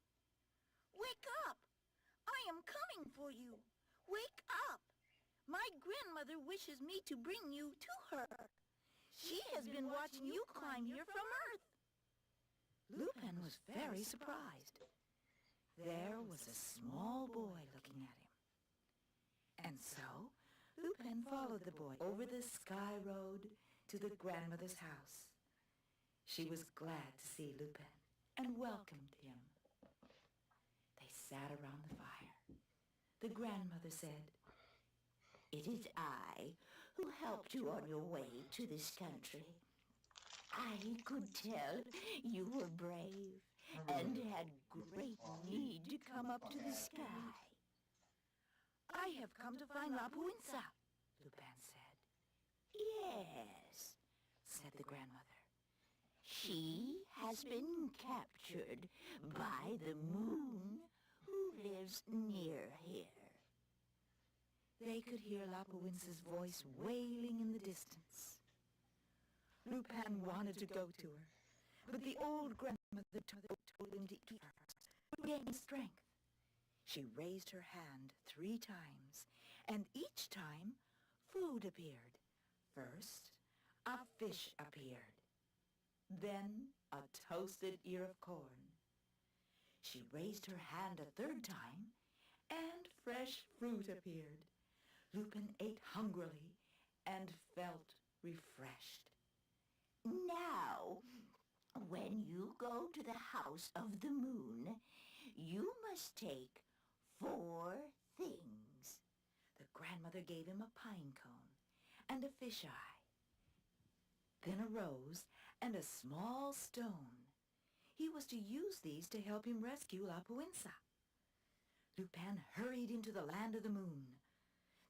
S12: "Wake up! I am coming for you! Wake up! My grandmother wishes me to bring you to her. She has been watching you climb here from Earth."
S11: Lupin was very surprised. There was a small boy looking at him. And so, Lupin followed the boy over the sky road to the grandmother's house. She was glad to see Lupin and welcomed him. They sat around the fire. The grandmother said,
S13: "It is I who helped you on your way to this country. I could tell you were brave and had great need to come up to the sky."
S11: "I have come to find Lapuinsa," Lupin said.
S13: "Yes," said the grandmother. "She has been captured by the moon, who lives near here."
S11: They could hear Lapuinsa's voice wailing in the distance. Lupin wanted to go to her, but the old grandmother told him to eat first, to gain strength. She raised her hand 3 times, and each time food appeared. First, a fish appeared. Then a toasted ear of corn. She raised her hand a 3rd time, and fresh fruit appeared. Lupin ate hungrily and felt refreshed.
S13: "Now, when you go to the house of the moon, you must take 4 things."
S11: The grandmother gave him a pine cone and a fish eye, then a rose and a small stone. He was to use these to help him rescue Lapuinsa. Lupin hurried into the land of the moon.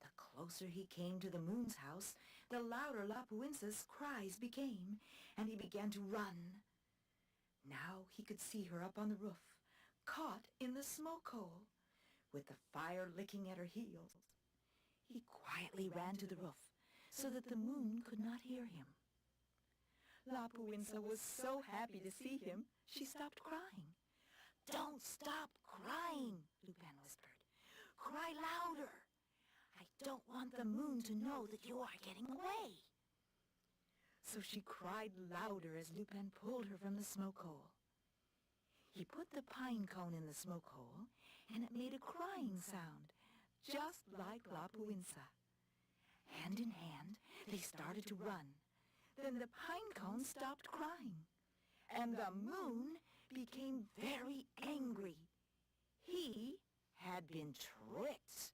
S11: The closer he came to the moon's house, the louder Lapuinsa's cries became, and he began to run. Now he could see her up on the roof, caught in the smoke hole, with the fire licking at her heels. He quietly ran to the roof so that the moon could not hear him. Lapuinsa was so happy to see him, she stopped crying.
S12: "Don't stop crying,"
S11: Lupin whispered.
S12: "Cry louder. I don't want the moon to know that you are getting away."
S11: So she cried louder as Lupin pulled her from the smoke hole. He put the pine cone in the smoke hole, and it made a crying sound, just like Lapuinsa. Hand in hand, they started to run. Then the pine cone stopped crying, and the moon became very angry. He had been tricked.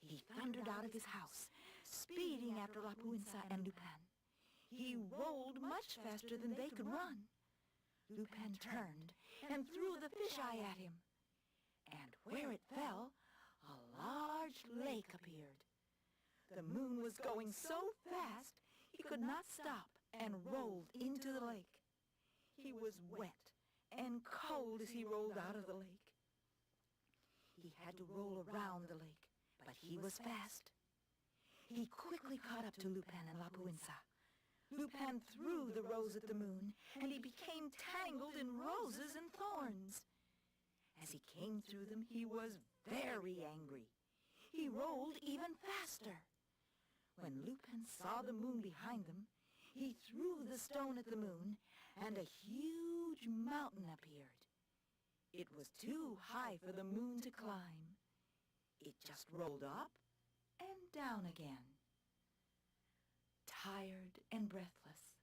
S11: He thundered out of his house, speeding after Lapuinsa and Lupin. He rolled much faster than they could run. Lupin turned and threw the fisheye at him. And where it fell, a large lake appeared. The moon was going so fast he could not stop and rolled into the lake. He was wet and cold as he rolled out of the lake. He had to roll around the lake, but he was fast. He quickly caught up to Lupin and Lapuinsa. Lupin threw the rose at the moon, and he became tangled in roses and thorns. As he came through them, he was very angry. He rolled even faster. When Lupin saw the moon behind them, he threw the stone at the moon, and a huge mountain appeared. It was too high for the moon to climb. It just rolled up and down again. Tired and breathless,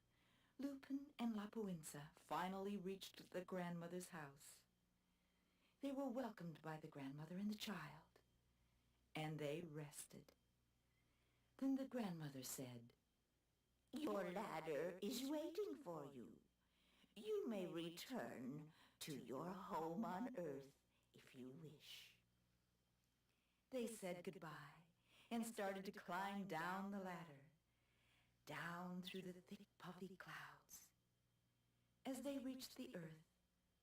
S11: Lupin and Lapuinsa finally reached the grandmother's house. They were welcomed by the grandmother and the child, and they rested. Then the grandmother said,
S13: "Your ladder is waiting for you. You may return to your home on Earth if you wish."
S11: They said goodbye and started to climb down the ladder, down through the thick puffy clouds. As they reached the earth,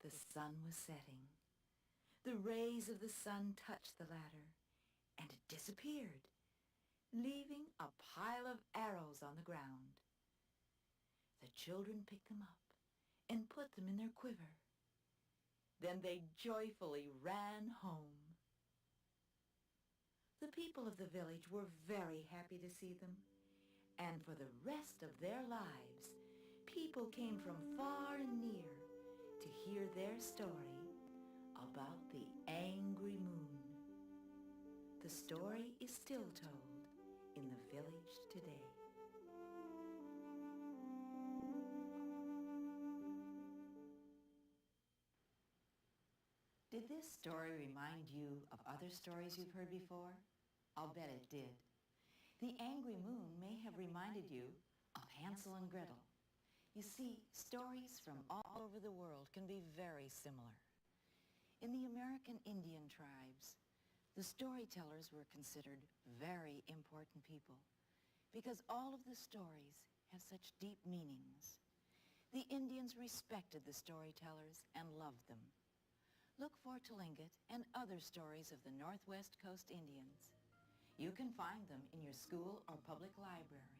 S11: the sun was setting. The rays of the sun touched the ladder, and it disappeared, leaving a pile of arrows on the ground. The children picked them up and put them in their quiver. Then they joyfully ran home. The people of the village were very happy to see them, and for the rest of their lives, people came from far and near to hear their story about the angry moon. The story is still told in the village today. Did this story remind you of other stories you've heard before? I'll bet it did. The angry moon may have reminded you of Hansel and Gretel. You see, stories from all over the world can be very similar. In the American Indian tribes, the storytellers were considered very important people because all of the stories have such deep meanings. The Indians respected the storytellers and loved them. Look for Tlingit and other stories of the Northwest Coast Indians. You can find them in your school or public library.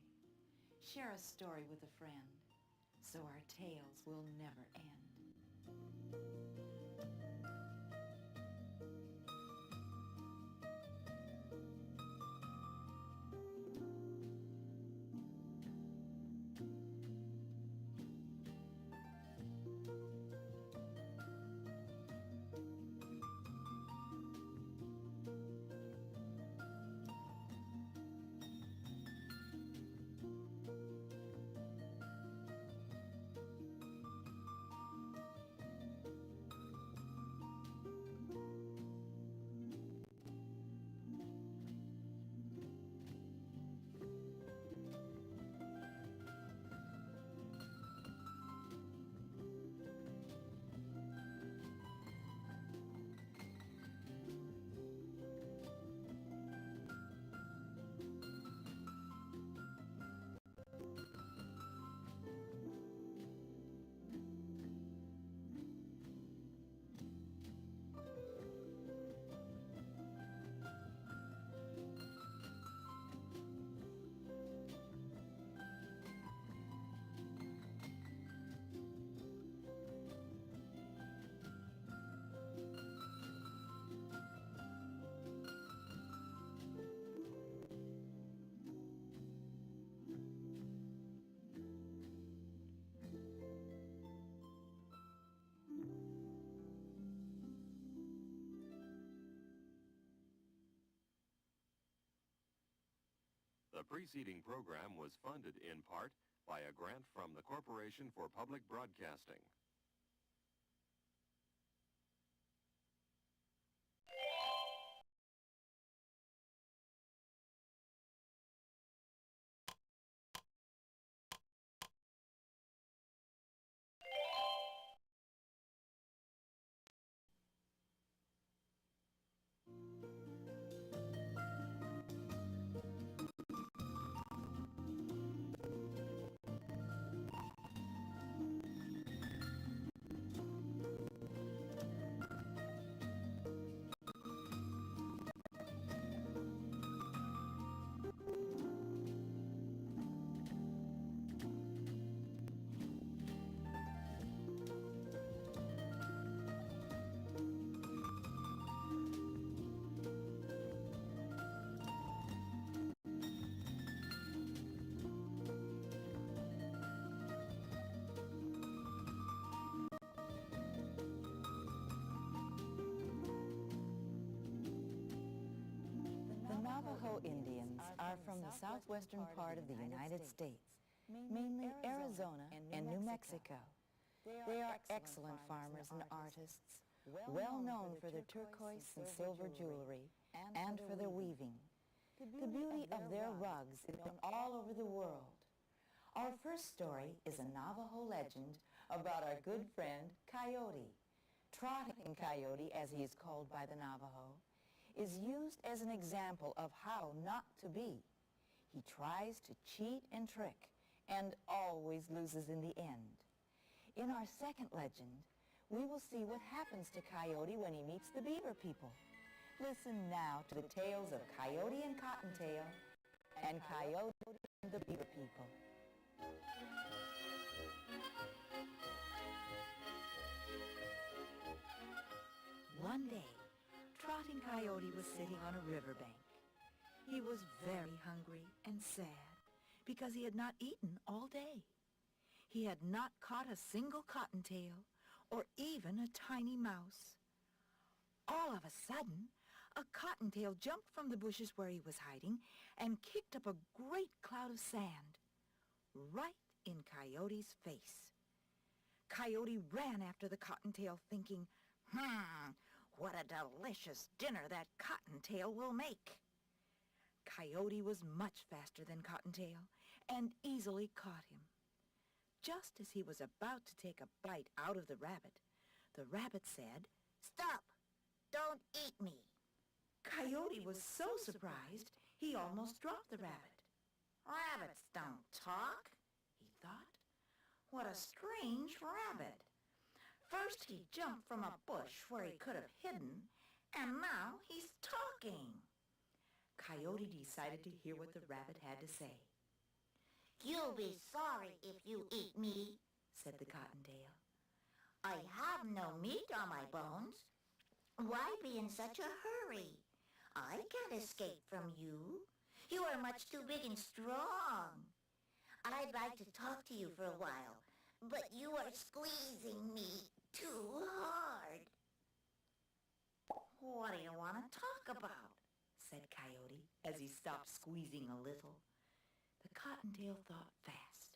S11: Share a story with a friend so our tales will never end.
S6: The preceding program was funded in part by a grant from the Corporation for Public Broadcasting.
S11: The Navajo Indians are from the southwestern part of the United States, mainly Arizona and New Mexico. They are excellent farmers and artists, well known for their turquoise and silver jewelry and for their weaving. The beauty of their rugs is known all over the world. Our first story is a Navajo legend about our good friend Coyote. Trotting Coyote, as he is called by the Navajo, is used as an example of how not to be. He tries to cheat and trick and always loses in the end. In our second legend, we will see what happens to Coyote when he meets the Beaver people. Listen now to the tales of Coyote and Cottontail and Coyote and the Beaver people. One day, Trotting Coyote was sitting on a riverbank. He was very hungry and sad because he had not eaten all day. He had not caught a single cottontail or even a tiny mouse. All of a sudden, a cottontail jumped from the bushes where he was hiding and kicked up a great cloud of sand right in Coyote's face. Coyote ran after the cottontail thinking, what a delicious dinner that Cottontail will make. Coyote was much faster than Cottontail and easily caught him. Just as he was about to take a bite out of the rabbit said, "Stop! Don't eat me!" Coyote was so surprised he almost dropped the rabbit. "Rabbits don't talk," he thought. What a strange rabbit. First he jumped from a bush where he could have hidden, and now he's talking. Coyote decided to hear what the rabbit had to say. "You'll be sorry if you eat me," said the Cottontail. "I have no meat on my bones. Why be in such a hurry? I can't escape from you. You are much too big and strong. I'd like to talk to you for a while, but you are squeezing me too hard." "What do you want to talk about?" said Coyote as he stopped squeezing a little. The Cottontail thought fast.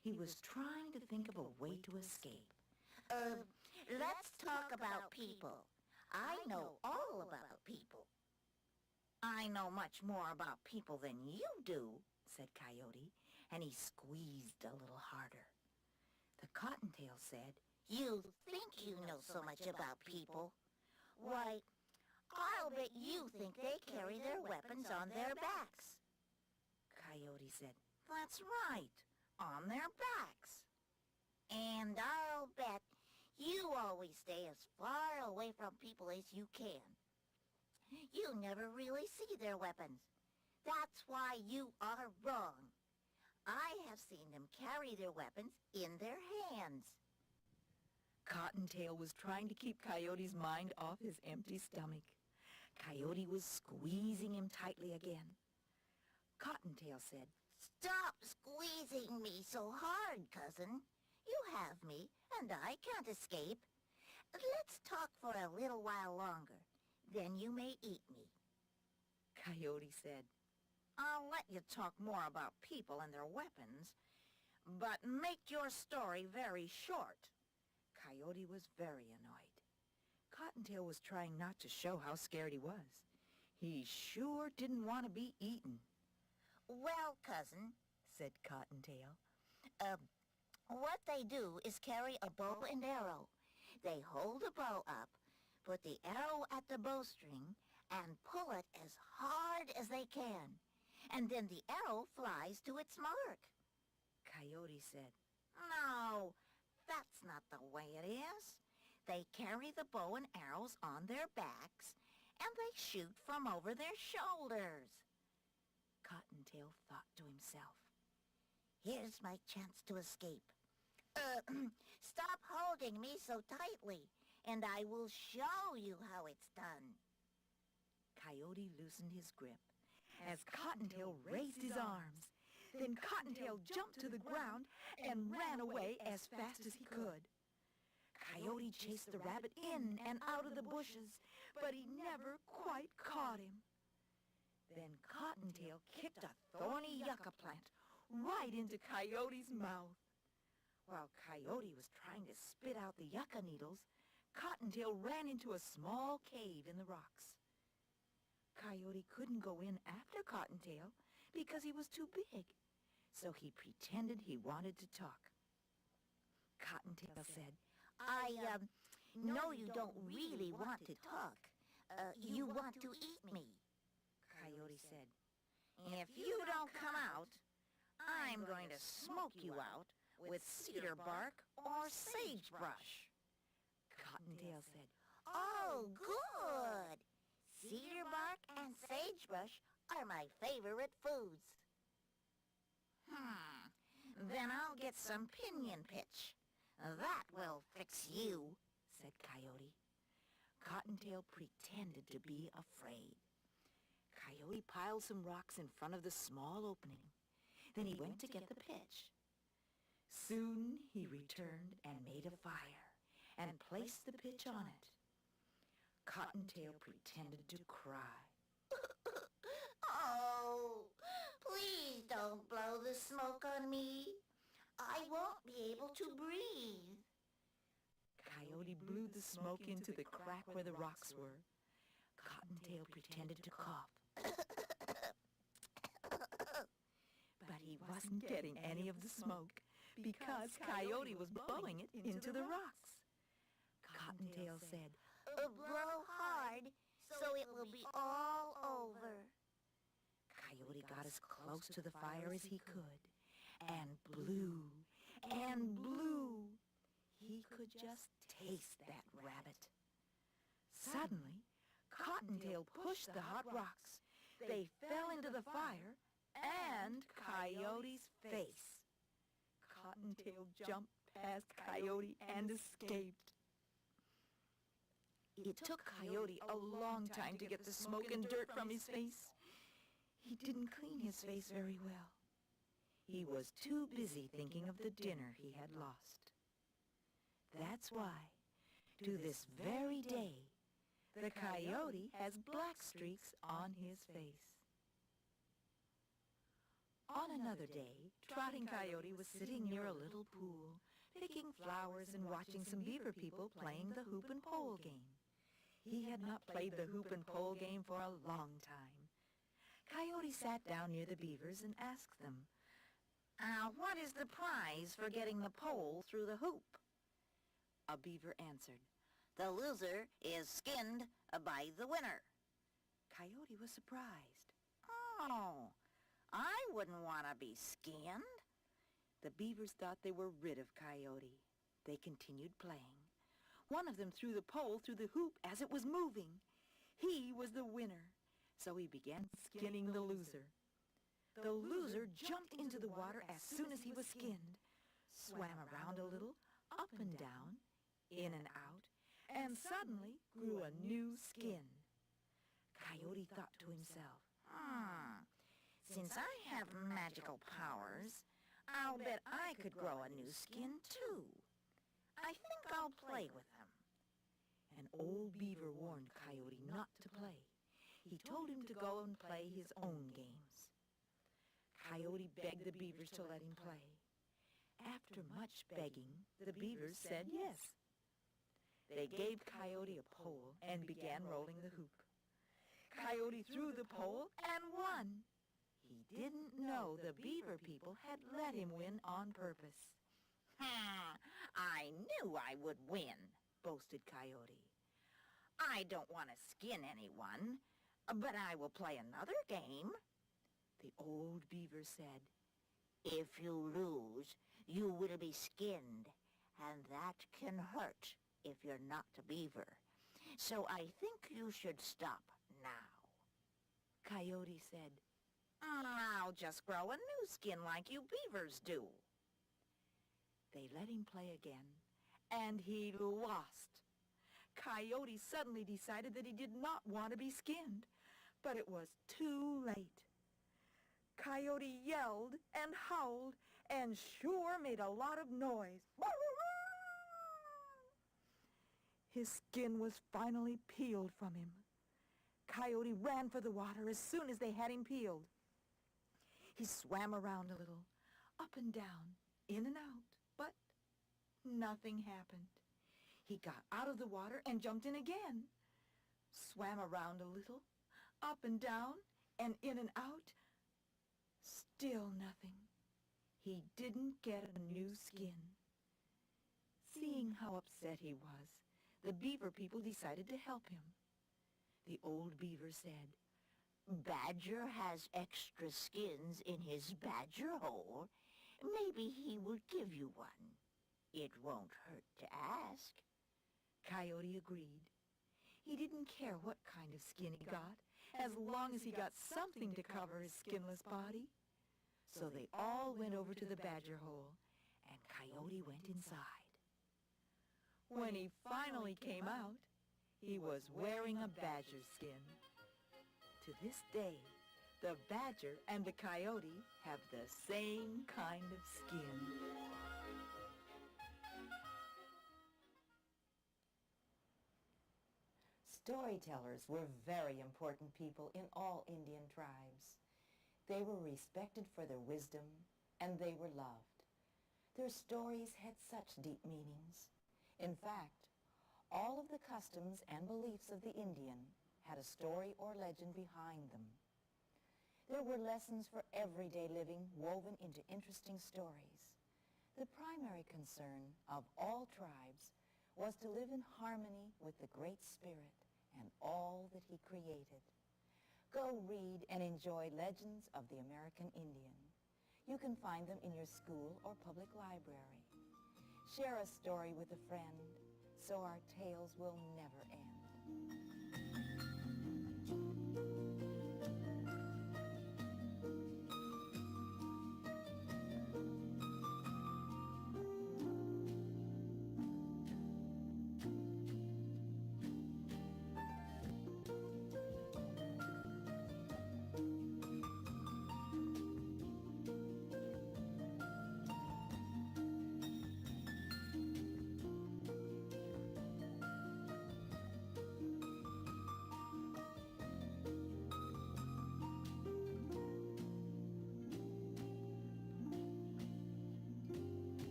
S11: He was trying to think of a way to escape. Let's talk about people. I know all about people." "I know much more about people than you do," said Coyote, and he squeezed a little harder. The Cottontail said, "You think you know so much about people? Why, I'll bet you think they carry their weapons on their backs." Coyote said, "That's right, on their backs." "And I'll bet you always stay as far away from people as you can. You never really see their weapons. That's why you are wrong. I have seen them carry their weapons in their hands." Cottontail was trying to keep Coyote's mind off his empty stomach. Coyote was squeezing him tightly again. Cottontail said, "Stop squeezing me so hard, cousin. You have me, and I can't escape. Let's talk for a little while longer. Then you may eat me." Coyote said,
S12: I'll let you talk more about people and their weapons, but make your story very short.
S11: Coyote was very annoyed. Cottontail was trying not to show how scared he was. He sure didn't want to be eaten.
S12: Well, cousin,
S11: said Cottontail,
S12: what they do is carry a bow and arrow. They hold the bow up, put the arrow at the bowstring, and pull it as hard as they can. And then the arrow flies to its mark.
S11: Coyote said,
S12: No, that's not the way it is. They carry the bow and arrows on their backs, and they shoot from over their shoulders.
S11: Cottontail thought to himself,
S12: Here's my chance to escape. Stop holding me so tightly, and I will show you how it's done.
S11: Coyote loosened his grip as Cottontail raised his arms. Then Cottontail jumped to the ground and ran away as fast as he could. Coyote chased the rabbit in and out of the bushes, but he never quite caught him. Then Cottontail kicked a thorny yucca plant right into Coyote's mouth. While Coyote was trying to spit out the yucca needles, Cottontail ran into a small cave in the rocks. Coyote couldn't go in after Cottontail because he was too big, so he pretended he wanted to talk. Cottontail said,
S12: I know you don't really want to talk. You want to eat me.
S11: Coyote said,
S12: If you don't come out, I'm going to smoke you out with cedar bark or sagebrush.
S11: Cottontail said,
S12: Oh, good! Cedar bark and sagebrush are my favorite foods. Then I'll get some pinyon pitch. That will fix you,
S11: said Coyote. Cottontail pretended to be afraid. Coyote piled some rocks in front of the small opening. Then he went to get the pitch. Soon he returned and made a fire and placed the pitch on it. Cottontail pretended to cry.
S12: Oh, please don't blow the smoke on me. I won't be able to breathe.
S11: Coyote blew the smoke into the crack where the rocks were. Cottontail pretended to cough. But he wasn't getting any of the smoke because Coyote was blowing it into the rocks. Cottontail said,
S12: Blow hard so it will be all over.
S11: Coyote got as close to the fire as he could and blew and blew. He could just taste that rabbit. Suddenly, Cottontail pushed the hot rocks. They fell into the fire and Coyote's face. Cottontail jumped past Coyote and escaped. It took Coyote a long time to get the smoke and dirt from his face. He didn't clean his face very well. He was too busy thinking of the dinner he had lost. That's why, to this very day, the coyote has black streaks on his face. On another day, Trotting Coyote was sitting near a little pool, picking flowers and watching some beaver people playing the hoop and pole game. He had not played the hoop and pole game for a long time. Coyote sat down near the beavers and asked them,
S12: What is the prize for getting the pole through the hoop?
S11: A beaver answered,
S12: The loser is skinned by the winner.
S11: Coyote was surprised.
S12: Oh, I wouldn't want to be skinned.
S11: The beavers thought they were rid of Coyote. They continued playing. One of them threw the pole through the hoop as it was moving. He was the winner, so he began skinning the loser. The loser jumped into the water as soon as he was skinned, swam around a little, up and down, in and out, and suddenly grew a new skin. Coyote thought to himself,
S12: Since I have magical powers, I'll bet I could grow a new skin too. I think I'll play with them.
S11: An old beaver warned Coyote not to play. He told him to go and play his own games. Coyote begged the beavers to let him play. After much begging, the beavers said yes. They gave Coyote a pole and began rolling the hoop. Coyote threw the pole and won. He didn't know the beaver people had let him win on purpose.
S13: I knew I would win,
S11: boasted Coyote.
S13: I don't want to skin anyone, but I will play another game.
S11: The old beaver said,
S13: If you lose, you will be skinned, and that can hurt if you're not a beaver. So I think you should stop now.
S11: Coyote said,
S13: I'll just grow a new skin like you beavers do.
S11: They let him play again, and he lost. Coyote suddenly decided that he did not want to be skinned, but it was too late. Coyote yelled and howled and sure made a lot of noise. His skin was finally peeled from him. Coyote ran for the water as soon as they had him peeled. He swam around a little, up and down, in and out, but nothing happened. He got out of the water and jumped in again, swam around a little, up and down, and in and out. Still nothing. He didn't get a new skin. Seeing how upset he was, the beaver people decided to help him. The old beaver said,
S13: Badger has extra skins in his badger hole. Maybe he will give you one. It won't hurt to ask.
S11: Coyote agreed. He didn't care what kind of skin he got, as long as he got something to cover his skinless body. So they all went over to the badger hole, and Coyote went inside. When he finally came out, he was wearing a badger skin. To this day, the badger and the coyote have the same kind of skin. Storytellers were very important people in all Indian tribes. They were respected for their wisdom, and they were loved. Their stories had such deep meanings. In fact, all of the customs and beliefs of the Indian had a story or legend behind them. There were lessons for everyday living woven into interesting stories. The primary concern of all tribes was to live in harmony with the Great Spirit and all that he created. Go read and enjoy Legends of the American Indian. You can find them in your school or public library. Share a story with a friend so our tales will never end.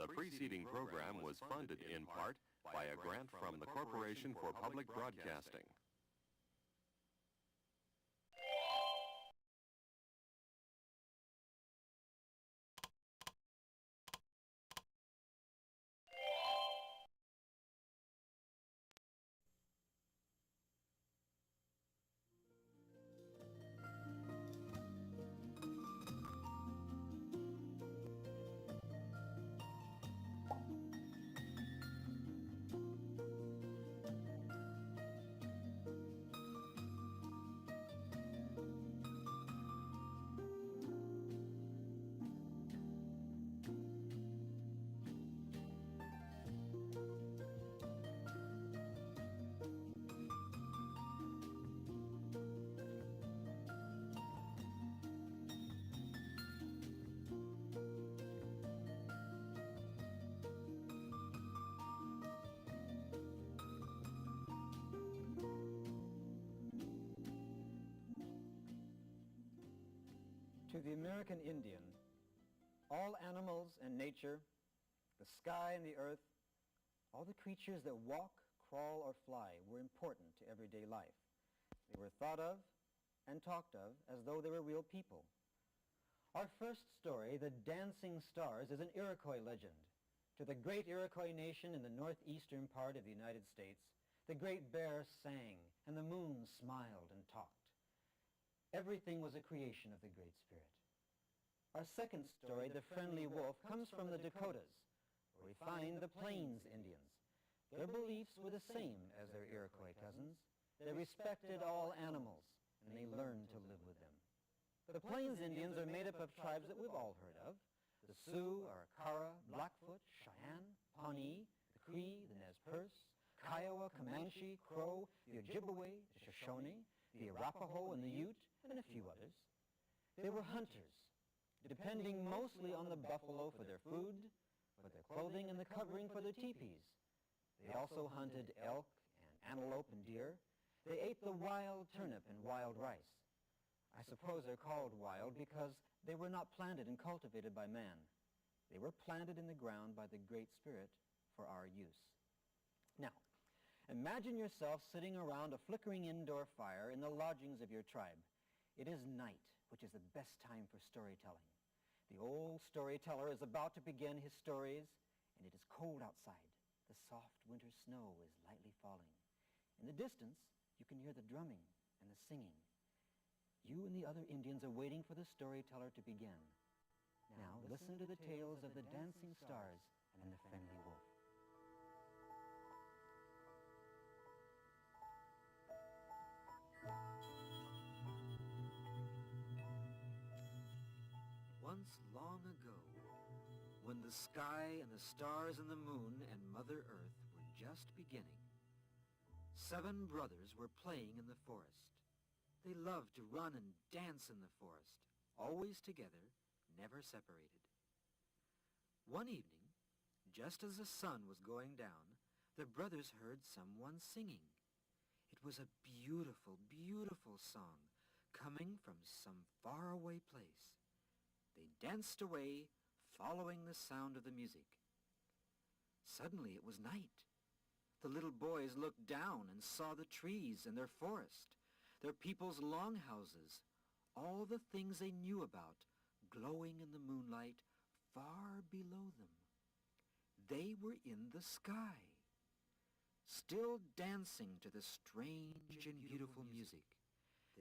S6: The preceding program was funded in part by a grant from the Corporation for Public Broadcasting.
S14: the American Indian, all animals and nature, the sky and the earth, all the creatures that walk, crawl, or fly were important to everyday life. They were thought of and talked of as though they were real people. Our first story, The Dancing Stars, is an Iroquois legend. To the great Iroquois nation in the northeastern part of the United States, the Great Bear sang, and the moon smiled and talked. Everything was a creation of the Great Spirit. Our second story, The Friendly Wolf, comes from the Dakotas, where we find the Plains Indians. Their beliefs were the same as their Iroquois cousins. They respected all animals, and they learned to live with them. The Plains Indians are made up of tribes that we've all heard of. The Sioux, Arikara, Blackfoot, Cheyenne, Pawnee, the Cree, the Nez Perce, Kiowa, Comanche, Crow, the Ojibwe, the Shoshone, the Arapaho, and the Ute, and a few others. They were hunters, depending mostly on the buffalo for their food, for their clothing, and the covering for their teepees. They also hunted elk and antelope and deer. They ate the wild turnip and wild rice. I suppose they're called wild because they were not planted and cultivated by man. They were planted in the ground by the Great Spirit for our use. Now, imagine yourself sitting around a flickering indoor fire in the lodgings of your tribe. It is night, which is the best time for storytelling. The old storyteller is about to begin his stories, and it is cold outside. The soft winter snow is lightly falling. In the distance, you can hear the drumming and the singing. You and the other Indians are waiting for the storyteller to begin. Now listen to the tales of the Dancing Stars and the Friendly Wolf.
S5: Once long ago, when the sky and the stars and the moon and Mother Earth were just beginning, 7 brothers were playing in the forest. They loved to run and dance in the forest, always together, never separated. One evening, just as the sun was going down, the brothers heard someone singing. It was a beautiful, beautiful song coming from some faraway place. They danced away, following the sound of the music. Suddenly it was night. The little boys looked down and saw the trees and their forest, their people's longhouses, all the things they knew about, glowing in the moonlight far below them. They were in the sky, still dancing to the strange and beautiful music.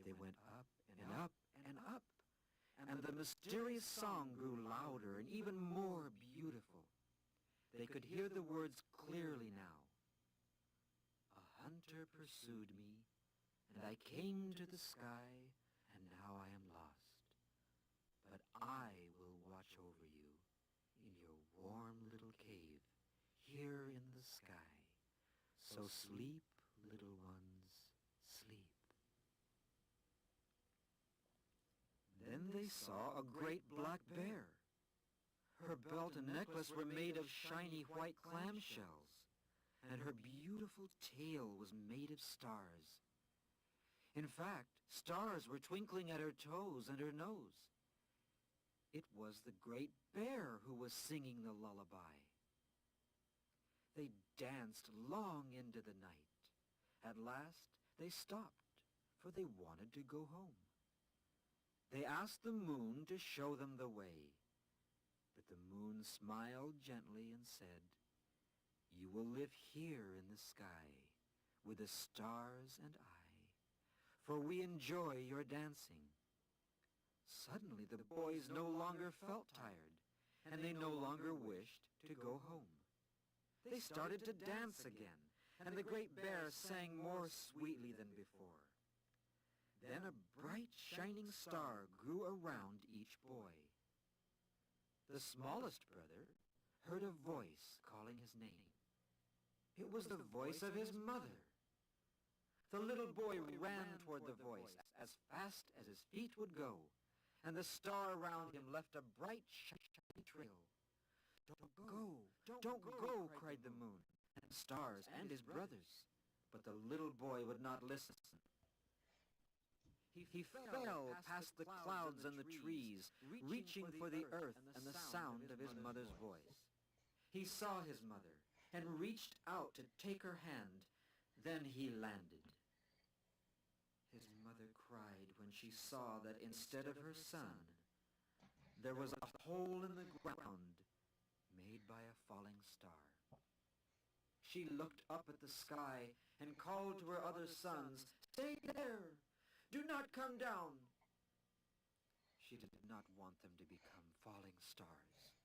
S5: They went up and up and up, and the mysterious song grew louder and even more beautiful. They could hear the words clearly now. A hunter pursued me, and I came to the sky, and now I am lost. But I will watch over you in your warm little cave here in the sky. So sleep, little ones, sleep. Then they saw a great black bear. Her belt and necklace were made of shiny white clamshells, and her beautiful tail was made of stars. In fact, stars were twinkling at her toes and her nose. It was the great bear who was singing the lullaby. They danced long into the night. At last, they stopped, for they wanted to go home. They asked the moon to show them the way, but the moon smiled gently and said, "You will live here in the sky with the stars and I, for we enjoy your dancing." Suddenly the boys no longer felt tired, and they no longer wished to go home. They started to dance again, and the great bear sang more sweetly than before. Then a bright shining star grew around each boy. The smallest brother heard a voice calling his name. It was the voice of his mother. The little boy ran toward the voice as fast as his feet would go, and the star around him left a bright, shiny trail. Don't go, cried the moon, and the stars and his brothers. But the little boy would not listen.
S15: He fell past the clouds and the trees, reaching for the earth and the sound of his mother's voice. He saw his mother and reached out to take her hand. Then he landed. His mother cried when she saw that instead of her son, there was a hole in the ground made by a falling star. She looked up at the sky and called to her other sons, "Stay there! Do not come down!" She did not want them to become falling stars.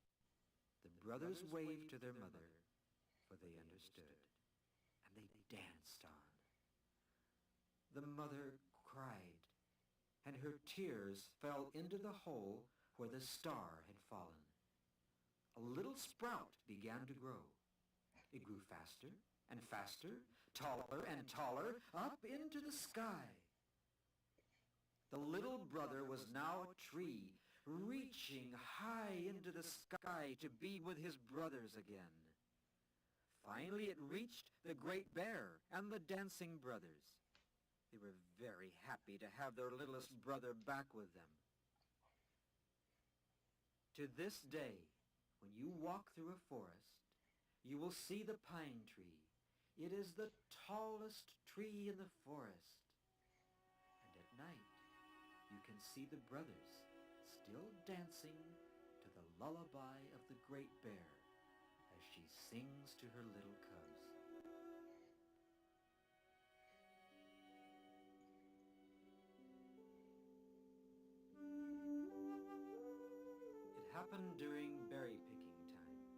S15: The brothers waved to their mother, for they understood, and they danced on. The mother cried, and her tears fell into the hole where the star had fallen. A little sprout began to grow. It grew faster and faster, taller and taller, up into the sky. The little brother was now a tree, reaching high into the sky to be with his brothers again. Finally it reached the great bear and the dancing brothers. They were very happy to have their littlest brother back with them. To this day, when you walk through a forest, you will see the pine tree. It is the tallest tree in the forest. And at night, you can see the brothers still dancing to the lullaby of the great bear as she sings to her little cubs. It happened during berry picking time.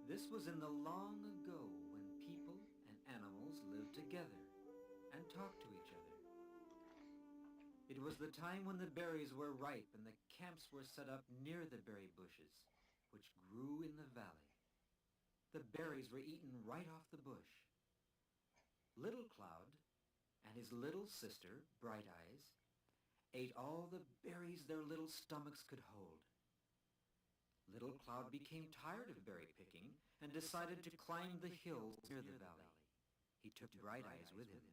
S15: This was in the long ago when people and animals lived together and talked to each other. It was the time when the berries were ripe and the camps were set up near the berry bushes, which grew in the valley. The berries were eaten right off the bush. Little Cloud and his little sister, Bright Eyes, ate all the berries their little stomachs could hold. Little Cloud became tired of berry picking and decided to climb the hills near the valley. He took Bright Eyes with him.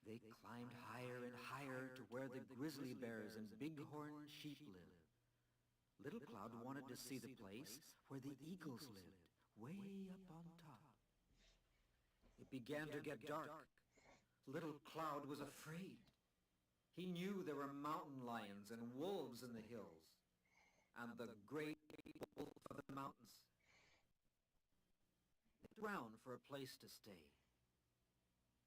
S15: They climbed higher and higher to where the grizzly bears and bighorn sheep lived. Little Cloud wanted to see the place where the eagles lived, way up on top. It began to get dark. Little Cloud was afraid. He knew there were mountain lions and wolves in the hills, and the great wolf of the mountains. They looked around for a place to stay.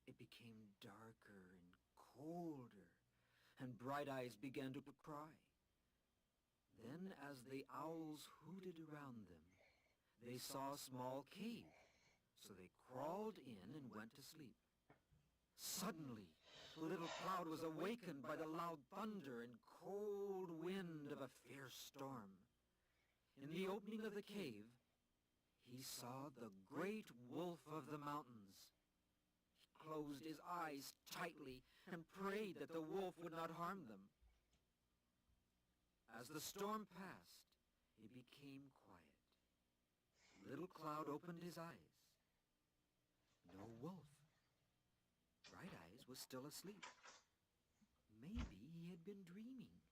S15: It became darker and colder, and Bright Eyes began to cry. Then, as the owls hooted around them, they saw a small cave, so they crawled in and went to sleep. Suddenly, Little Cloud was awakened by the loud thunder and cold wind of a fierce storm. In the opening of the cave, he saw the great wolf of the mountains. Closed his eyes tightly and prayed that the wolf would not harm them. As the storm passed, it became quiet. Little Cloud opened his eyes. No wolf. Bright Eyes was still asleep. Maybe he had been dreaming.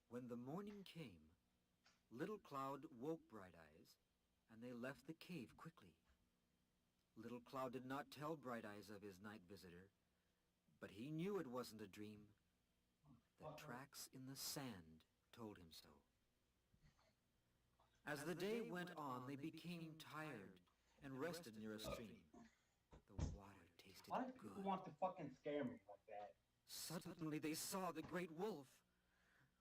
S15: When the morning came, Little Cloud woke Bright Eyes, and they left the cave quickly. Little Cloud did not tell Bright Eyes of his night visitor, but he knew it wasn't a dream. The tracks in the sand told him so. As the day went on, they became tired and rested near a stream. The water tasted
S1: Why do
S15: good.
S1: people want to fucking scare me like that?
S15: Suddenly they saw the great wolf.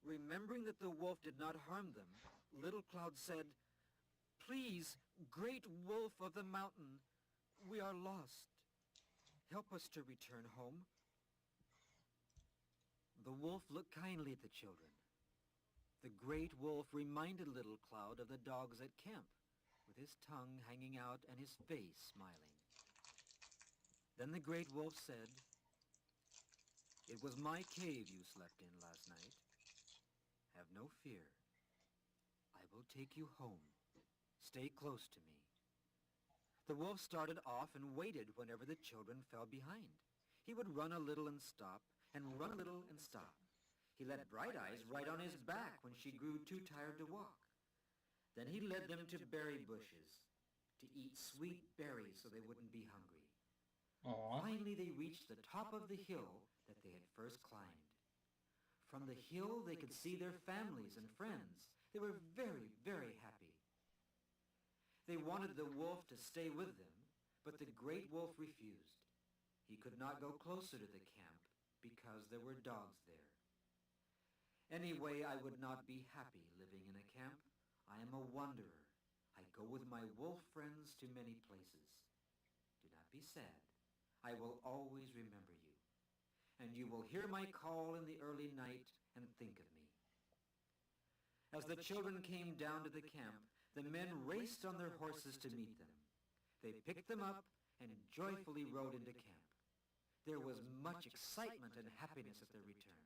S15: Remembering that the wolf did not harm them, Little Cloud said, "Please, great wolf of the mountain, we are lost. Help us to return home." The wolf looked kindly at the children. The great wolf reminded Little Cloud of the dogs at camp, with his tongue hanging out and his face smiling. Then the great wolf said, "It was my cave you slept in last night. Have no fear. I will take you home. Stay close to me." The wolf started off and waited whenever the children fell behind. He would run a little and stop, and run a little and stop. He let Bright Eyes ride on his back when she grew too tired to walk. Then he led them to berry bushes to eat sweet berries so they wouldn't be hungry.
S1: Aww.
S15: Finally, they reached the top of the hill that they had first climbed. From the hill, they could see their families and friends. They were very, very happy. They wanted the wolf to stay with them, but the great wolf refused. He could not go closer to the camp because there were dogs there. Anyway, I would not be happy living in a camp. I am a wanderer. I go with my wolf friends to many places. Do not be sad. I will always remember you. And you will hear my call in the early night and think of me. As the children came down to the camp, the men raced on their horses to meet them. They picked them up and joyfully rode into camp. There was much excitement and happiness at their return.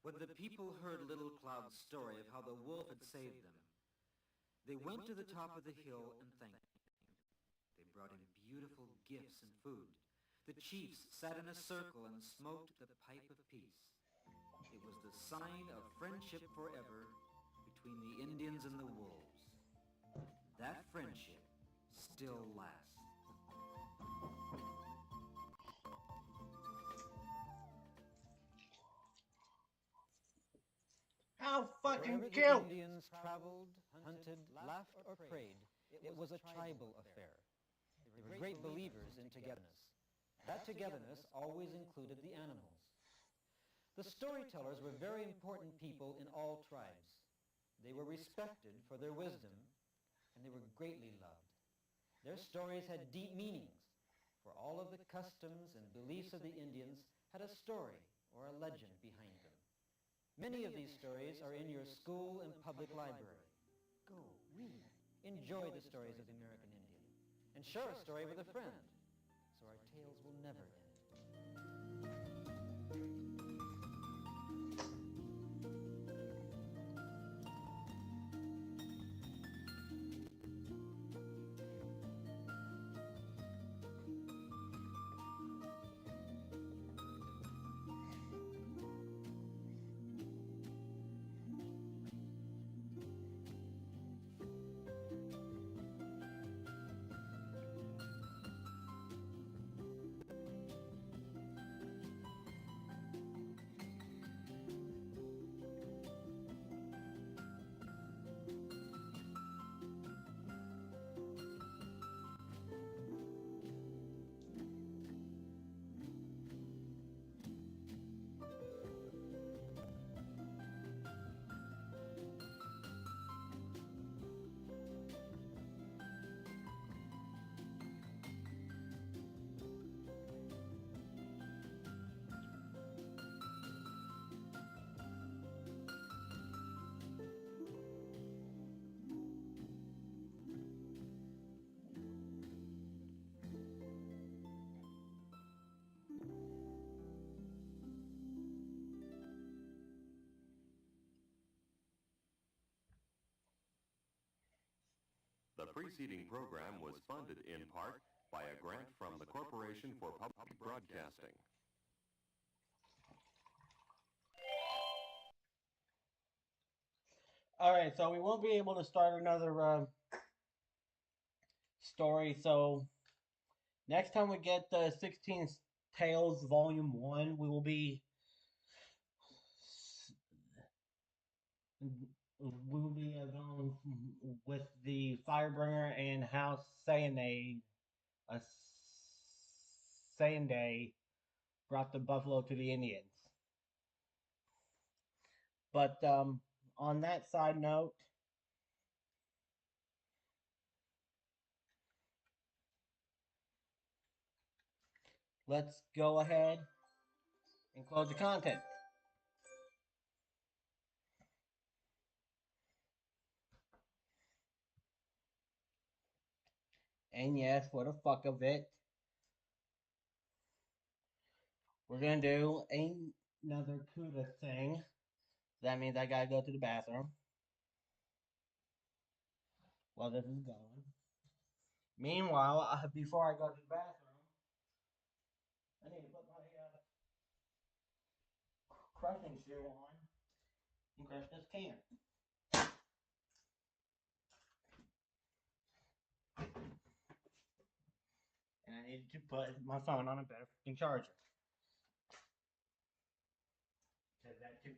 S15: When the people heard Little Cloud's story of how the wolf had saved them, they went to the top of the hill and thanked him. They brought him beautiful gifts and food. The chiefs sat in a circle and smoked the pipe of peace. It was the sign of friendship forever between the Indians and the wolves. That friendship still lasts.
S1: How fucking
S14: Wherever the
S1: cute!
S14: Indians traveled, hunted, laughed, or prayed, it was a tribal affair. They were great believers in togetherness. That togetherness always included the animals. The storytellers were very important people in all tribes. They were respected for their wisdom, and they were greatly loved. Their stories had deep meanings, for all of the customs and beliefs of the Indians had a story or a legend behind them. Many of these stories are in your school and public library. Go, read, enjoy the stories of the American Indian, and share a story with a friend, so our tales will never end.
S6: The preceding program was funded in part by a grant from the Corporation for Public Broadcasting.
S1: Alright, so we won't be able to start another story, so next time we get the 16 Tales Volume 1, we will be going with the Firebringer and how Sayande brought the buffalo to the Indians. But on that side note, let's go ahead and close the content. And yes, for the fuck of it, we're gonna do another CUDA thing. That means I gotta go to the bathroom while this is going. Meanwhile, before I go to the bathroom, I need to put my crushing shoe on and crush this can. And I needed to put my phone on a better freaking charger. Says that 2%.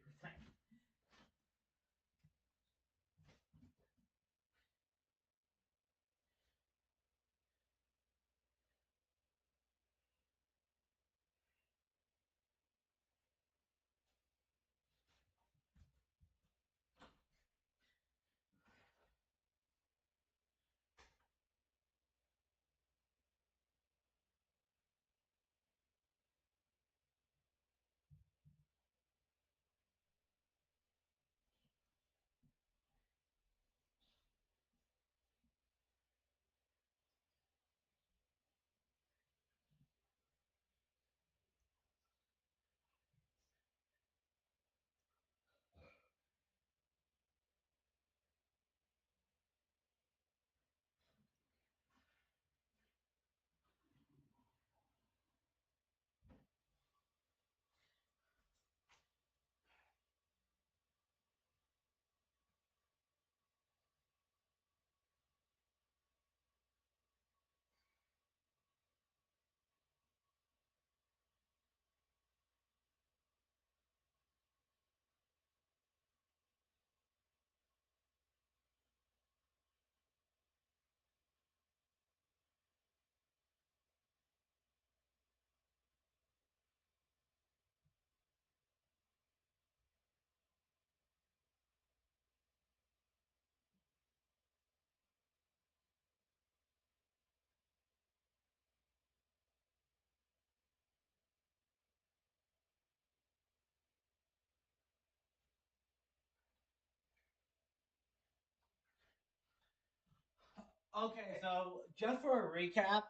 S1: Okay, so just for a recap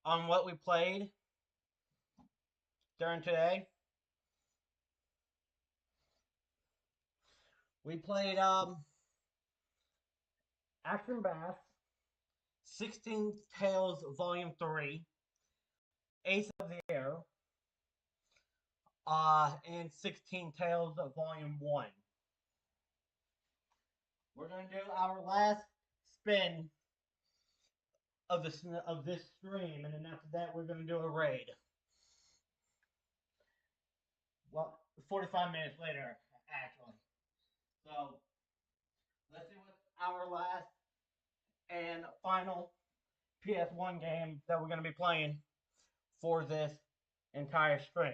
S1: on what we played during today, we played Action Bass, 16 Tales Volume 3, Ace of the Air, and 16 Tales of Volume 1. We're going to do our last spin of this stream, and then after that, we're going to do a raid. Well, 45 minutes later, actually. So, let's see what's our last and final PS1 game that we're going to be playing for this entire stream.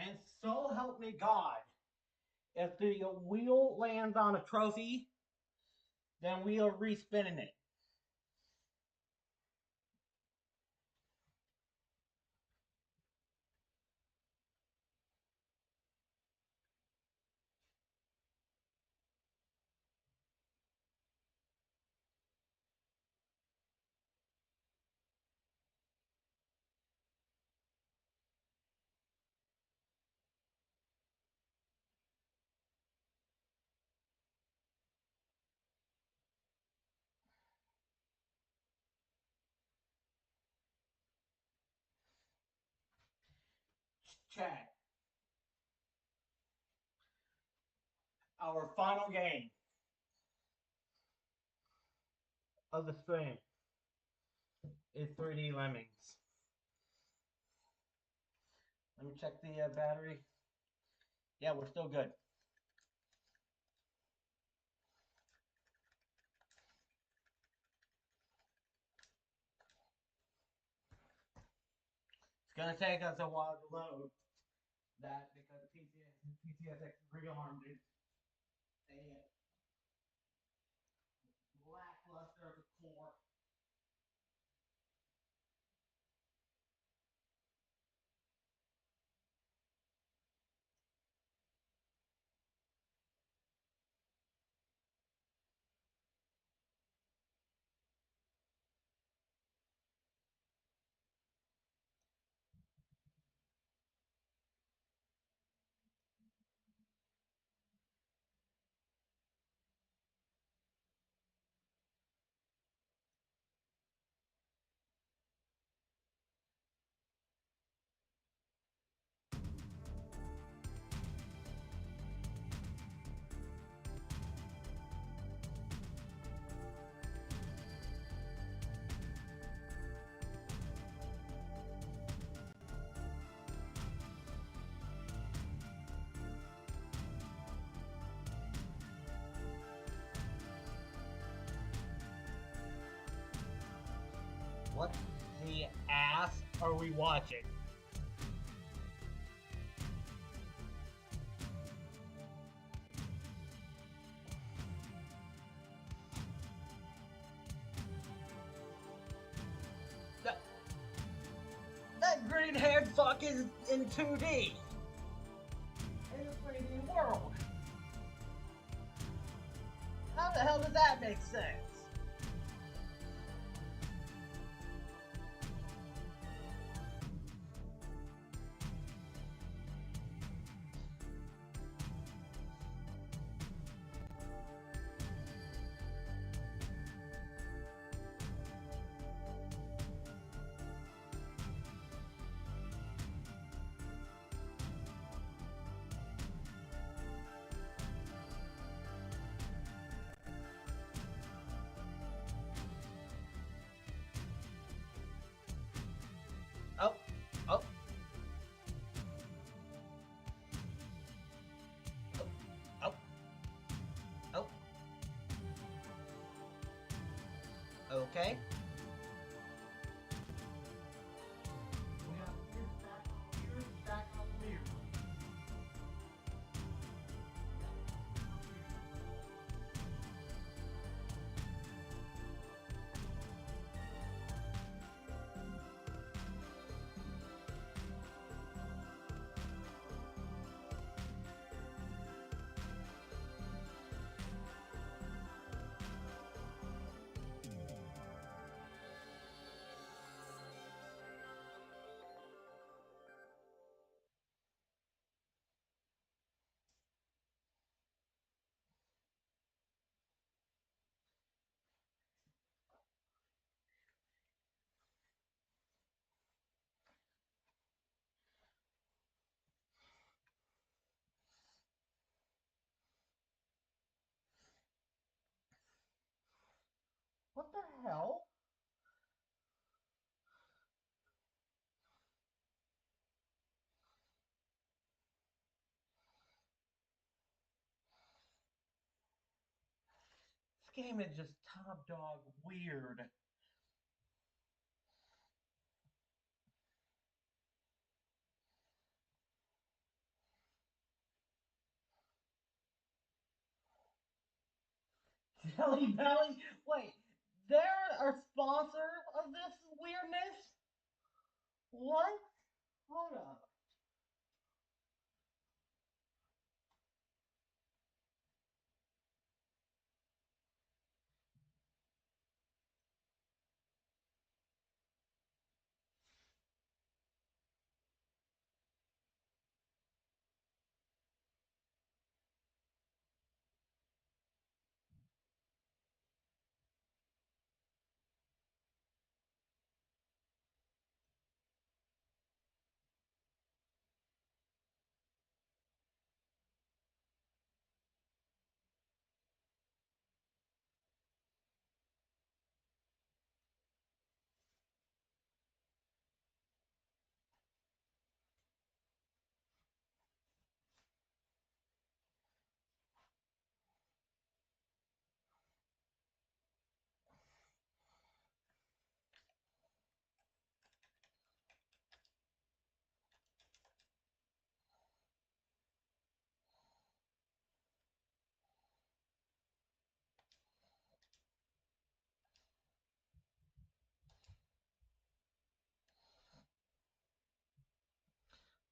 S1: And so help me God, if the wheel lands on a trophy, then we are respinning it. Chat. Our final game of the stream is 3D Lemmings. Let me check the battery. Yeah, we're still good. It's going to take us a while to load that because PCSX rearmed is a lackluster core. ass are we watching? That green-haired fuck is in 2D. In a 3D world. How the hell does that make sense? Oh, oh. Oh, oh. Okay. What the hell? This game is just top dog weird. Jelly Belly? Wait, they're a sponsor of this weirdness? What? Hold up.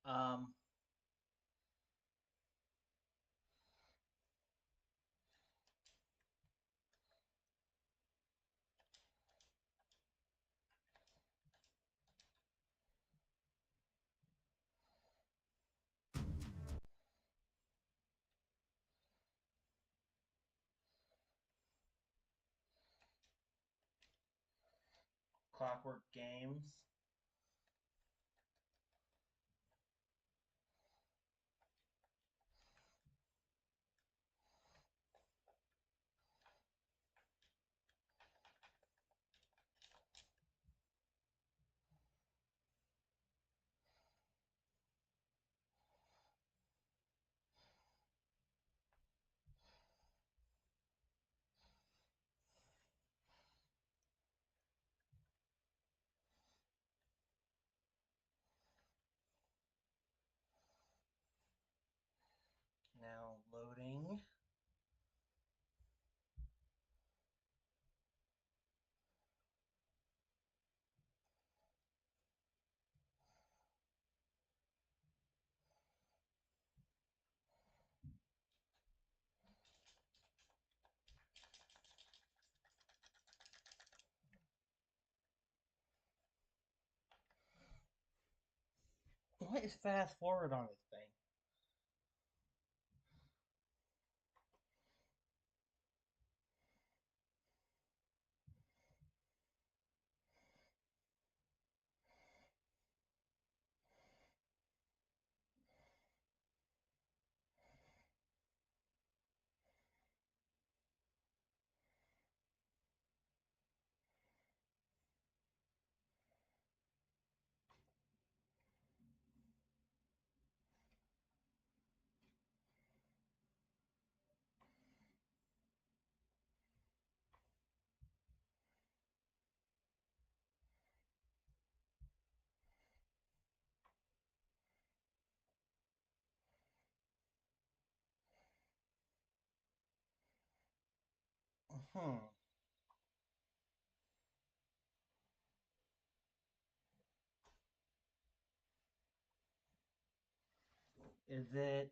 S1: Um, Clockwork Games. What is fast forward on this thing? Hmm. Is it?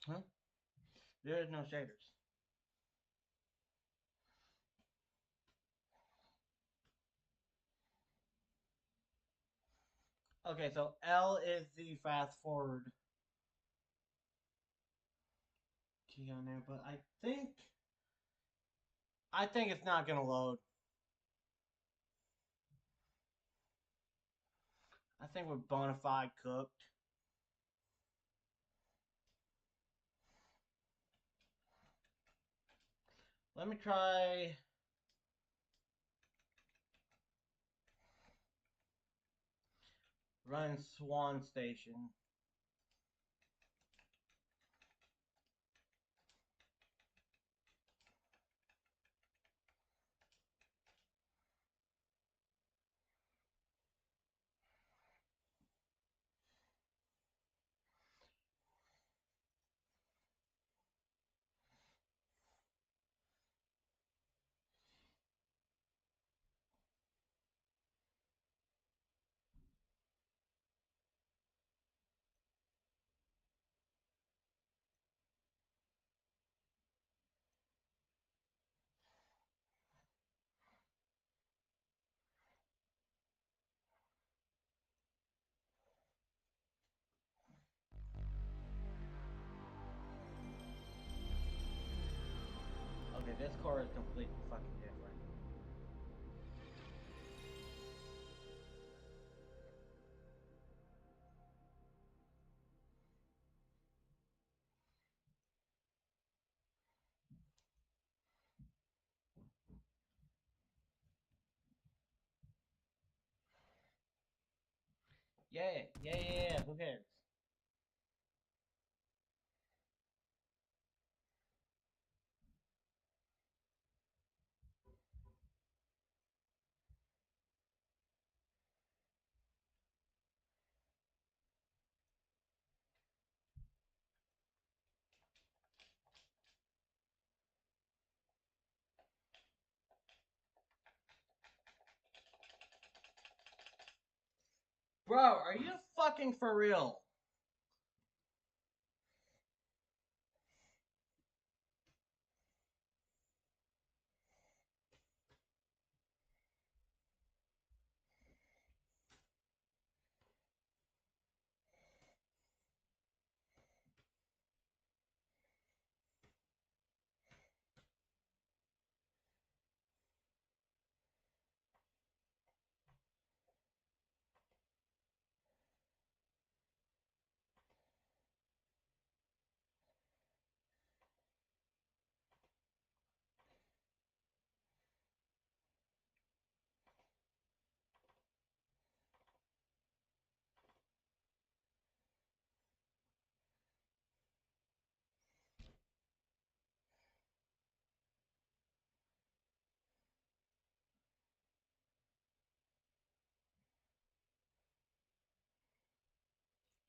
S1: Huh? There is no shaders. Okay, so L is the fast forward key on there, but I think it's not gonna load. I think we're bona fide cooked. Let me try. Run Swan Station. Okay, this core is completely fucking different. Yeah. Who cares? Bro, are you fucking for real?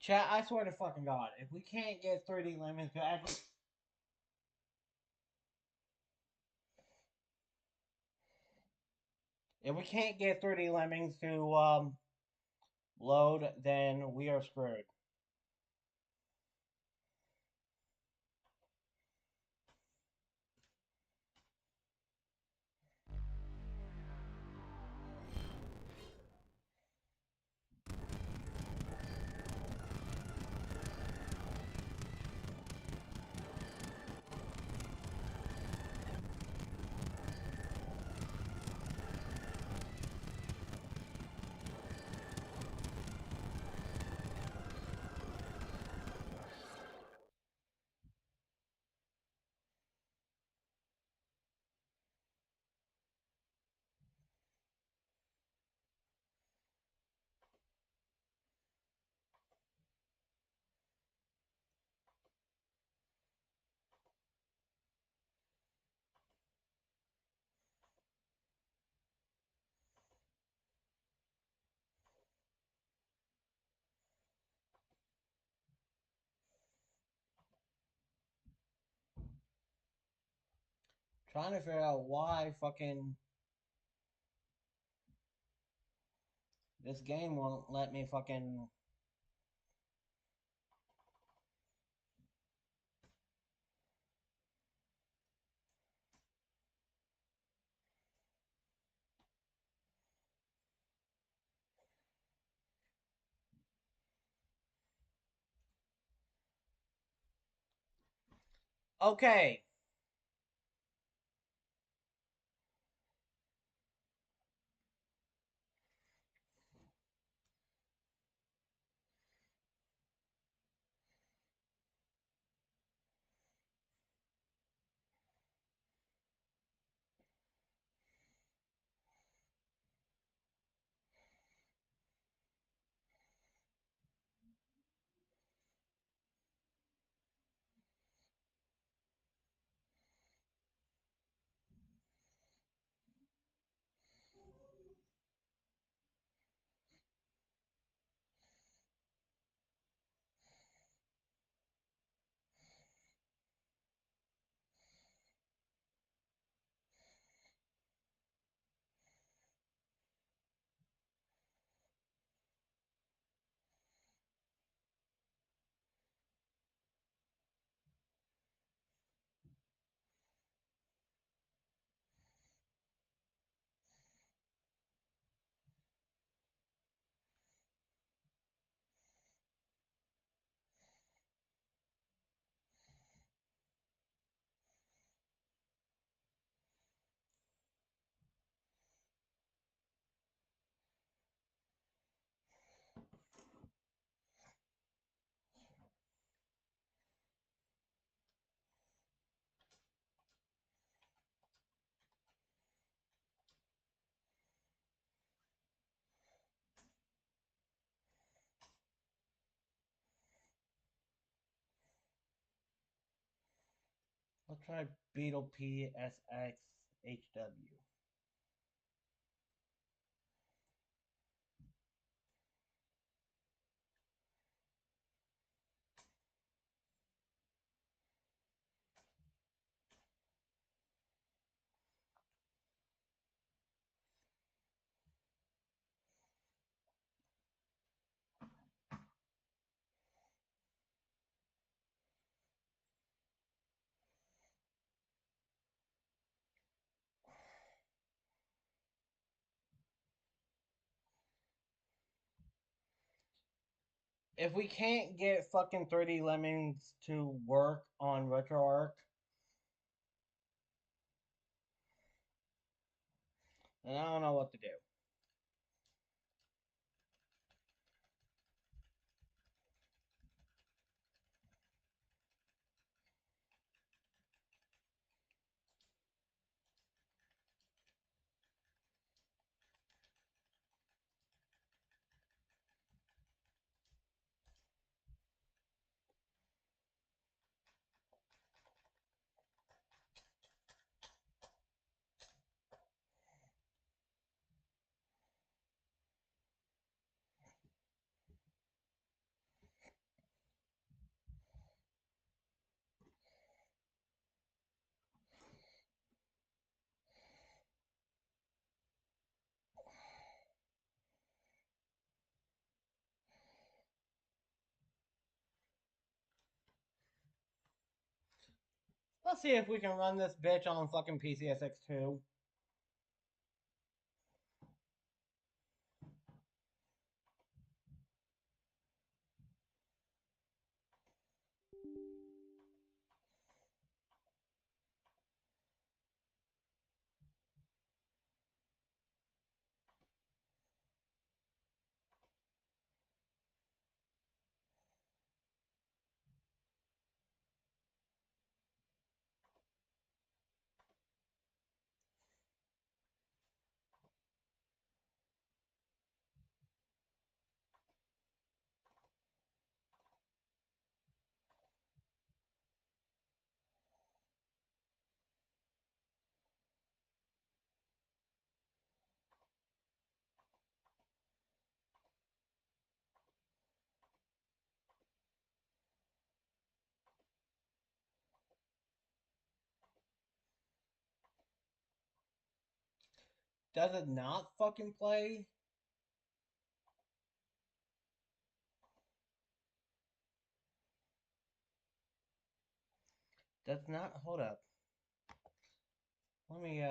S1: Chat, I swear to fucking God, if we can't get 3D Lemmings to actually... If we can't get 3D Lemmings to, load, then we are screwed. Trying to figure out why fucking this game won't let me fucking... Okay. Let's try Beetle PSX HW. If we can't get fucking 3D Lemmings to work on RetroArch, then I don't know what to do. Let's see if we can run this bitch on fucking PCSX2. Does it not fucking play? Does not. Hold up. Let me,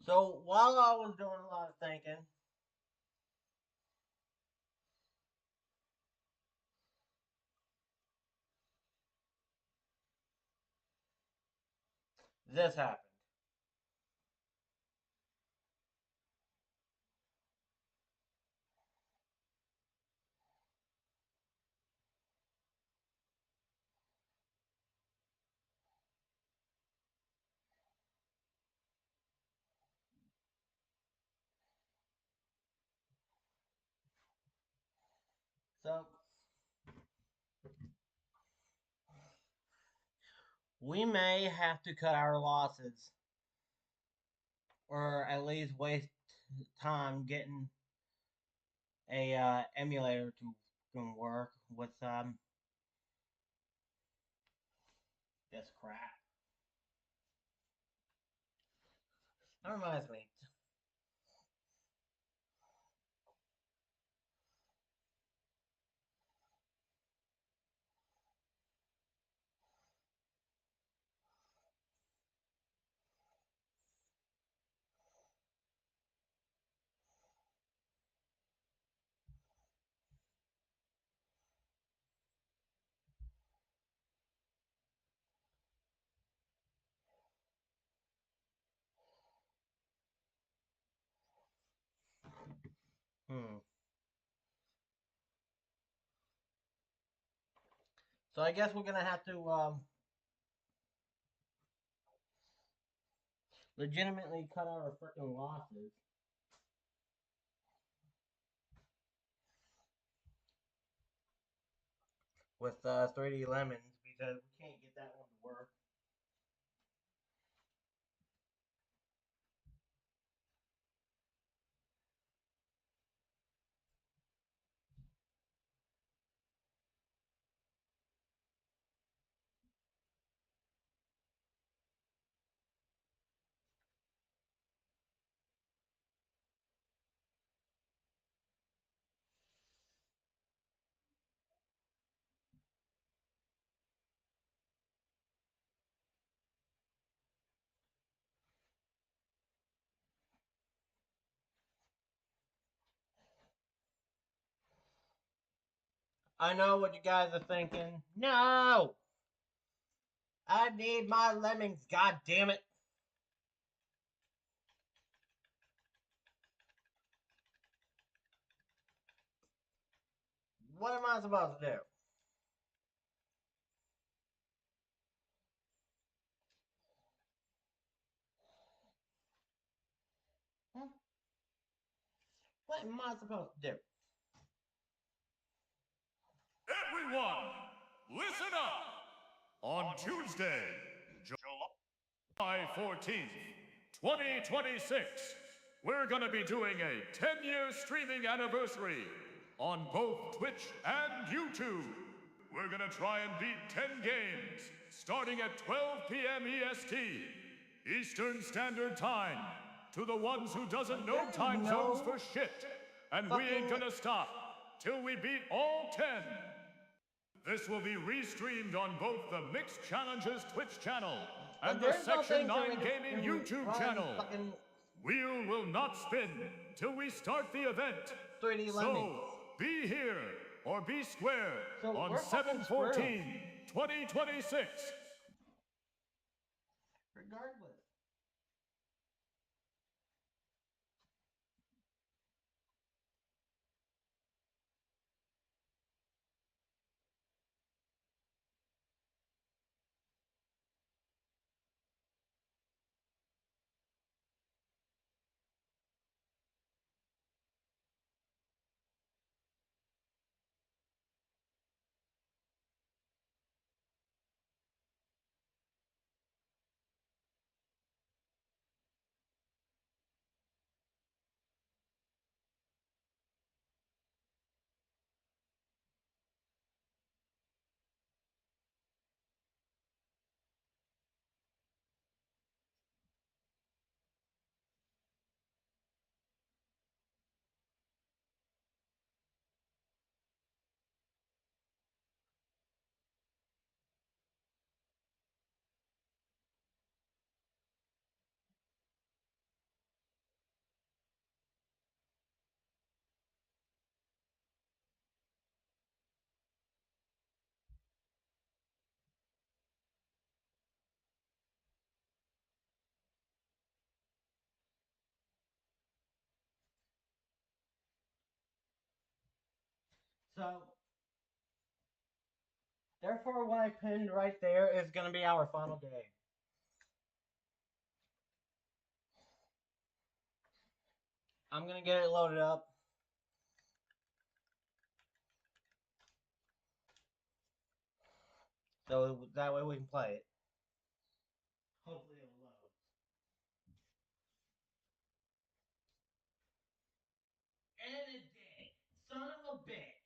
S1: So while I was doing a lot of thinking, this happened. So we may have to cut our losses, or at least waste time getting a emulator to work with this crap. That reminds me. Hmm. So I guess we're gonna have to legitimately cut out our freaking losses. With 3D Lemons because we can't get that one to work. I know what you guys are thinking. No! I need my lemmings, god damn it. What am I supposed to do? Huh? What am I supposed to do?
S10: Everyone, listen up! On Tuesday, July 14th, 2026, we're gonna be doing a 10-year streaming anniversary on both Twitch and YouTube. We're gonna try and beat 10 games, starting at 12 p.m. EST, Eastern Standard Time, to the ones who doesn't know time zones for shit. And we ain't gonna stop till we beat all 10. This will be restreamed on both the Mixed Challenges Twitch channel and the Section 9 Gaming YouTube channel. Wheel will not spin till we start the event.
S1: 3D
S10: So, be here or be square on 7/14/2026.
S1: Regardless. So, therefore, what I pinned right there is going to be our final game. I'm going to get it loaded up. So that way we can play it. Hopefully it'll load. And it did. Son of a bitch.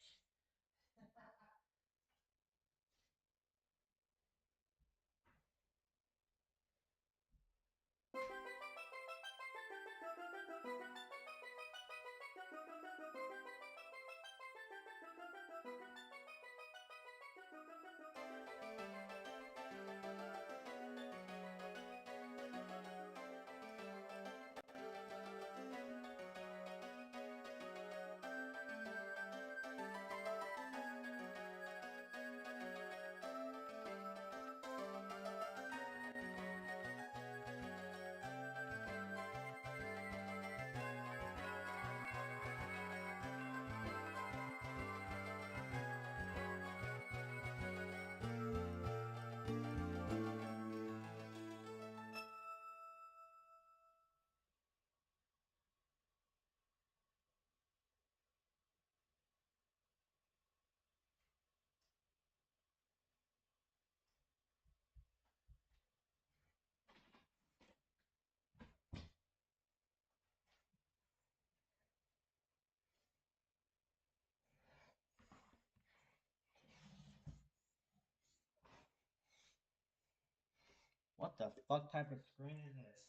S1: What the fuck type of screen is this?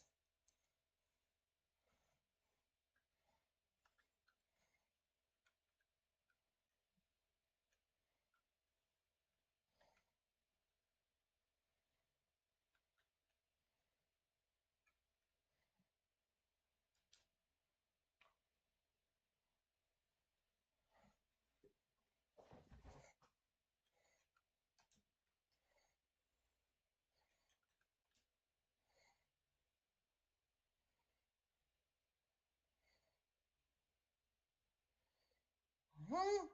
S1: Huh?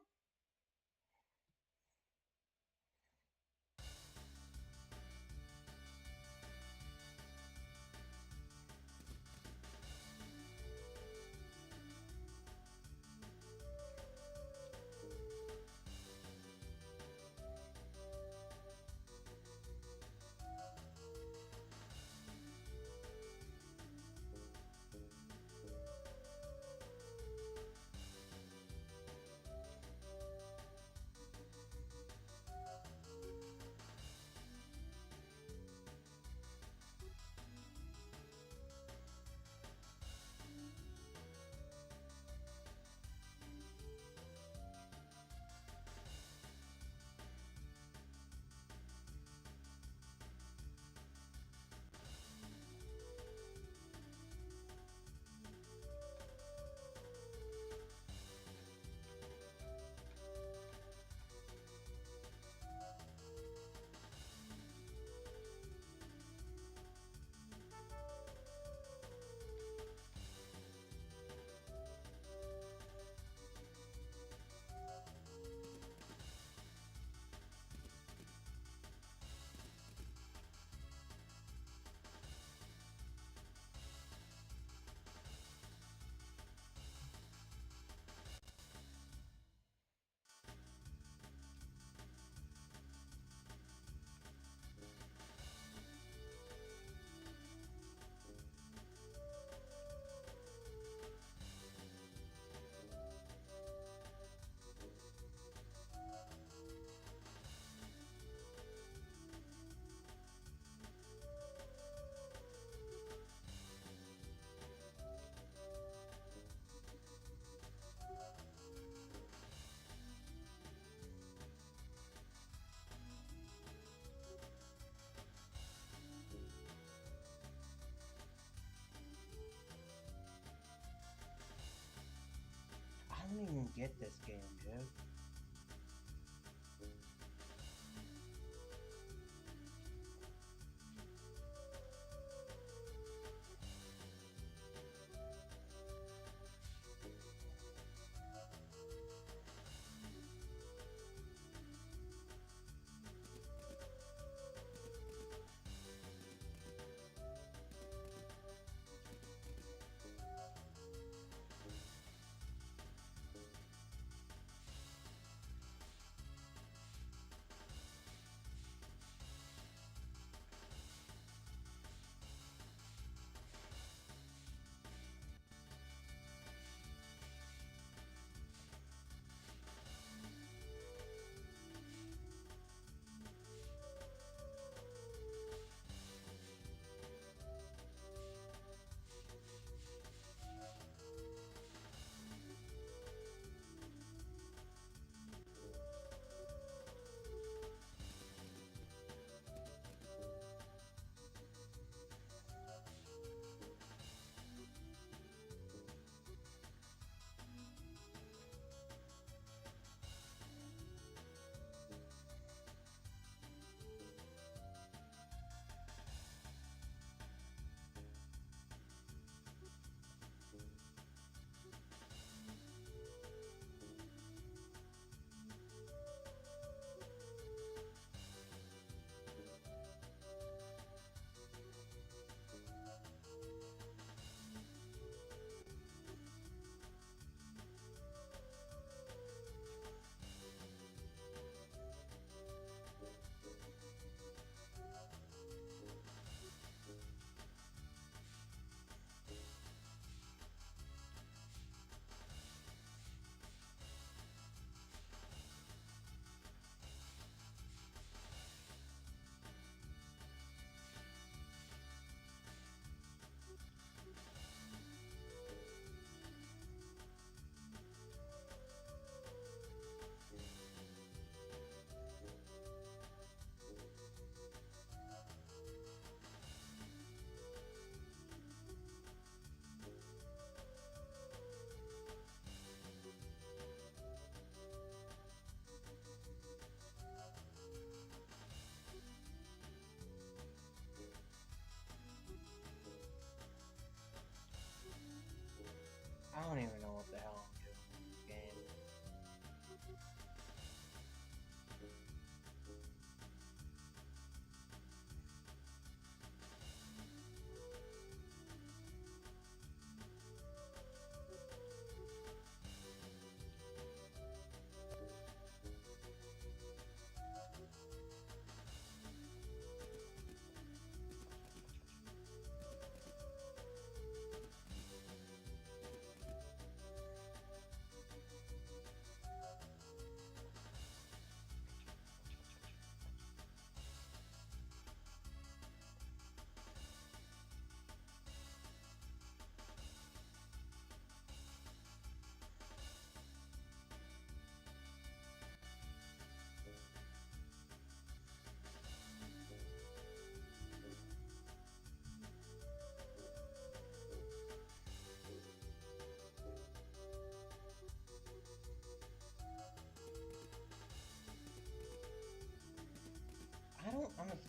S1: I don't even get this game, dude.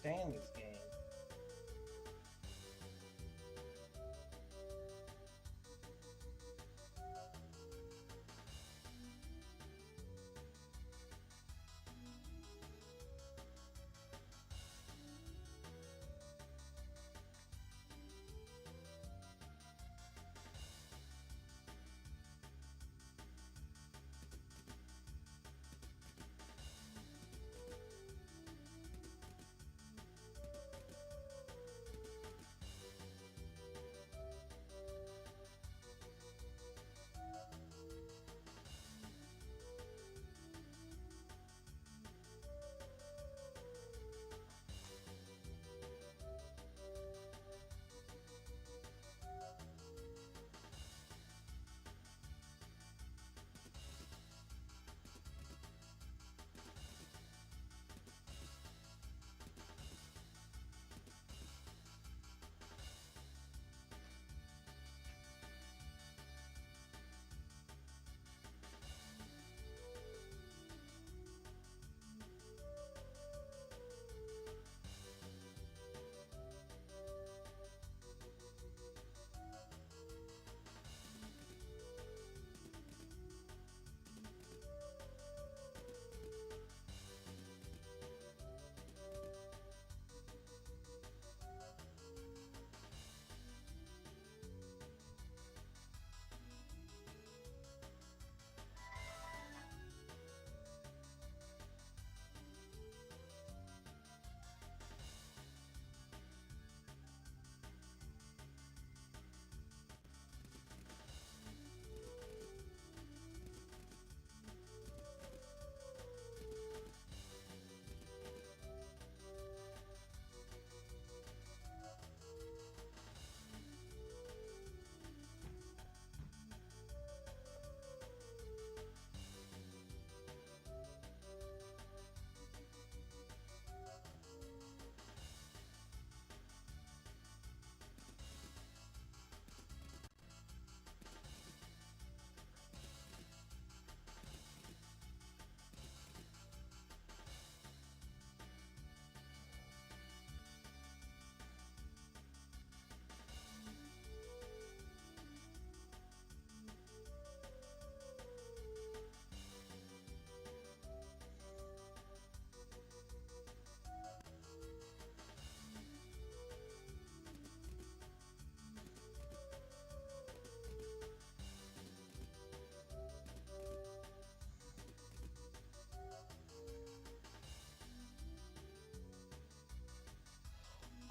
S1: understand this game.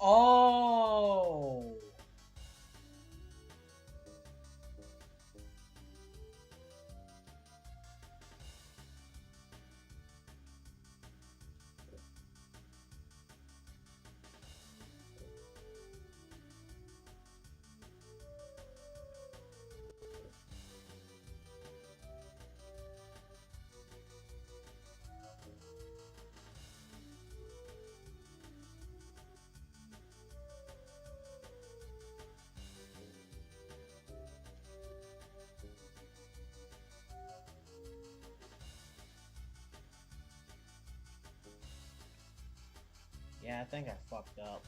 S1: Oh! Yeah, I think I fucked up.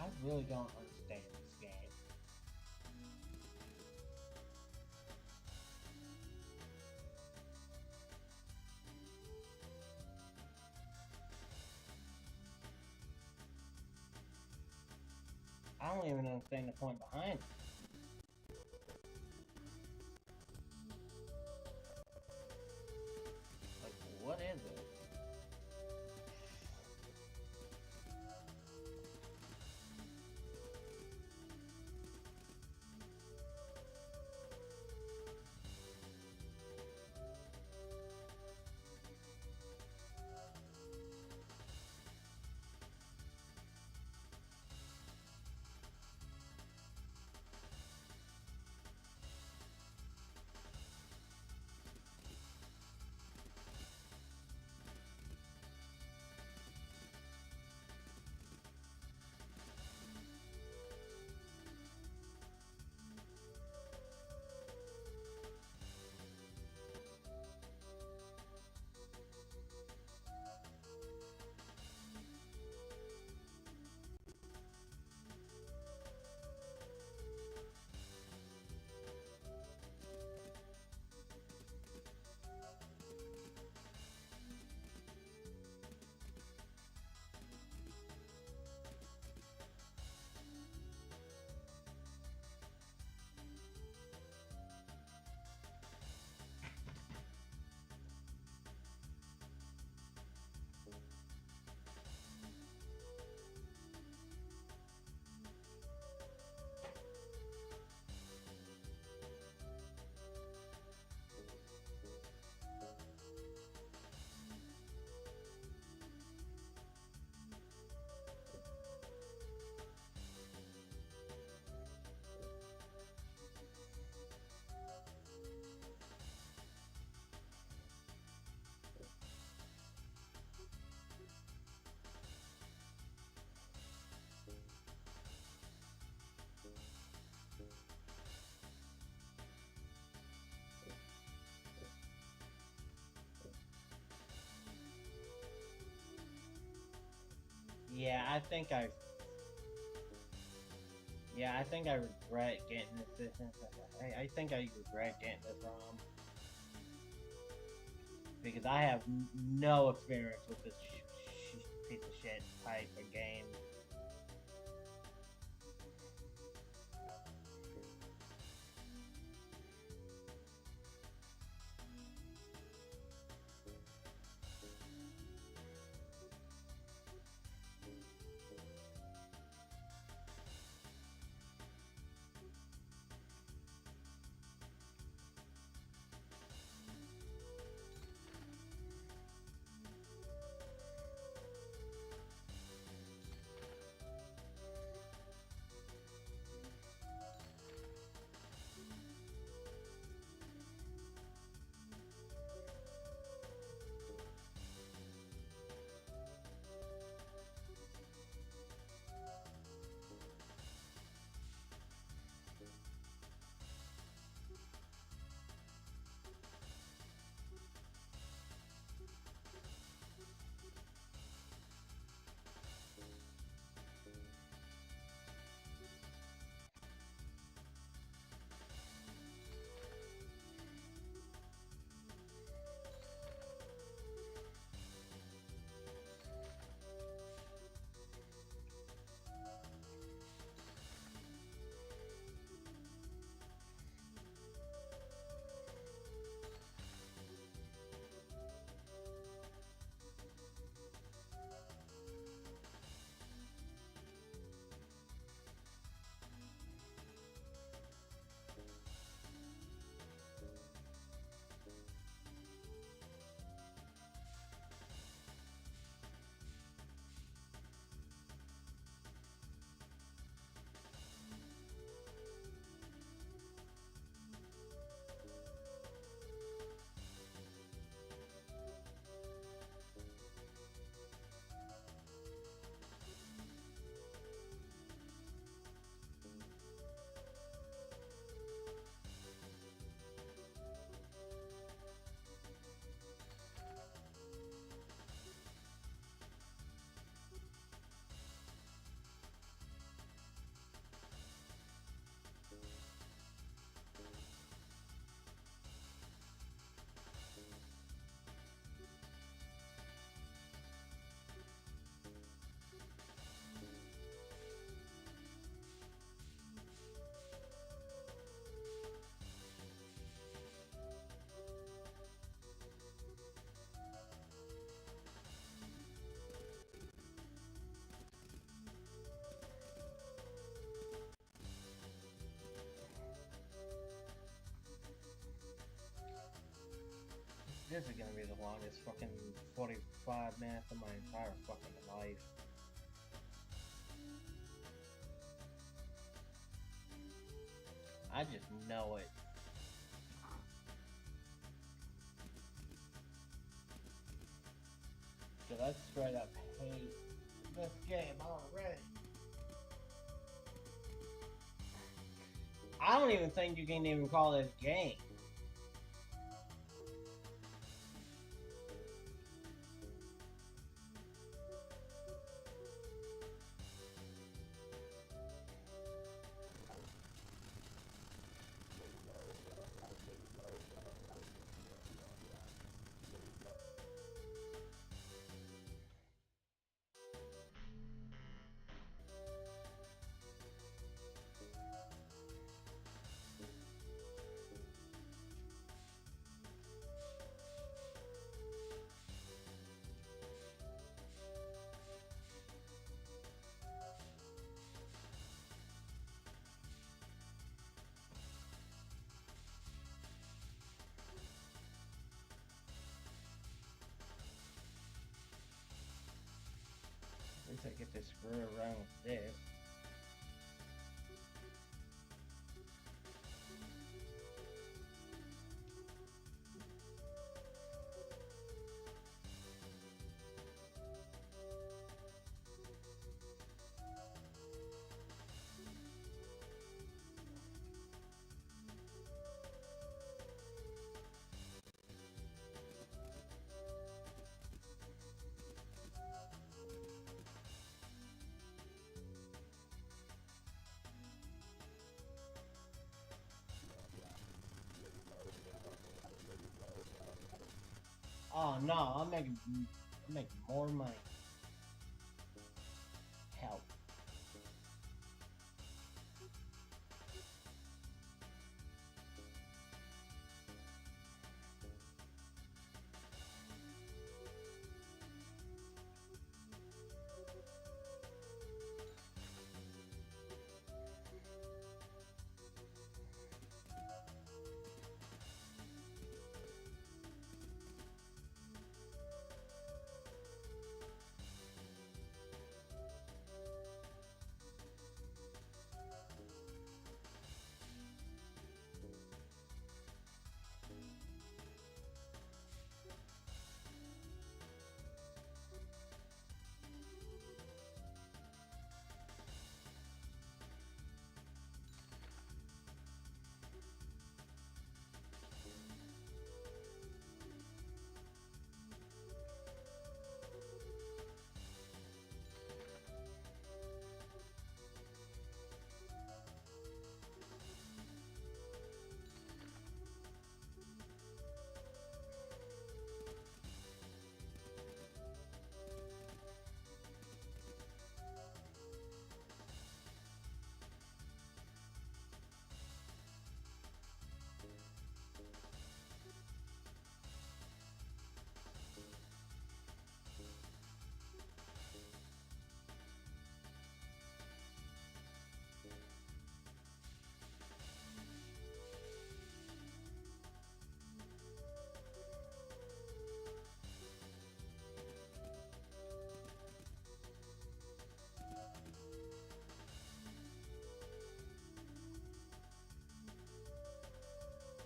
S1: I really don't understand this game. I don't even understand the point behind it. Like, what is it? Yeah, I think I. Yeah, I think I regret getting this. I think I regret getting this ROM because I have no experience with this piece of shit type of game. This is gonna be the longest fucking 45 minutes of my entire fucking life. I just know it. Cause I straight up hate this game already. I don't even think you can even call this game. At least I get to screw around with this. Oh no, I'm making more money. Help.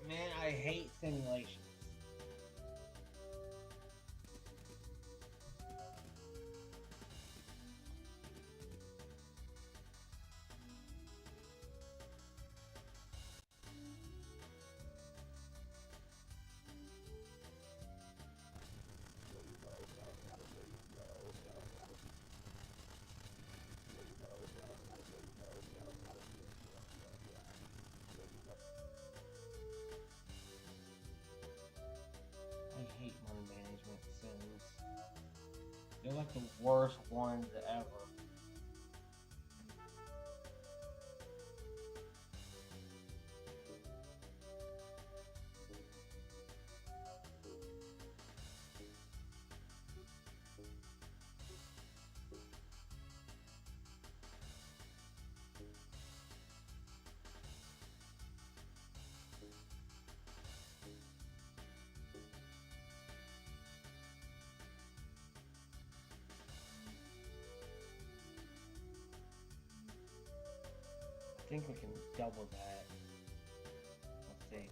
S1: Man, I hate simulations. I hate money management sims. They're like the worst ones ever. think we can double that. Let's see.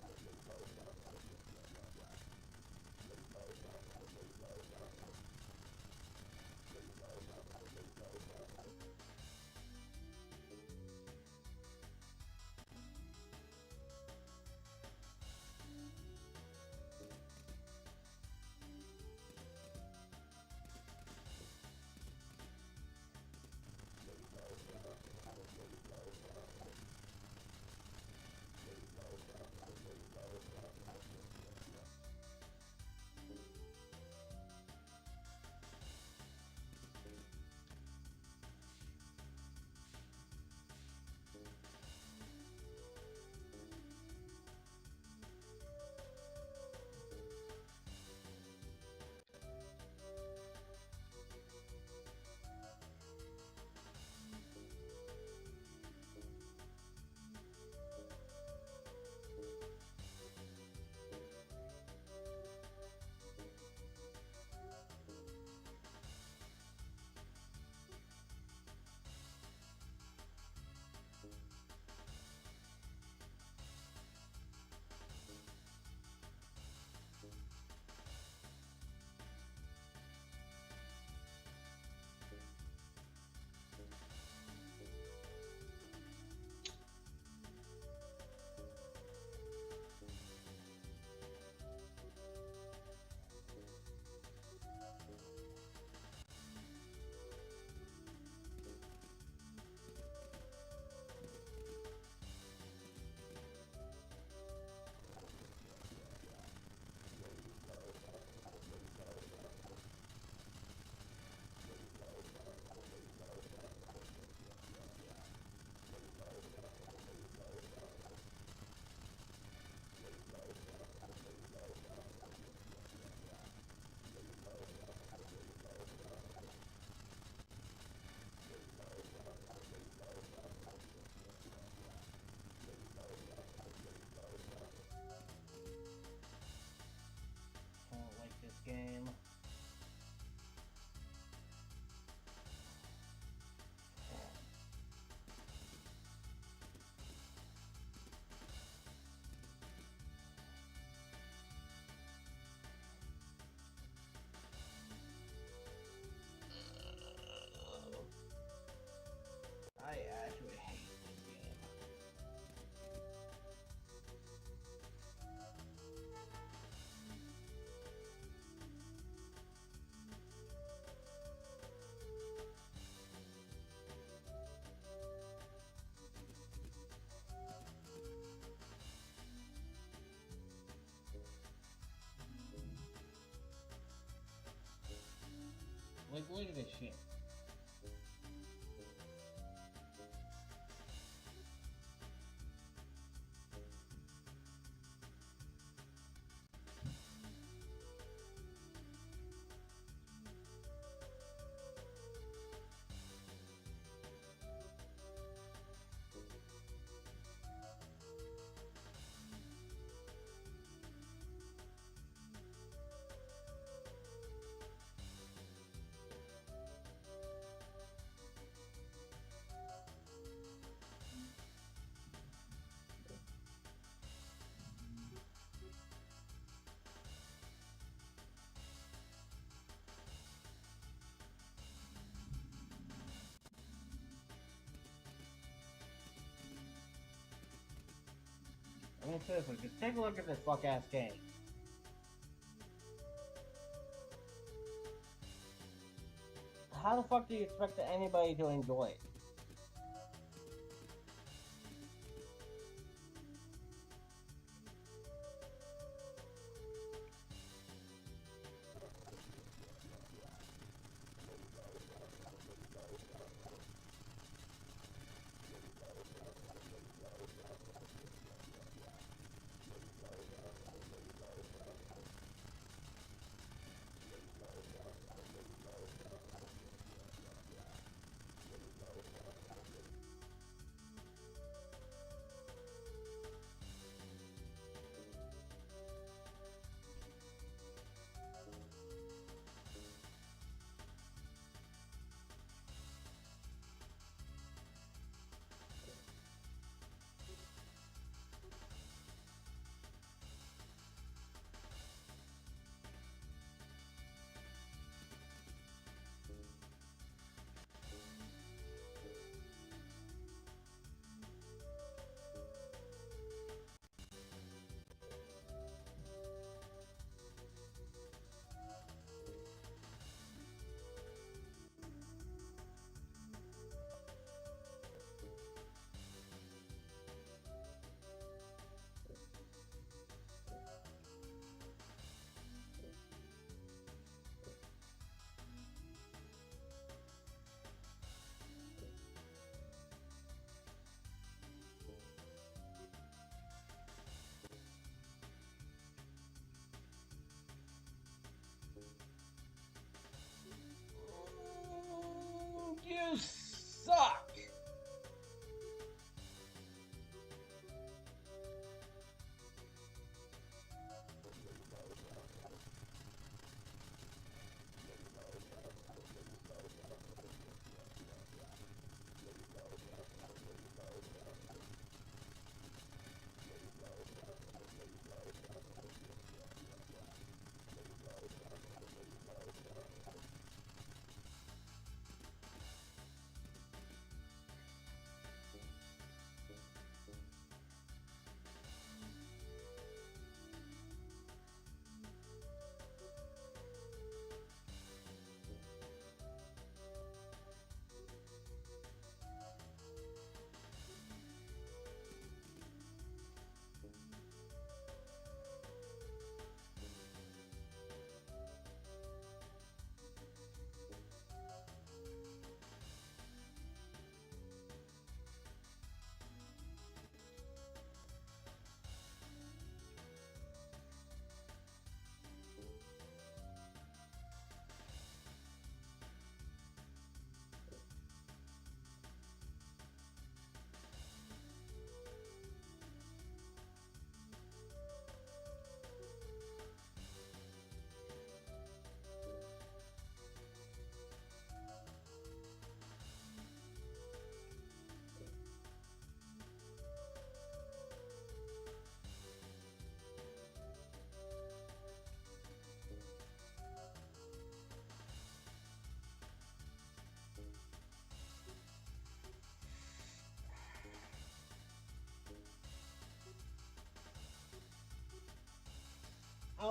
S1: I don't like this game. I actually hate this game. Like, look at this shit. I mean, seriously, just take a look at this fuck-ass game. How the fuck do you expect anybody to enjoy it?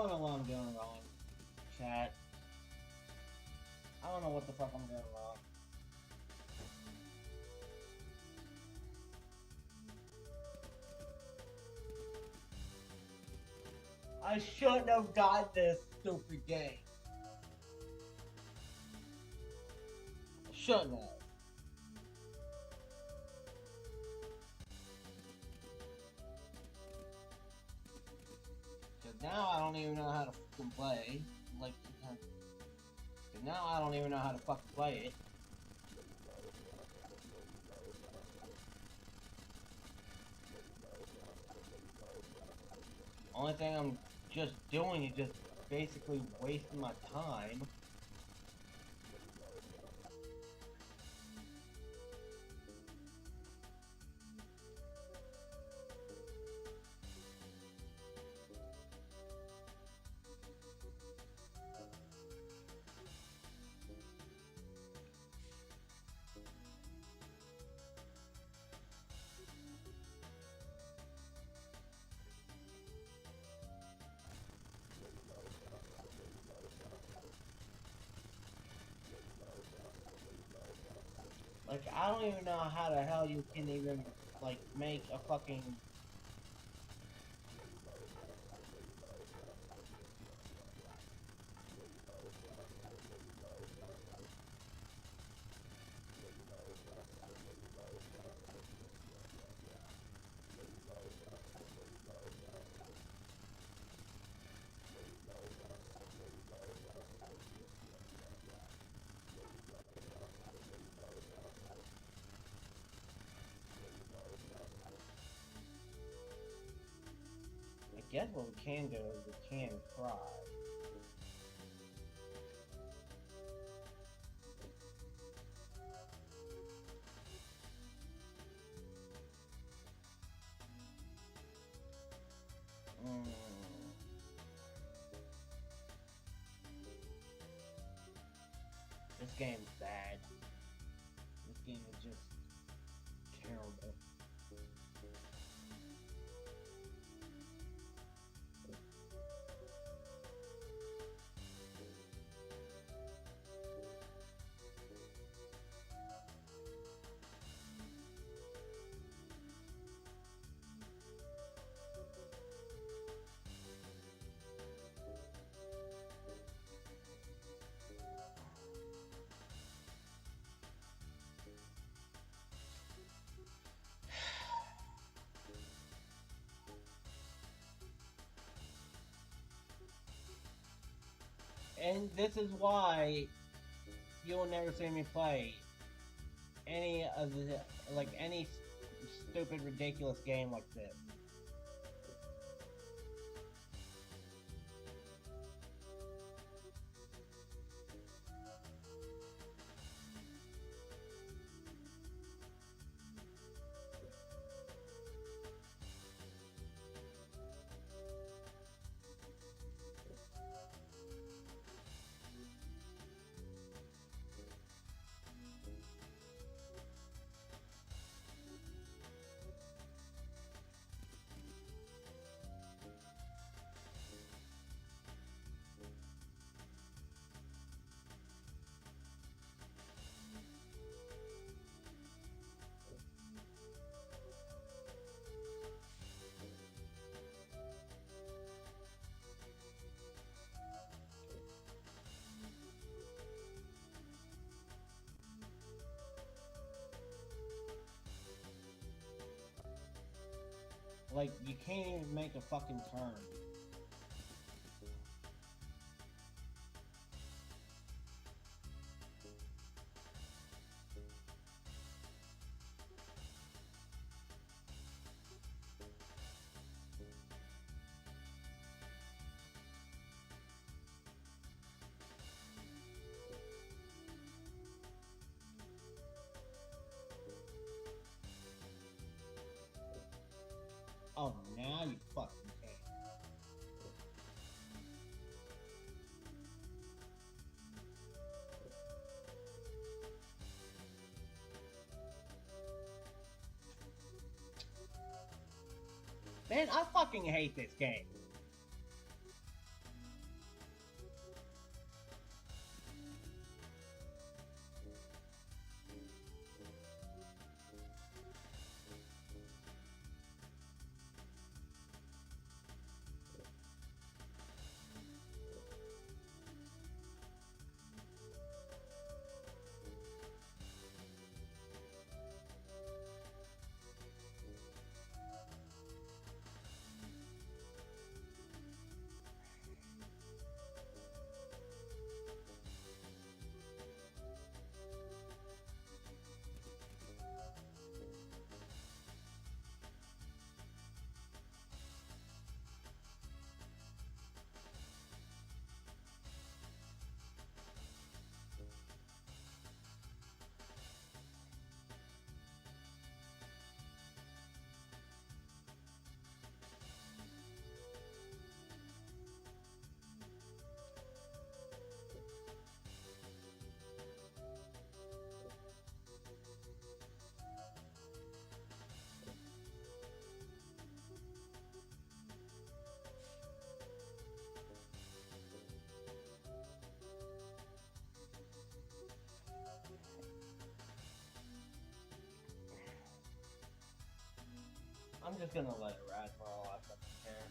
S1: don't know what I'm doing wrong, chat. I don't know what the fuck I'm doing wrong. I shouldn't have got this stupid game. Shouldn't have. Cause now I don't even know how to fucking play. Like, cause now I don't even know how to fucking play it. Only thing I'm just doing is just basically wasting my time. Like, I don't even know how the hell you can even, like, make a fucking... I guess what we can do is we can try. This game's bad. This game is just terrible. And this is why you'll never see me play any of the, like, any stupid, ridiculous game like this. Like, you can't even make a fucking turn. Oh, now you fucking can. Man, I fucking hate this game. I'm just gonna let it ride for all I fucking care.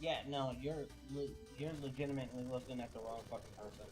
S1: Yeah, no, you're legitimately looking at the wrong fucking person.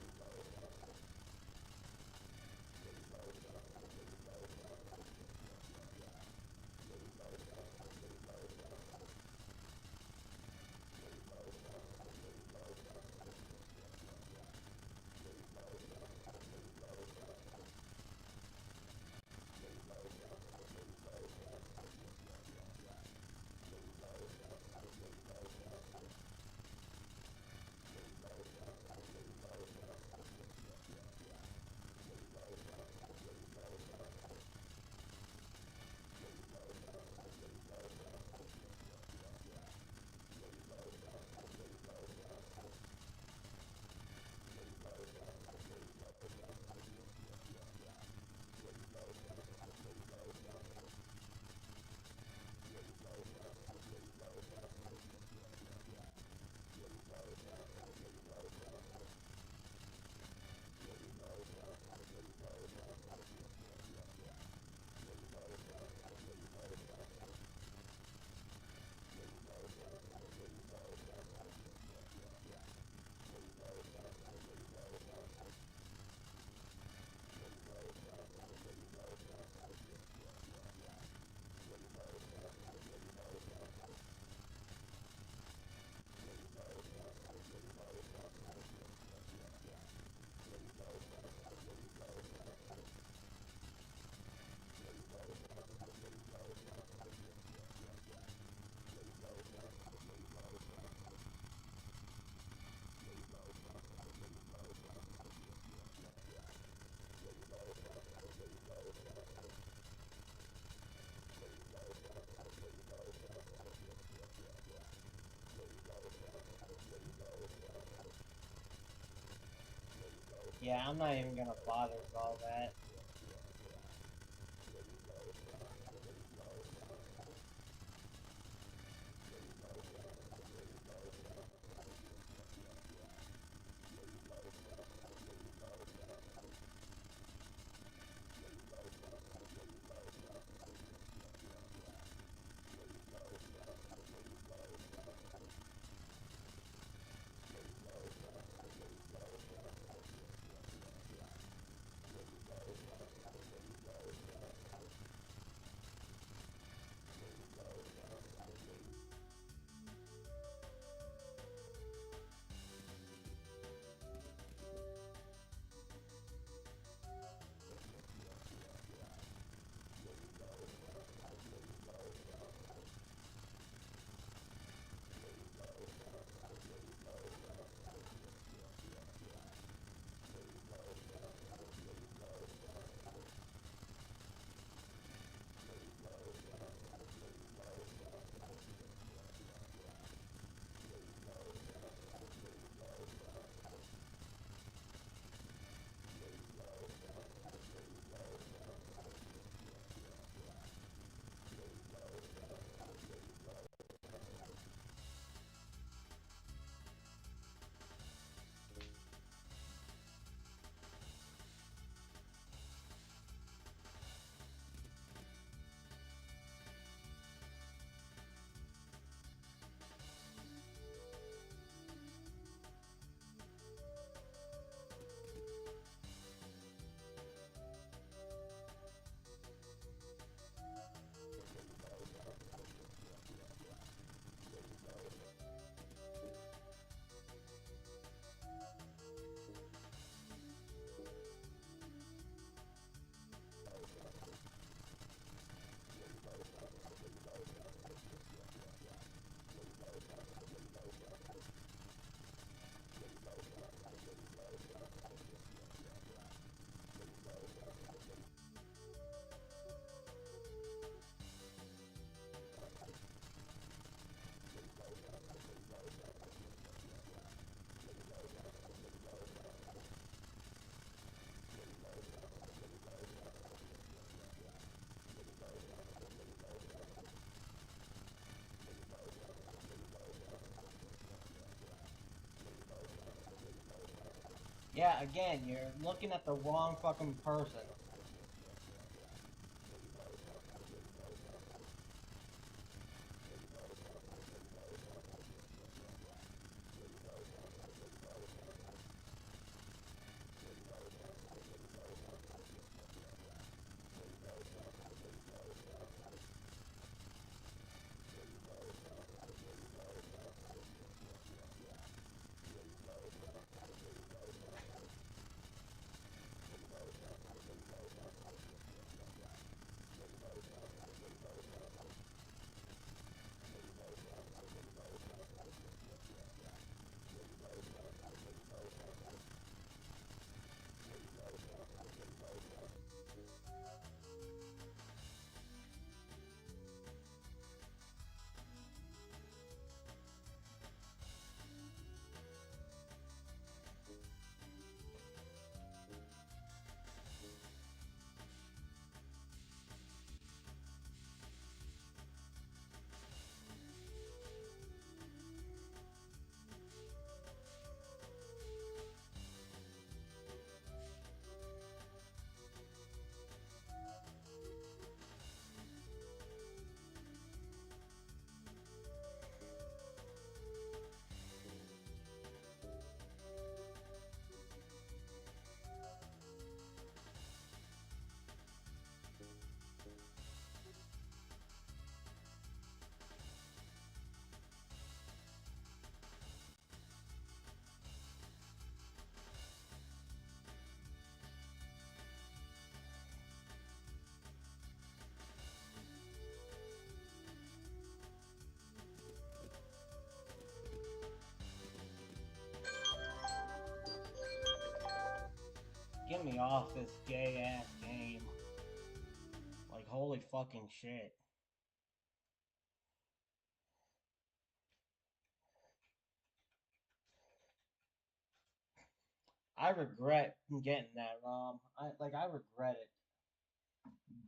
S1: Yeah, I'm not even gonna bother with all that. Yeah, again, you're looking at the wrong fucking person. Get me off this gay ass game. Like, holy fucking shit. I regret getting that ROM. I regret it.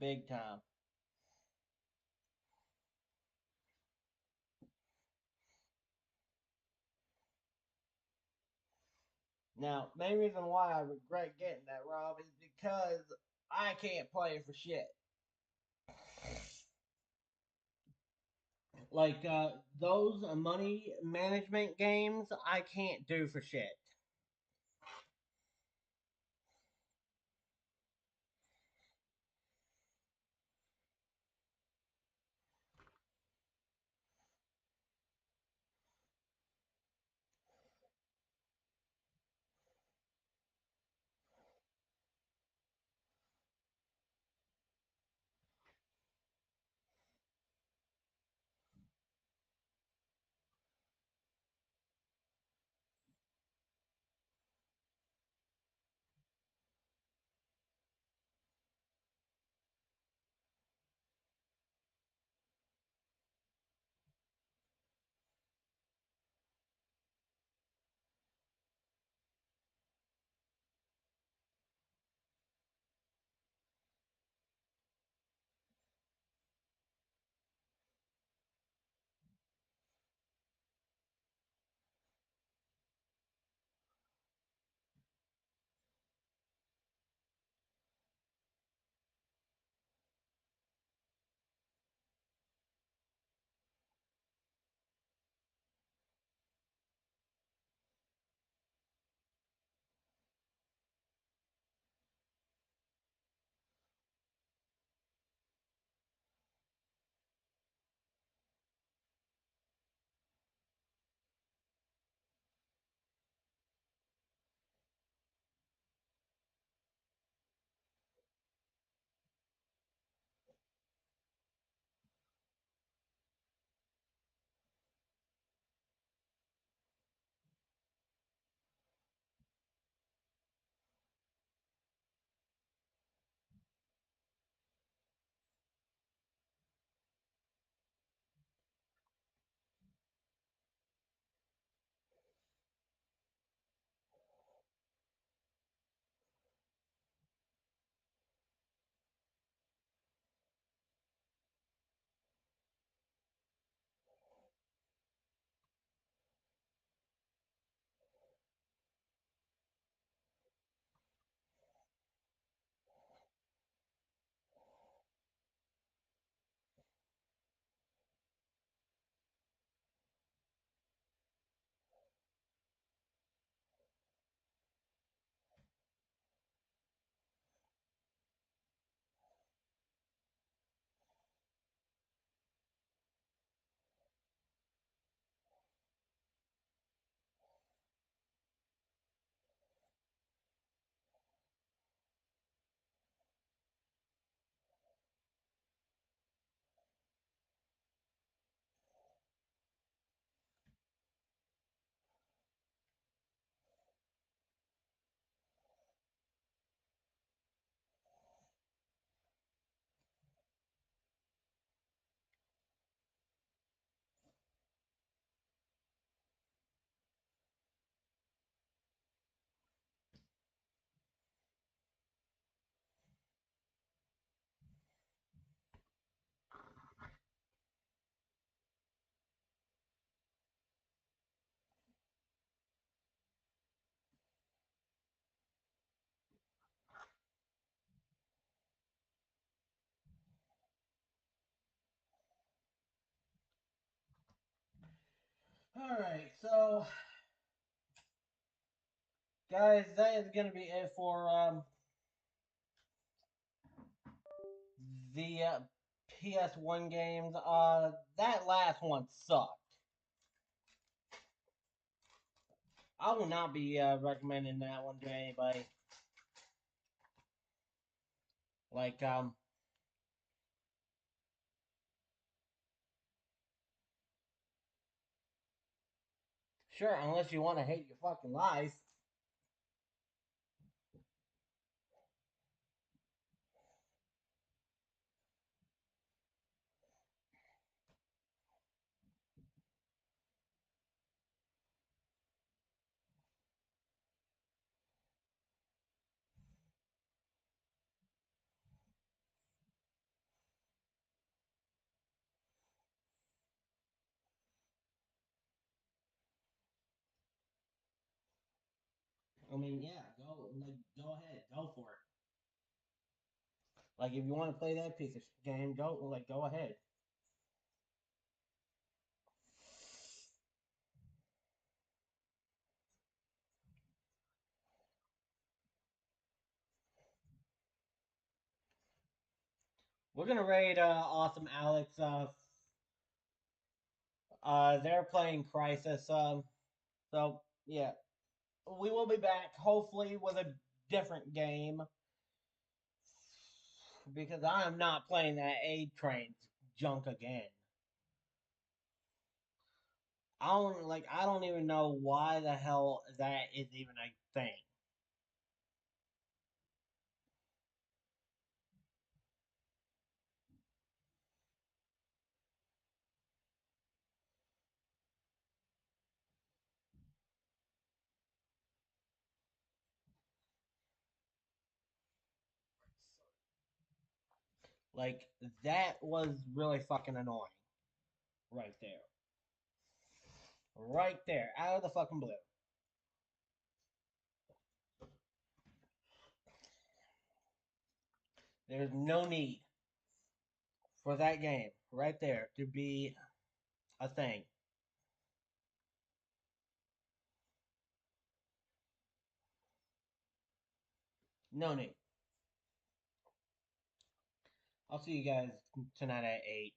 S1: Big time. Now, main reason why I regret getting that ROM is because I can't play it for shit. Like, those money management games, I can't do for shit. Alright, so guys, that is gonna be it for the PS1 games. That last one sucked. I will not be recommending that one to anybody. Like, sure, unless you want to hate your fucking life. I mean, yeah, go ahead, go for it. Like, if you want to play that piece of game, go ahead. We're gonna raid Awesome Alex. They're playing Crisis. So yeah, we will be back hopefully with a different game because I am not playing that A Train junk again. I don't even know why the hell that is even a thing. Like that was really fucking annoying. Right there. Right there. Out of the fucking blue. There's no need for that game right there to be a thing. No need. I'll see you guys tonight at 8.